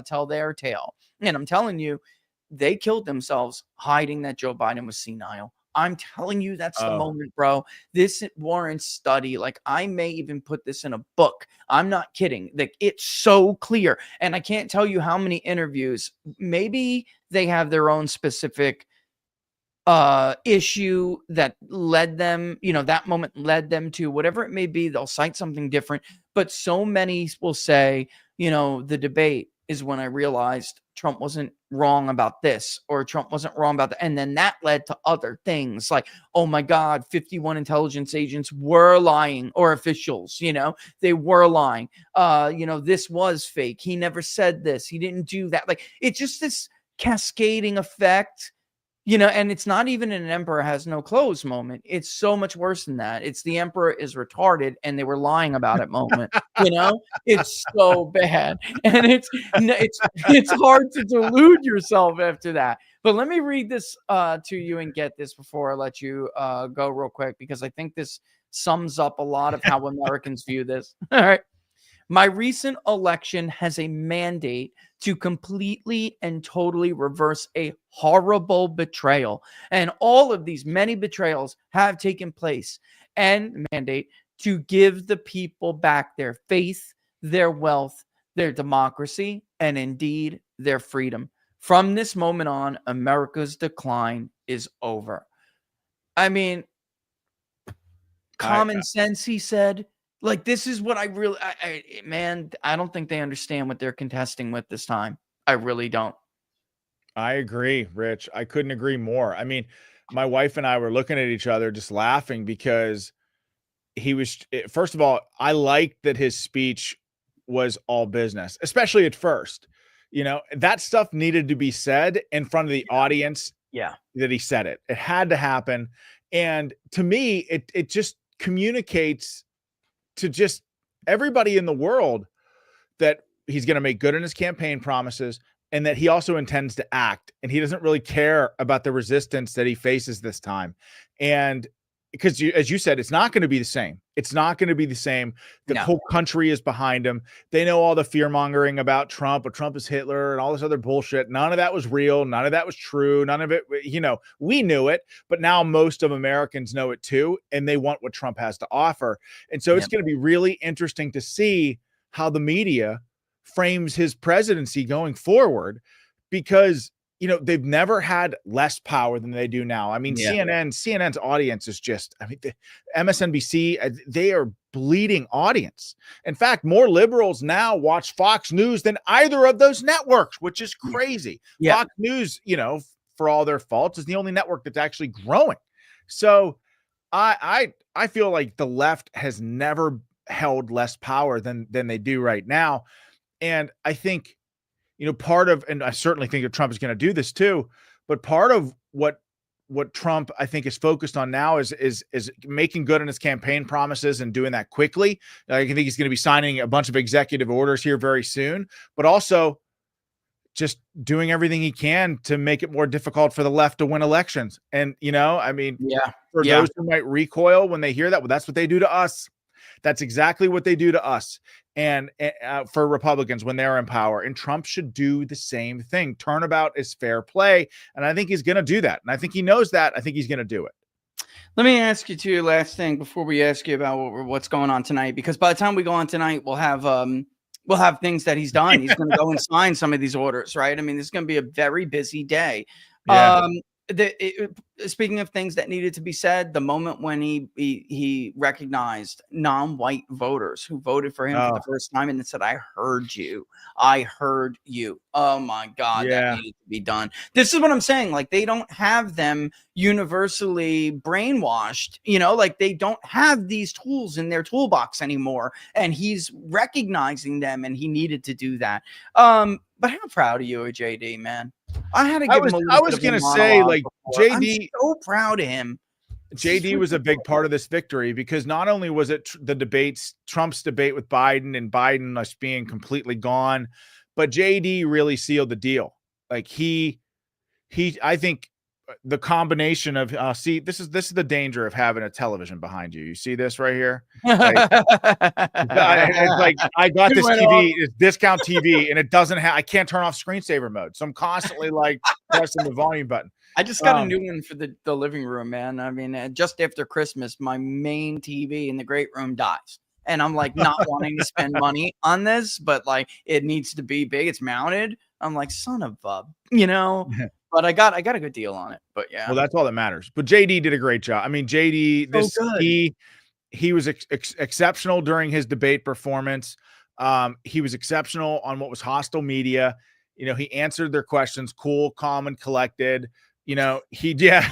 tell their tale. And I'm telling you, they killed themselves hiding that Joe Biden was senile. I'm telling you, that's the Oh. moment, bro. This warrants study. Like, I may even put this in a book. I'm not kidding. Like, it's so clear. And I can't tell you how many interviews. Maybe they have their own specific issue that led them, that moment led them to whatever it may be. They'll cite something different. But so many will say, the debate is when I realized Trump wasn't wrong about this, or Trump wasn't wrong about that. And then that led to other things like, oh my God, 51 intelligence agents were lying, or officials, they were lying. This was fake. He never said this. He didn't do that. Like, it's just this cascading effect. And it's not even an emperor has no clothes moment. It's so much worse than that. It's the emperor is retarded and they were lying about it moment. It's so bad. And it's hard to delude yourself after that. But let me read this to you and get this before I let you go real quick, because I think this sums up a lot of how Americans view this. All right. My recent election has a mandate to completely and totally reverse a horrible betrayal. And all of these many betrayals have taken place, and mandate to give the people back their faith, their wealth, their democracy, and indeed their freedom. From this moment on, America's decline is over. I mean, common sense, he said. Like, this is what I really, I don't think they understand what they're contesting with this time. I really don't. I agree, Rich. I couldn't agree more. I mean, my wife and I were looking at each other just laughing, because first of all, I liked that his speech was all business, especially at first. That stuff needed to be said in front of the audience. Yeah. That he said it. It had to happen. And to me, it just communicates to just everybody in the world that he's going to make good on his campaign promises, and that he also intends to act, and he doesn't really care about the resistance that he faces this time. And because as you said, it's not going to be the same. It's not going to be the same. The whole country is behind him. They know all the fear mongering about Trump, but Trump is Hitler and all this other bullshit. None of that was real. None of that was true. None of it, we knew it, but now most of Americans know it too. And they want what Trump has to offer. And so it's going to be really interesting to see how the media frames his presidency going forward, because they've never had less power than they do now. I mean, CNN's audience is just, the MSNBC, they are bleeding audience. In fact, more liberals now watch Fox News than either of those networks, which is crazy. Yeah. Fox News, for all their faults, is the only network that's actually growing. So I feel like the left has never held less power than they do right now. And I think, part of, and I certainly think that Trump is going to do this too, but part of what Trump, I think, is focused on now is making good on his campaign promises and doing that quickly. I think he's going to be signing a bunch of executive orders here very soon, but also just doing everything he can to make it more difficult for the left to win elections. And, for those who might recoil when they hear that, well, that's what they do to us. That's exactly what they do to us. And for Republicans when they're in power, and Trump should do the same thing. Turnabout is fair play. And I think he's going to do that. And I think he knows that. I think he's going to do it. Let me ask you too, last thing before we ask you about what's going on tonight, because by the time we go on tonight, we'll have things that he's done. He's going to go and sign some of these orders, right? I mean, this is going to be a very busy day. Yeah. Speaking of things that needed to be said, the moment when he recognized non-white voters who voted for him for the first time and said, I heard you. Oh my God, that needed to be done. This is what I'm saying. Like, they don't have them universally brainwashed, like they don't have these tools in their toolbox anymore. And he's recognizing them, and he needed to do that. But how proud of you, JD, man? I had to give him I was going to say, like, JD, I'm so proud of him. JD was a big part of this victory, because not only was it the debates, Trump's debate with Biden and Biden us being completely gone, but JD really sealed the deal. Like, I think the combination of see, this is the danger of having a television behind you. You see this right here? Like, it's like, I got this TV, it's discount TV, and it doesn't have, I can't turn off screensaver mode. So I'm constantly like pressing the volume button. I just got a new one for the living room, man. I mean, just after Christmas, my main TV in the great room dies. And I'm like not wanting to spend money on this, but like it needs to be big. It's mounted. I'm like, son of a, but I got a good deal on it. But yeah. Well, that's all that matters. But JD did a great job. I mean, JD, he was exceptional during his debate performance. He was exceptional on what was hostile media. He answered their questions, cool, calm, and collected. But he had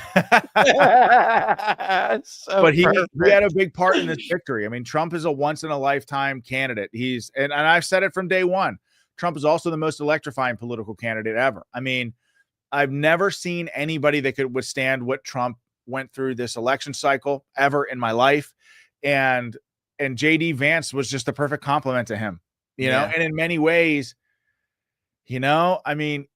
a big part in this victory. I mean, Trump is a once in a lifetime candidate. And I've said it from day one. Trump is also the most electrifying political candidate ever. I mean, I've never seen anybody that could withstand what Trump went through this election cycle ever in my life. And JD Vance was just the perfect complement to him, and in many ways, I mean,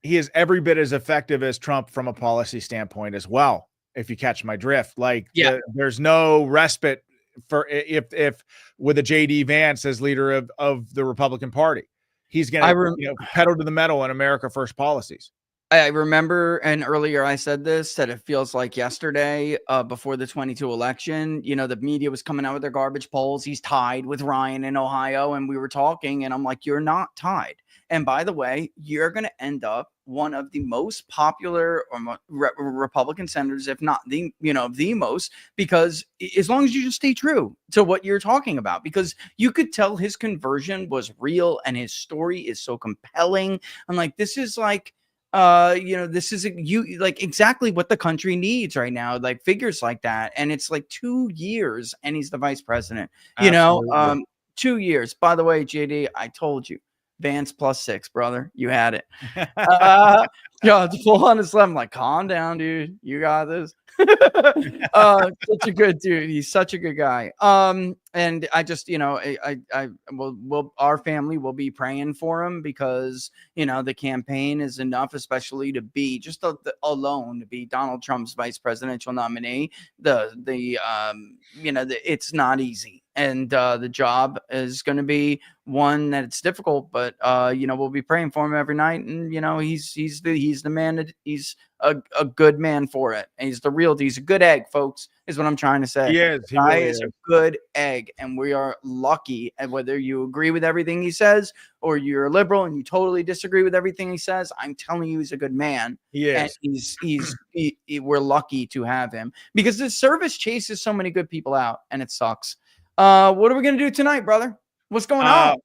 he is every bit as effective as Trump from a policy standpoint as well. If you catch my drift, there's no respite for if with a JD Vance as leader of the Republican Party, he's going to pedal to the metal in America First policies. I remember, and earlier I said this, that it feels like yesterday before the 22 election, the media was coming out with their garbage polls. He's tied with Ryan in Ohio. And we were talking and I'm like, you're not tied. And by the way, you're going to end up one of the most popular Republican senators, if not the most, because as long as you just stay true to what you're talking about, because you could tell his conversion was real and his story is so compelling. I'm like, this is like, this is exactly what the country needs right now, like figures like that. And it's like 2 years and he's the vice president, 2 years. By the way, JD, I told you, Vance +6, brother. You had it. It's full on his left. I'm like, calm down, dude. You got this. Such a good dude. He's such a good guy. And I just, our family will be praying for him because, the campaign is enough, especially to be just alone to be Donald Trump's vice presidential nominee. It's not easy. And the job is going to be one that it's difficult, but we'll be praying for him every night. And he's the man. He's a good man for it. And he's the real. He's a good egg, folks. Is what I'm trying to say. He is. He really is a good egg, and we are lucky. And whether you agree with everything he says or you're a liberal and you totally disagree with everything he says, I'm telling you, he's a good man. He is. And we're lucky to have him because the service chases so many good people out, and it sucks. What are we going to do tonight, brother? What's going on?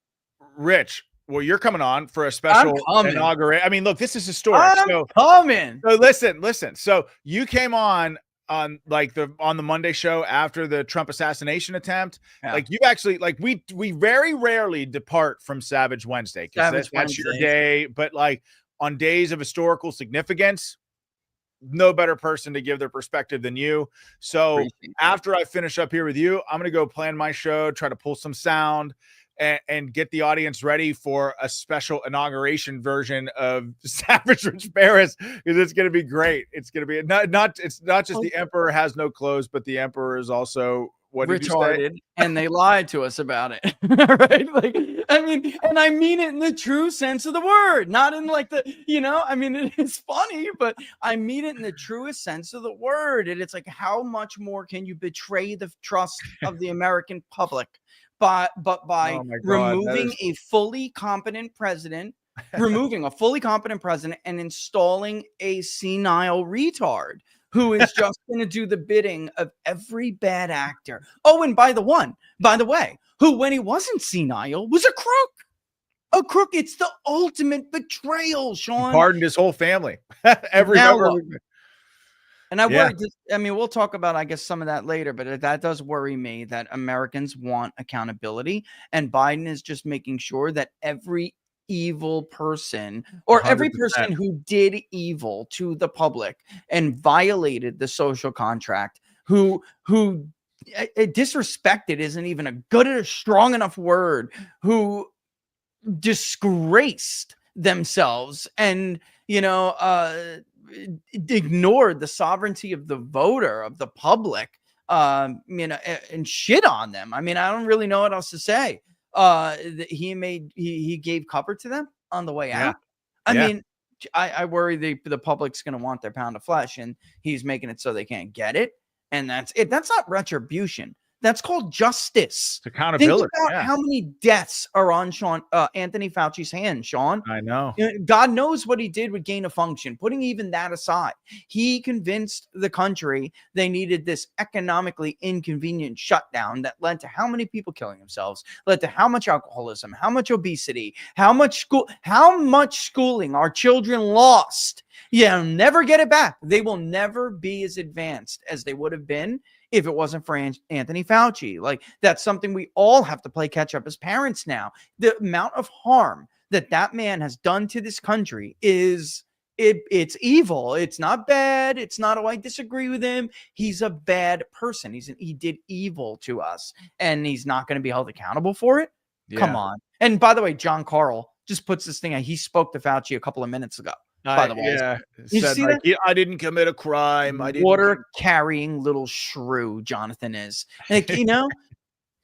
Rich, well, you're coming on for a special inauguration. I mean, look, this is historic. I'm coming. So listen. So you came on the Monday show after the Trump assassination attempt. Yeah. Like you actually, we very rarely depart from Savage Wednesday because that's your day. But like on days of historical significance, no better person to give their perspective than you. So after I finish up here with you, I'm going to go plan my show, try to pull some sound and get the audience ready for a special inauguration version of Savage Rich Paris, because it's going to be great. It's going to be it's not just the emperor has no clothes, but the emperor is also retarded, and they lied to us about it. Right? Like, I mean, and I mean it in the true sense of the word, not in like I mean, it is funny, but I mean it in the truest sense of the word. And it's like, how much more can you betray the trust of the American public by removing a fully competent president, and installing a senile retard who is just going to do the bidding of every bad actor. Oh, and by the way, who, when he wasn't senile, was a crook. A crook. It's the ultimate betrayal, Sean. He pardoned his whole family. And I worry, I mean, we'll talk about, I guess, some of that later, but that does worry me that Americans want accountability. And Biden is just making sure that every evil person or 100%. Every person who did evil to the public and violated the social contract, who disrespected isn't even a strong enough word, who disgraced themselves and, ignored the sovereignty of the voter, of the public, and shit on them. I mean, I don't really know what else to say. He gave cover to them on the way out. I mean, I worry the public's going to want their pound of flesh, and he's making it so they can't get it. And that's it. That's not retribution. That's called justice. It's accountability. Think about how many deaths are on Anthony Fauci's hands, Sean. I know. God knows what he did with gain of function. Putting even that aside, he convinced the country they needed this economically inconvenient shutdown that led to how many people killing themselves, led to how much alcoholism, how much obesity, how much schooling our children lost. Yeah, never get it back. They will never be as advanced as they would have been if it wasn't for Anthony Fauci. Like, that's something we all have to play catch up as parents now. The amount of harm that man has done to this country it's evil. It's not bad. It's not, oh, I disagree with him. He's a bad person. He did evil to us, and he's not going to be held accountable for it. Yeah. Come on. And by the way, John Carl just puts this thing out. He spoke to Fauci a couple of minutes ago. By the way, yeah, you see that? I didn't commit a crime. I didn't. Water carrying little shrew, Jonathan is, like, you know.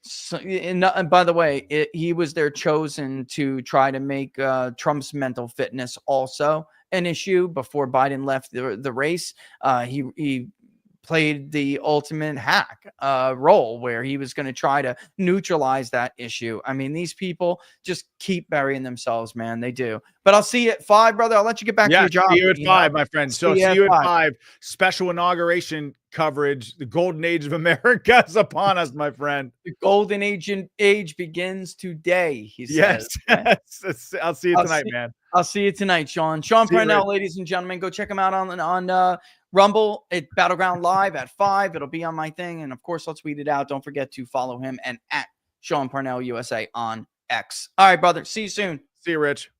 So, and by the way, he was there chosen to try to make Trump's mental fitness also an issue before Biden left the race. He played the ultimate hack role where he was going to try to neutralize that issue. I mean, these people just keep burying themselves, man. They do. But I'll see you at 5, brother. I'll let you get back to your job. See you at 5, my friend. So see you at 5. Special inauguration coverage. The golden age of America is upon us, my friend. The golden age begins today, he says. Yes. I'll see you tonight, man. I'll see you tonight, Sean. Sean Parnell, ladies and gentlemen. Go check him out on Rumble at Battleground Live at 5. It'll be on my thing. And of course, I'll tweet it out. Don't forget to follow him and at Sean Parnell USA on X. All right, brother. See you soon. See you, Rich.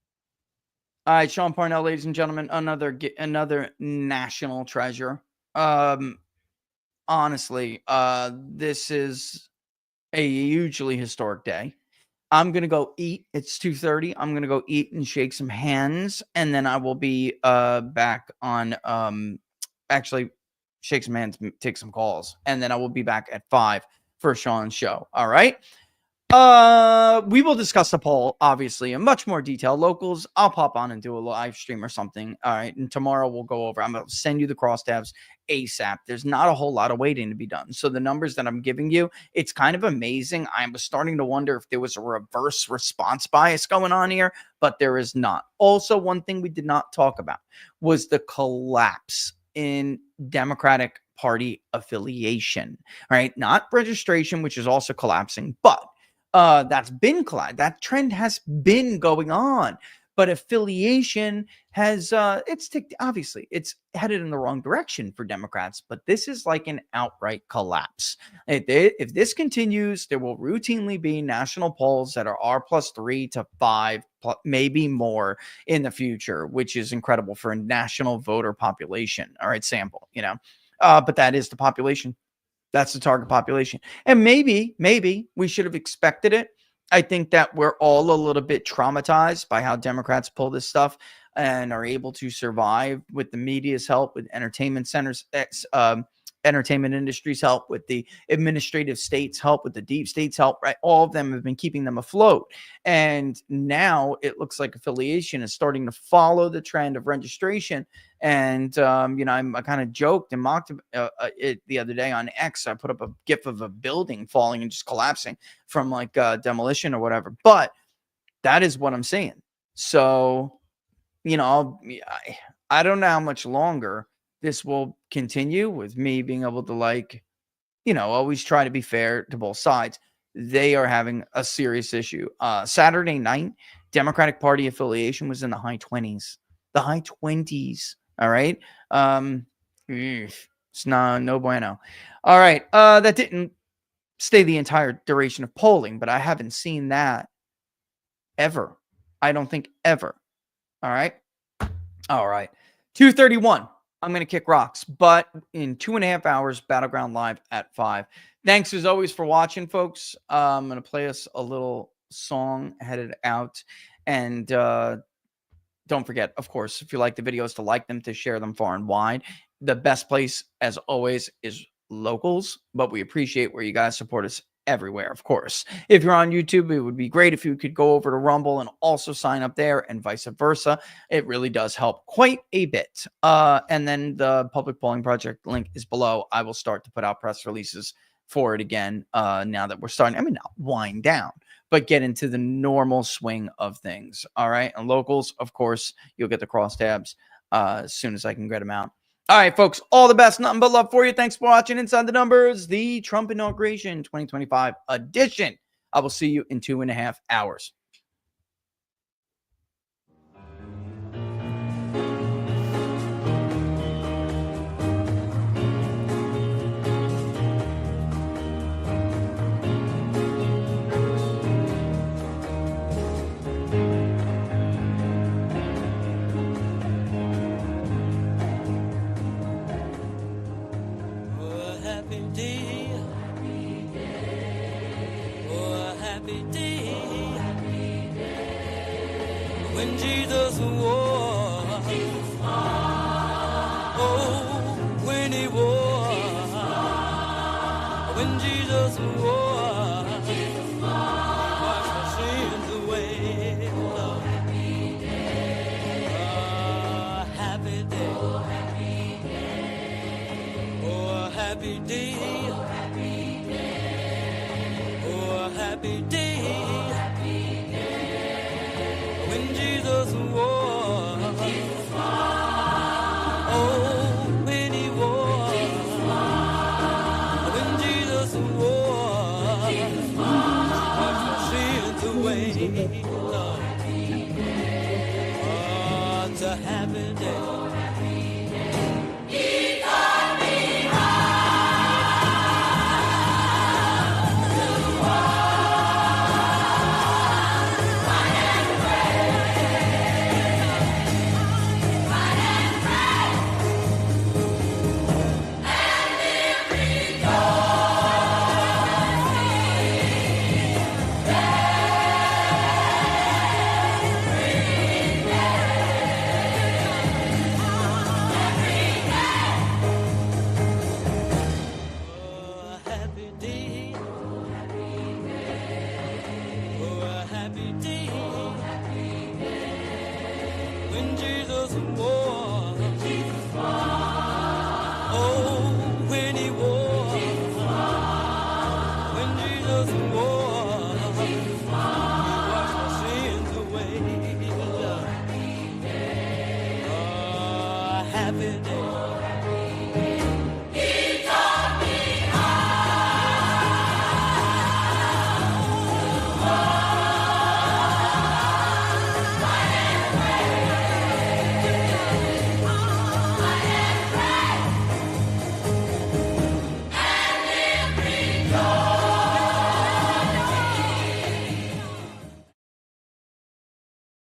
All right, Sean Parnell, ladies and gentlemen, another national treasure. Honestly, this is a hugely historic day. I'm going to go eat. It's 2:30. I'm going to go eat and shake some hands, and then I will be back on actually shake some hands, take some calls, and then I will be back at 5 for Sean's show. All right. We will discuss the poll, obviously, in much more detail. Locals, I'll pop on and do a live stream or something. All right. And tomorrow we'll go over. I'm going to send you the crosstabs ASAP. There's not a whole lot of waiting to be done. So the numbers that I'm giving you, it's kind of amazing. I was starting to wonder if there was a reverse response bias going on here, but there is not. Also, one thing we did not talk about was the collapse in Democratic Party affiliation, right? Not registration, which is also collapsing, but that's been collapsed. That trend has been going on, but affiliation has obviously it's headed in the wrong direction for Democrats, but this is like an outright collapse. If this continues, there will routinely be national polls that are R+3 to 5, maybe more in the future, which is incredible for a national voter population. All right, sample, but that is the population. That's the target population. And maybe we should have expected it. I think that we're all a little bit traumatized by how Democrats pull this stuff and are able to survive with the media's help, with entertainment centers, entertainment industry's help, with the administrative state's help, with the deep state's help, right? All of them have been keeping them afloat. And now it looks like affiliation is starting to follow the trend of registration. And, I kind of joked and mocked it the other day on X. I put up a GIF of a building falling and just collapsing from like demolition or whatever. But that is what I'm saying. So, I don't know how much longer this will continue with me being able to always try to be fair to both sides. They are having a serious issue. Saturday night, Democratic Party affiliation was in the high 20s. The high 20s. All right. It's no bueno. All right. That didn't stay the entire duration of polling, but I haven't seen that ever. I don't think ever. All right. 2:31. I'm going to kick rocks, but in 2.5 hours, Battleground Live at 5. Thanks as always for watching, folks. I'm going to play us a little song headed out. And don't forget, of course, if you like the videos, to like them, to share them far and wide. The best place, as always, is locals, but we appreciate where you guys support us everywhere, of course. If you're on YouTube, it would be great if you could go over to Rumble and also sign up there, and vice versa. It really does help quite a bit. And then the Public Polling Project link is below. I will start to put out press releases for it again now that we're starting. I mean, not wind down, but get into the normal swing of things. All right. And locals, of course, you'll get the crosstabs as soon as I can get them out. All right, folks, all the best. Nothing but love for you. Thanks for watching Inside the Numbers, the Trump Inauguration 2025 edition. I will see you in 2.5 hours. When Jesus wore, oh, when he wore, when Jesus wore, wash our sins away. Oh, happy day, oh, happy day, oh, happy day, oh, happy day, oh, happy day, oh, happy day. When Jesus wore, oh, when he wore, when Jesus wore, wash our sins away. Oh, it's a happy day. When Jesus wore, oh, when he wore, when Jesus wore, he washed our sins away. Oh, happy day.